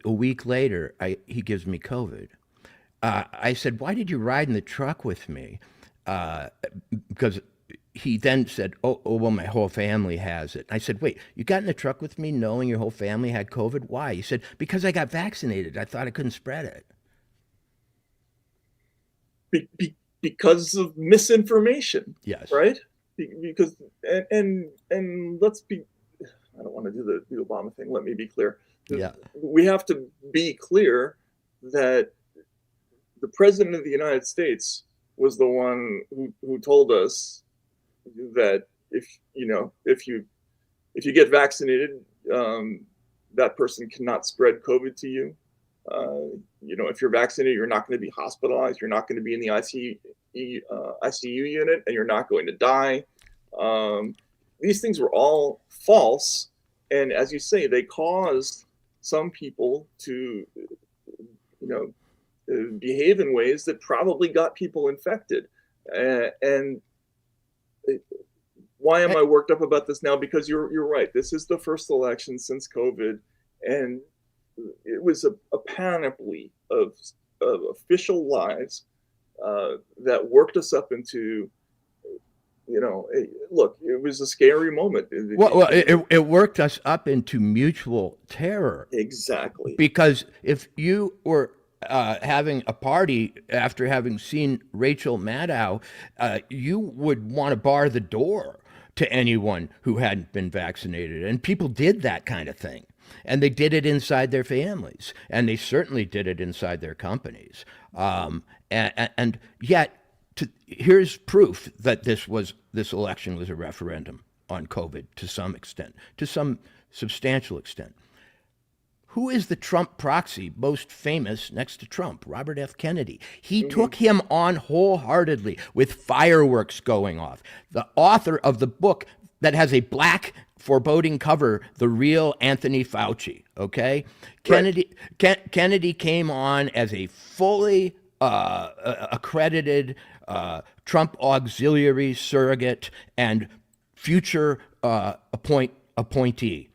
week later, he gives me COVID. I said, "Why did you ride in the truck with me?" Because he then said, oh, well, my whole family has it. I said, wait, you got in the truck with me knowing your whole family had COVID? Why? He said, because I got vaccinated. I thought I couldn't spread it. Because of misinformation. Yes. Right? Because, and let's be, I don't want to do the Obama thing. Let me be clear. Yeah. We have to be clear that the president of the United States was the one who told us that if you get vaccinated, that person cannot spread COVID to you. If you're vaccinated, you're not going to be hospitalized. You're not going to be in the ICU unit, and you're not going to die. These things were all false, and as you say, they caused some people to, behave in ways that probably got people infected. And why am I worked up about this now? Because you're right. This is the first election since COVID, and it was a panoply of official lies that worked us up into, look, it was a scary moment. Well, it worked us up into mutual terror. Exactly. Because if you were having a party after having seen Rachel Maddow, you would want to bar the door to anyone who hadn't been vaccinated. And people did that kind of thing. And they did it inside their families. And they certainly did it inside their companies. And yet, here's proof that this election was a referendum on COVID to some extent, to some substantial extent. Who is the Trump proxy most famous next to Trump? Robert F. Kennedy. He took him on wholeheartedly with fireworks going off. The author of the book that has a black foreboding cover, The Real Anthony Fauci, okay? Kennedy came on as a fully accredited Trump auxiliary surrogate and future appointee.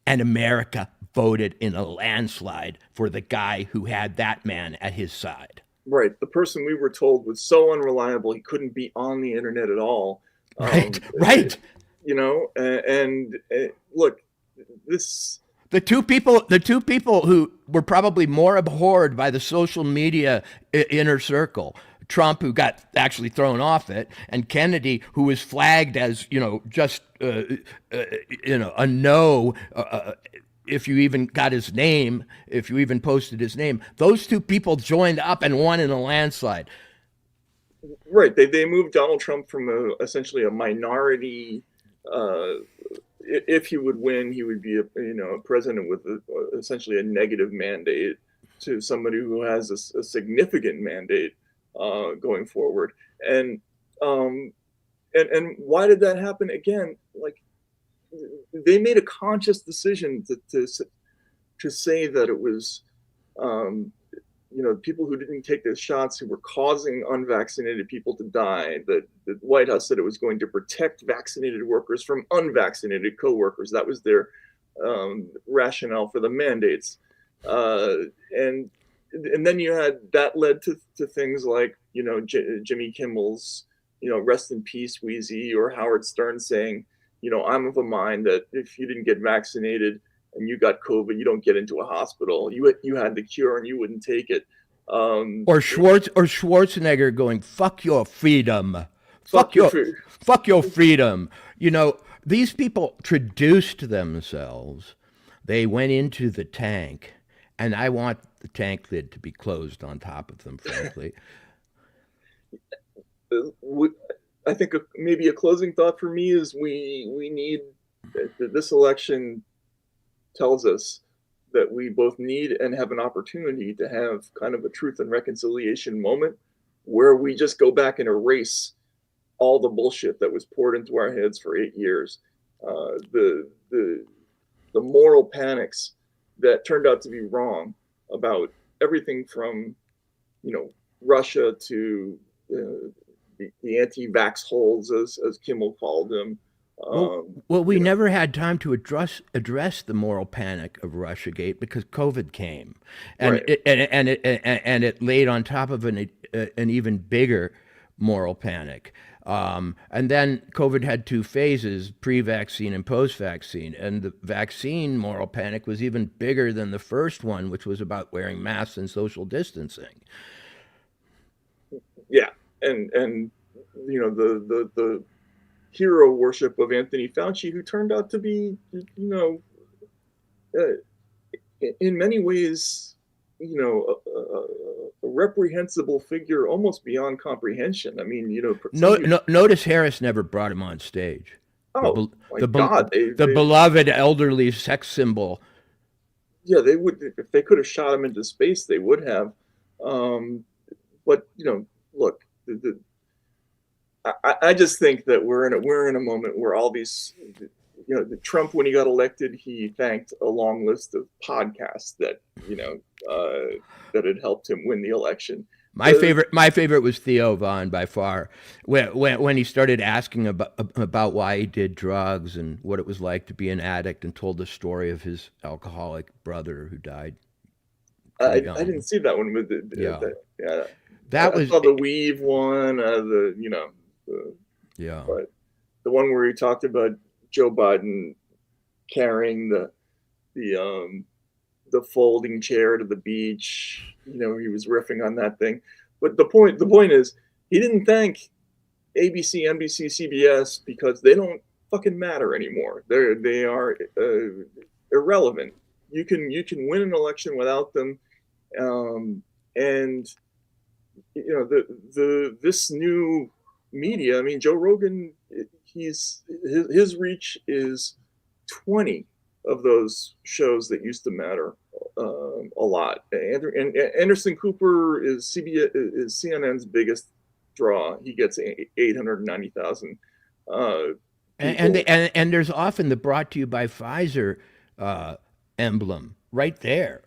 And America voted in a landslide for the guy who had that man at his side. Right. The person we were told was so unreliable he couldn't be on the internet at all. Right. You know, and look, this. The two people who were probably more abhorred by the social media inner circle, Trump, who got actually thrown off it, and Kennedy, who was flagged as, just, a no, if you even got his name, if you even posted his name. Those two people joined up and won in a landslide. Right. They moved Donald Trump from essentially a minority. If he would win, he would be a president with essentially a negative mandate, to somebody who has a significant mandate going forward. And why did that happen? Again, like, they made a conscious decision to say that it was people who didn't take the shots who were causing unvaccinated people to die. That the White House said it was going to protect vaccinated workers from unvaccinated coworkers. That was their rationale for the mandates. And then you had that led to things like Jimmy Kimmel's rest in peace Wheezy, or Howard Stern saying, I'm of a mind that if you didn't get vaccinated and you got COVID, you don't get into a hospital. You had the cure and you wouldn't take it. Or Schwarzenegger going, "Fuck your freedom, fuck your freedom." These people traduced themselves. They went into the tank, and I want the tank lid to be closed on top of them, frankly. I think maybe a closing thought for me is we need, this election tells us that we both need and have an opportunity to have kind of a truth and reconciliation moment where we just go back and erase all the bullshit that was poured into our heads for 8 years. The moral panics that turned out to be wrong about everything from, Russia to the anti-vax holes, as Kimmel called them. We never had time to address the moral panic of Russiagate because COVID came, and Right. it laid on top of an even bigger moral panic. And then COVID had two phases: pre-vaccine and post-vaccine. And the vaccine moral panic was even bigger than the first one, which was about wearing masks and social distancing. Yeah, and the hero worship of Anthony Fauci, who turned out to be, in many ways, a reprehensible figure, almost beyond comprehension. I mean, Notice Harris never brought him on stage. Oh, my God. The beloved elderly sex symbol. Yeah, they would, if they could have shot him into space, they would have. But look, I just think that we're in a moment where all these, Trump, when he got elected, he thanked a long list of podcasts that that had helped him win the election. My favorite was Theo Von by far. When he started asking about why he did drugs and what it was like to be an addict, and told the story of his alcoholic brother who died. I didn't see that one with That I was saw the Weave one, but the one where he talked about Joe Biden carrying the folding chair to the beach. He was riffing on that thing. But the point is, he didn't thank ABC, NBC, CBS because they don't fucking matter anymore. They are irrelevant. You can win an election without them, and this new media. I mean, Joe Rogan, his reach is 20 of those shows that used to matter a lot. And Anderson Cooper is CNN's biggest draw. He gets 890,000. And there's often the brought to you by Pfizer emblem right there.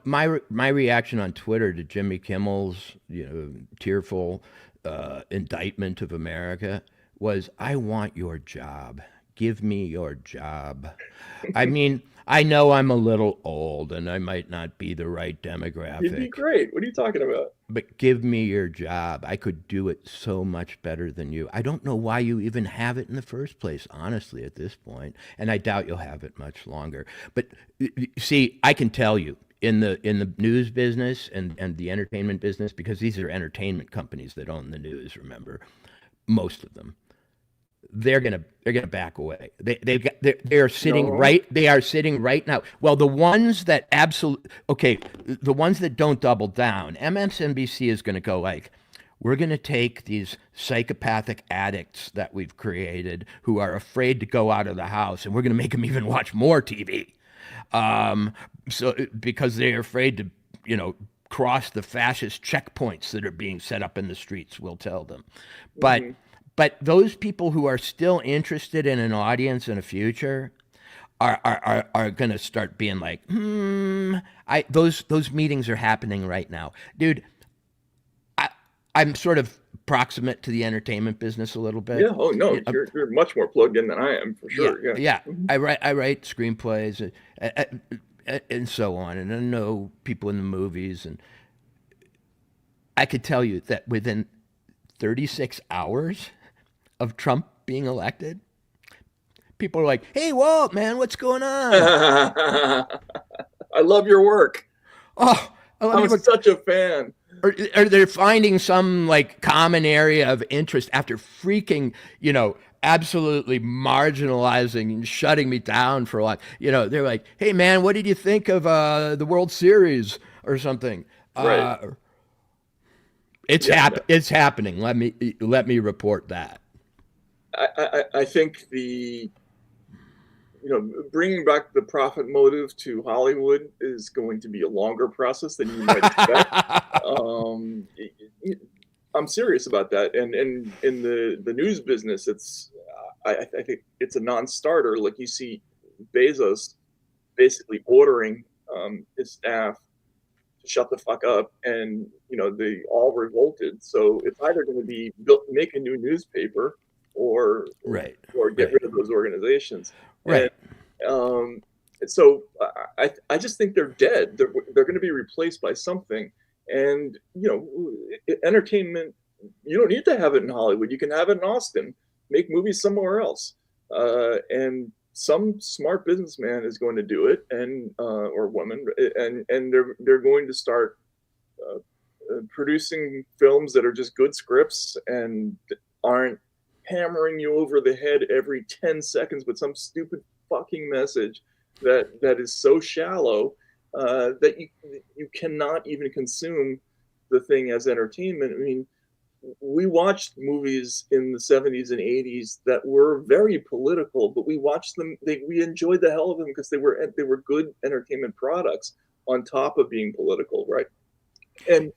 My reaction on Twitter to Jimmy Kimmel's tearful indictment of America was, I want your job. Give me your job. I mean, I know I'm a little old and I might not be the right demographic. You'd be great. What are you talking about? But give me your job. I could do it so much better than you. I don't know why you even have it in the first place, honestly, at this point. And I doubt you'll have it much longer. But see, I can tell you, in the news business and the entertainment business, because these are entertainment companies that own the news, remember, most of them, they're gonna back away. They are sitting right now. Well, the ones that the ones that don't double down, MSNBC is gonna go like, we're gonna take these psychopathic addicts that we've created who are afraid to go out of the house, and we're gonna make them even watch more TV, because they're afraid to cross the fascist checkpoints that are being set up in the streets. We'll tell them, but. Mm-hmm. But those people who are still interested in an audience and a future are going to start being like, those meetings are happening right now. Dude, I'm sort of proximate to the entertainment business a little bit. Yeah. Oh, no, you're much more plugged in than I am, for sure. Yeah. Mm-hmm. I write screenplays and so on. And I know people in the movies. And I could tell you that within 36 hours of Trump being elected, people are like, hey, Walt, man, what's going on? I love your work. Oh, I'm such a fan. Or they're finding some like common area of interest after freaking, absolutely marginalizing and shutting me down for a while. They're like, hey, man, what did you think of the World Series or something? Right. It's happening. Let me report that. I think bringing back the profit motive to Hollywood is going to be a longer process than you might expect. I'm serious about that. And in the news business, I think it's a non-starter. Like, you see Bezos basically ordering his staff to shut the fuck up, and they all revolted. So it's either going to be make a new newspaper or get rid of those organizations. Right. And so I just think they're dead. They're going to be replaced by something. And entertainment, you don't need to have it in Hollywood. You can have it in Austin. Make movies somewhere else. And some smart businessman is going to do it, and or woman, and they're going to start producing films that are just good scripts and aren't hammering you over the head every 10 seconds with some stupid fucking message that is so shallow that you cannot even consume the thing as entertainment. I mean, we watched movies in the 70s and 80s that were very political, but we watched them. We enjoyed the hell of them because they were good entertainment products on top of being political, right? And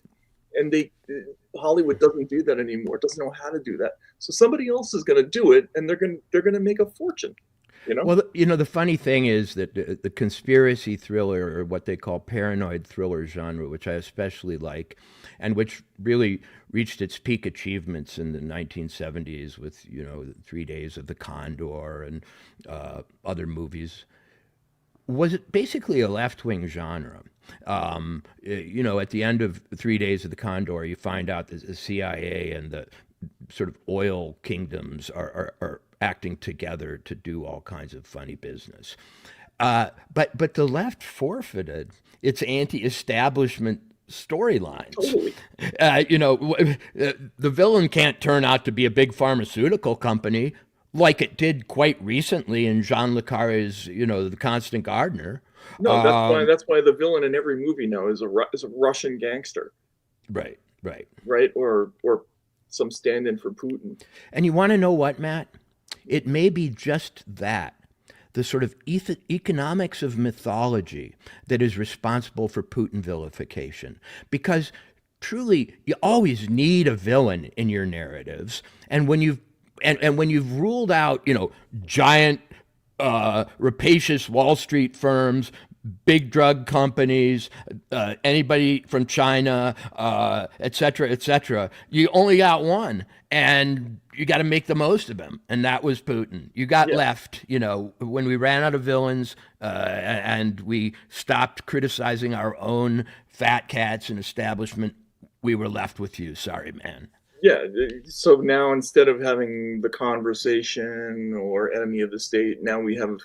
Hollywood doesn't do that anymore. It doesn't know how to do that. So somebody else is going to do it, and they're going to make a fortune. Well, the funny thing is that the conspiracy thriller, or what they call paranoid thriller genre, which I especially like, and which really reached its peak achievements in the 1970s with 3 Days of the Condor and other movies, was basically a left-wing genre. At the end of 3 Days of the Condor, you find out that the CIA and the sort of oil kingdoms are acting together to do all kinds of funny business. But the left forfeited its anti-establishment storylines. Totally. The villain can't turn out to be a big pharmaceutical company like it did quite recently in Jean Le Carré's, The Constant Gardener. No, that's why the villain in every movie now is a Russian gangster. Right. Right. right? Or some stand-in for Putin. And you want to know what, Matt? It may be just that, the sort of economics of mythology that is responsible for Putin vilification. Because truly, you always need a villain in your narratives. And when you've when you've ruled out, giant rapacious Wall Street firms, big drug companies, anybody from China, et cetera, you only got one, and you got to make the most of him. And that was Putin. You got left, when we ran out of villains and we stopped criticizing our own fat cats and establishment, we were left with you. Sorry, man. Yeah, so now instead of having the conversation or enemy of the state, now we have,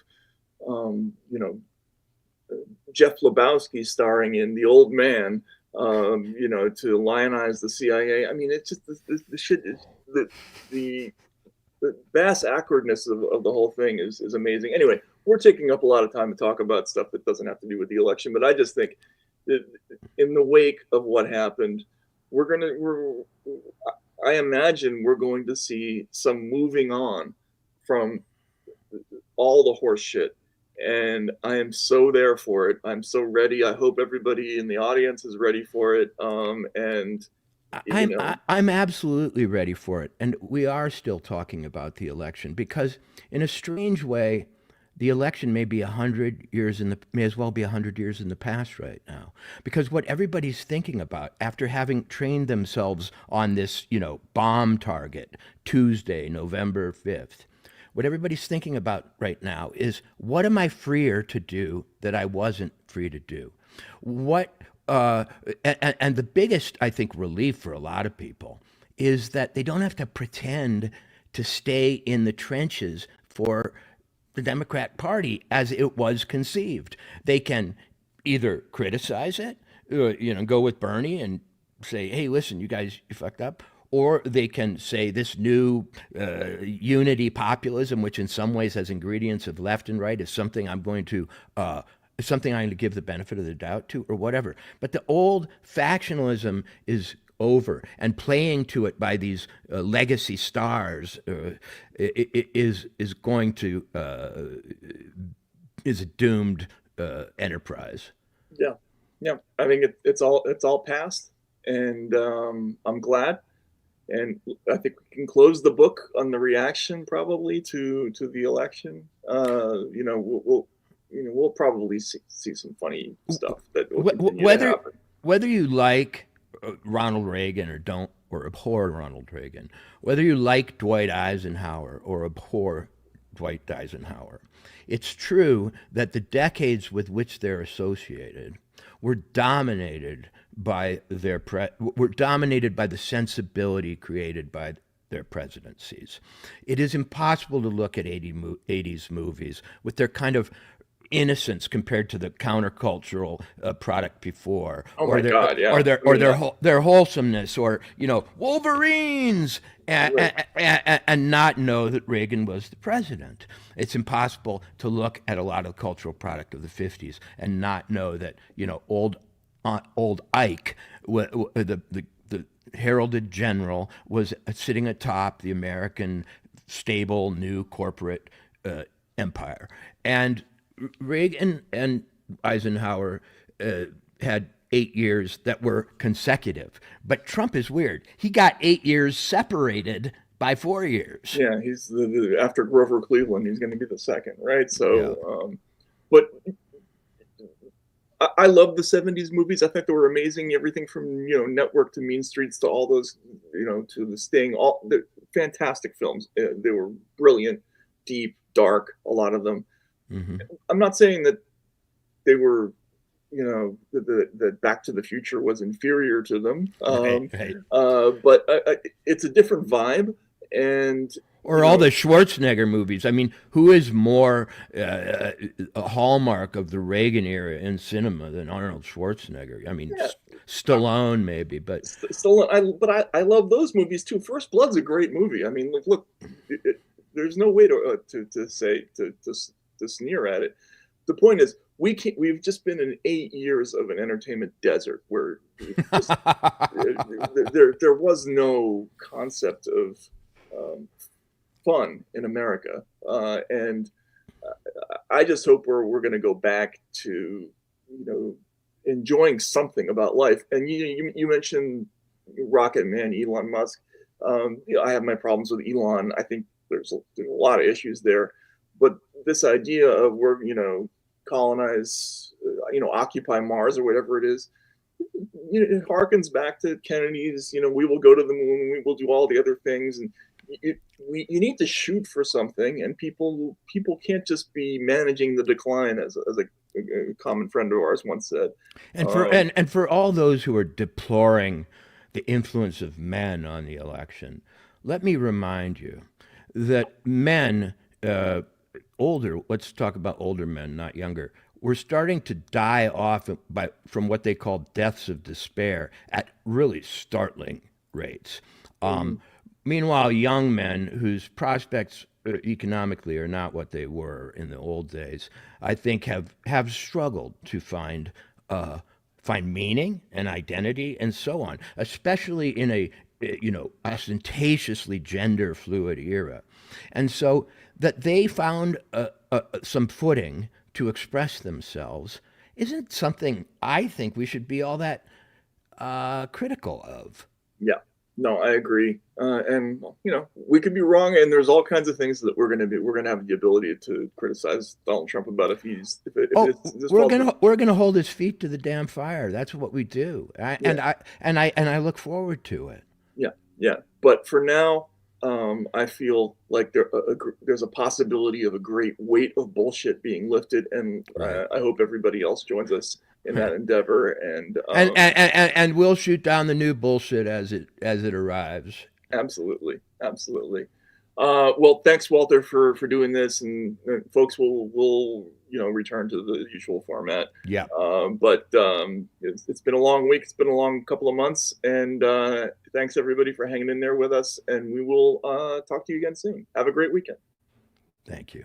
Jeff Lebowski starring in The Old Man, to lionize the CIA. I mean, it's just the shit is the vast awkwardness of the whole thing is amazing. Anyway, we're taking up a lot of time to talk about stuff that doesn't have to do with the election, but I just think that in the wake of what happened, I imagine we're going to see some moving on from all the horse shit. And I am so there for it. I'm so ready. I hope everybody in the audience is ready for it. I'm absolutely ready for it. And we are still talking about the election because in a strange way, the election may be 100 years may as well be 100 years in the past right now. Because what everybody's thinking about after having trained themselves on this, bomb target, Tuesday, November 5th, what everybody's thinking about right now is, what am I freer to do that I wasn't free to do? And the biggest, I think, relief for a lot of people is that they don't have to pretend to stay in the trenches for the Democrat Party as it was conceived. They can either criticize it, go with Bernie and say, hey, listen, you guys, you fucked up. Or they can say this new unity populism, which in some ways has ingredients of left and right, is something I'm going to give the benefit of the doubt to, or whatever. But the old factionalism is over, and playing to it by these legacy stars is a doomed enterprise. Yeah. I think it's all past, and I'm glad. And I think we can close the book on the reaction probably to the election. We'll probably see some funny stuff that will continue to happen. Whether you like Ronald Reagan or abhor Ronald Reagan, whether you like Dwight Eisenhower or abhor Dwight Eisenhower, it's true that the decades with which they're associated were dominated by the sensibility created by their presidencies. It is impossible to look at 80s movies with their kind of innocence compared to the countercultural product before, or their wholesomeness, or Wolverines, and not know that Reagan was the president. It's impossible to look at a lot of the cultural product of the 50s and not know that old Ike, the heralded general, was sitting atop the American stable new corporate empire. And Reagan and Eisenhower had 8 years that were consecutive. But Trump is weird. He got 8 years separated by 4 years. Yeah, he's after Grover Cleveland, he's going to be the second, right? So, but I love the 70s movies. I think they were amazing. Everything from, Network to Mean Streets to all those, to The Sting, all the fantastic films. They were brilliant, deep, dark, a lot of them. Mm-hmm. I'm not saying that they were, that Back to the Future was inferior to them. Right. But it's a different vibe. Or all the Schwarzenegger movies. I mean, who is more a hallmark of the Reagan era in cinema than Arnold Schwarzenegger? I mean, Stallone maybe, but Stallone. I love those movies too. First Blood's a great movie. I mean, look, there's no way to sneer at it. The point is, we've just been in 8 years of an entertainment desert where just, there was no concept of fun in America, and I just hope we're going to go back to enjoying something about life. And you mentioned Rocket Man, Elon Musk. I have my problems with Elon. I think there's a lot of issues there, but this idea of colonize, occupy Mars or whatever it is, it harkens back to Kennedy's. We will go to the moon. We will do all the other things, and you need to shoot for something. And people can't just be managing the decline, as a common friend of ours once said. And for all those who are deploring the influence of men on the election, let me remind you that men, older, let's talk about older men, not younger, we're starting to die off from what they call deaths of despair at really startling rates. Meanwhile, young men whose prospects economically are not what they were in the old days, I think have struggled to find meaning and identity and so on, especially in a ostentatiously gender fluid era. And so that they found some footing to express themselves isn't something I think we should be all that critical of. Yeah, no, I agree. And we could be wrong, and there's all kinds of things that we're going to have the ability to criticize Donald Trump about we're gonna hold his feet to the damn fire. That's what we do. And I look forward to it. Yeah. But for now, I feel like there's a possibility of a great weight of bullshit being lifted, and I hope everybody else joins us in that endeavor. And we'll shoot down the new bullshit as it arrives. Absolutely. Well, thanks, Walter, for doing this, and folks will return to the usual format. Yeah. But it's been a long week. It's been a long couple of months, and thanks everybody for hanging in there with us. And we will talk to you again soon. Have a great weekend. Thank you.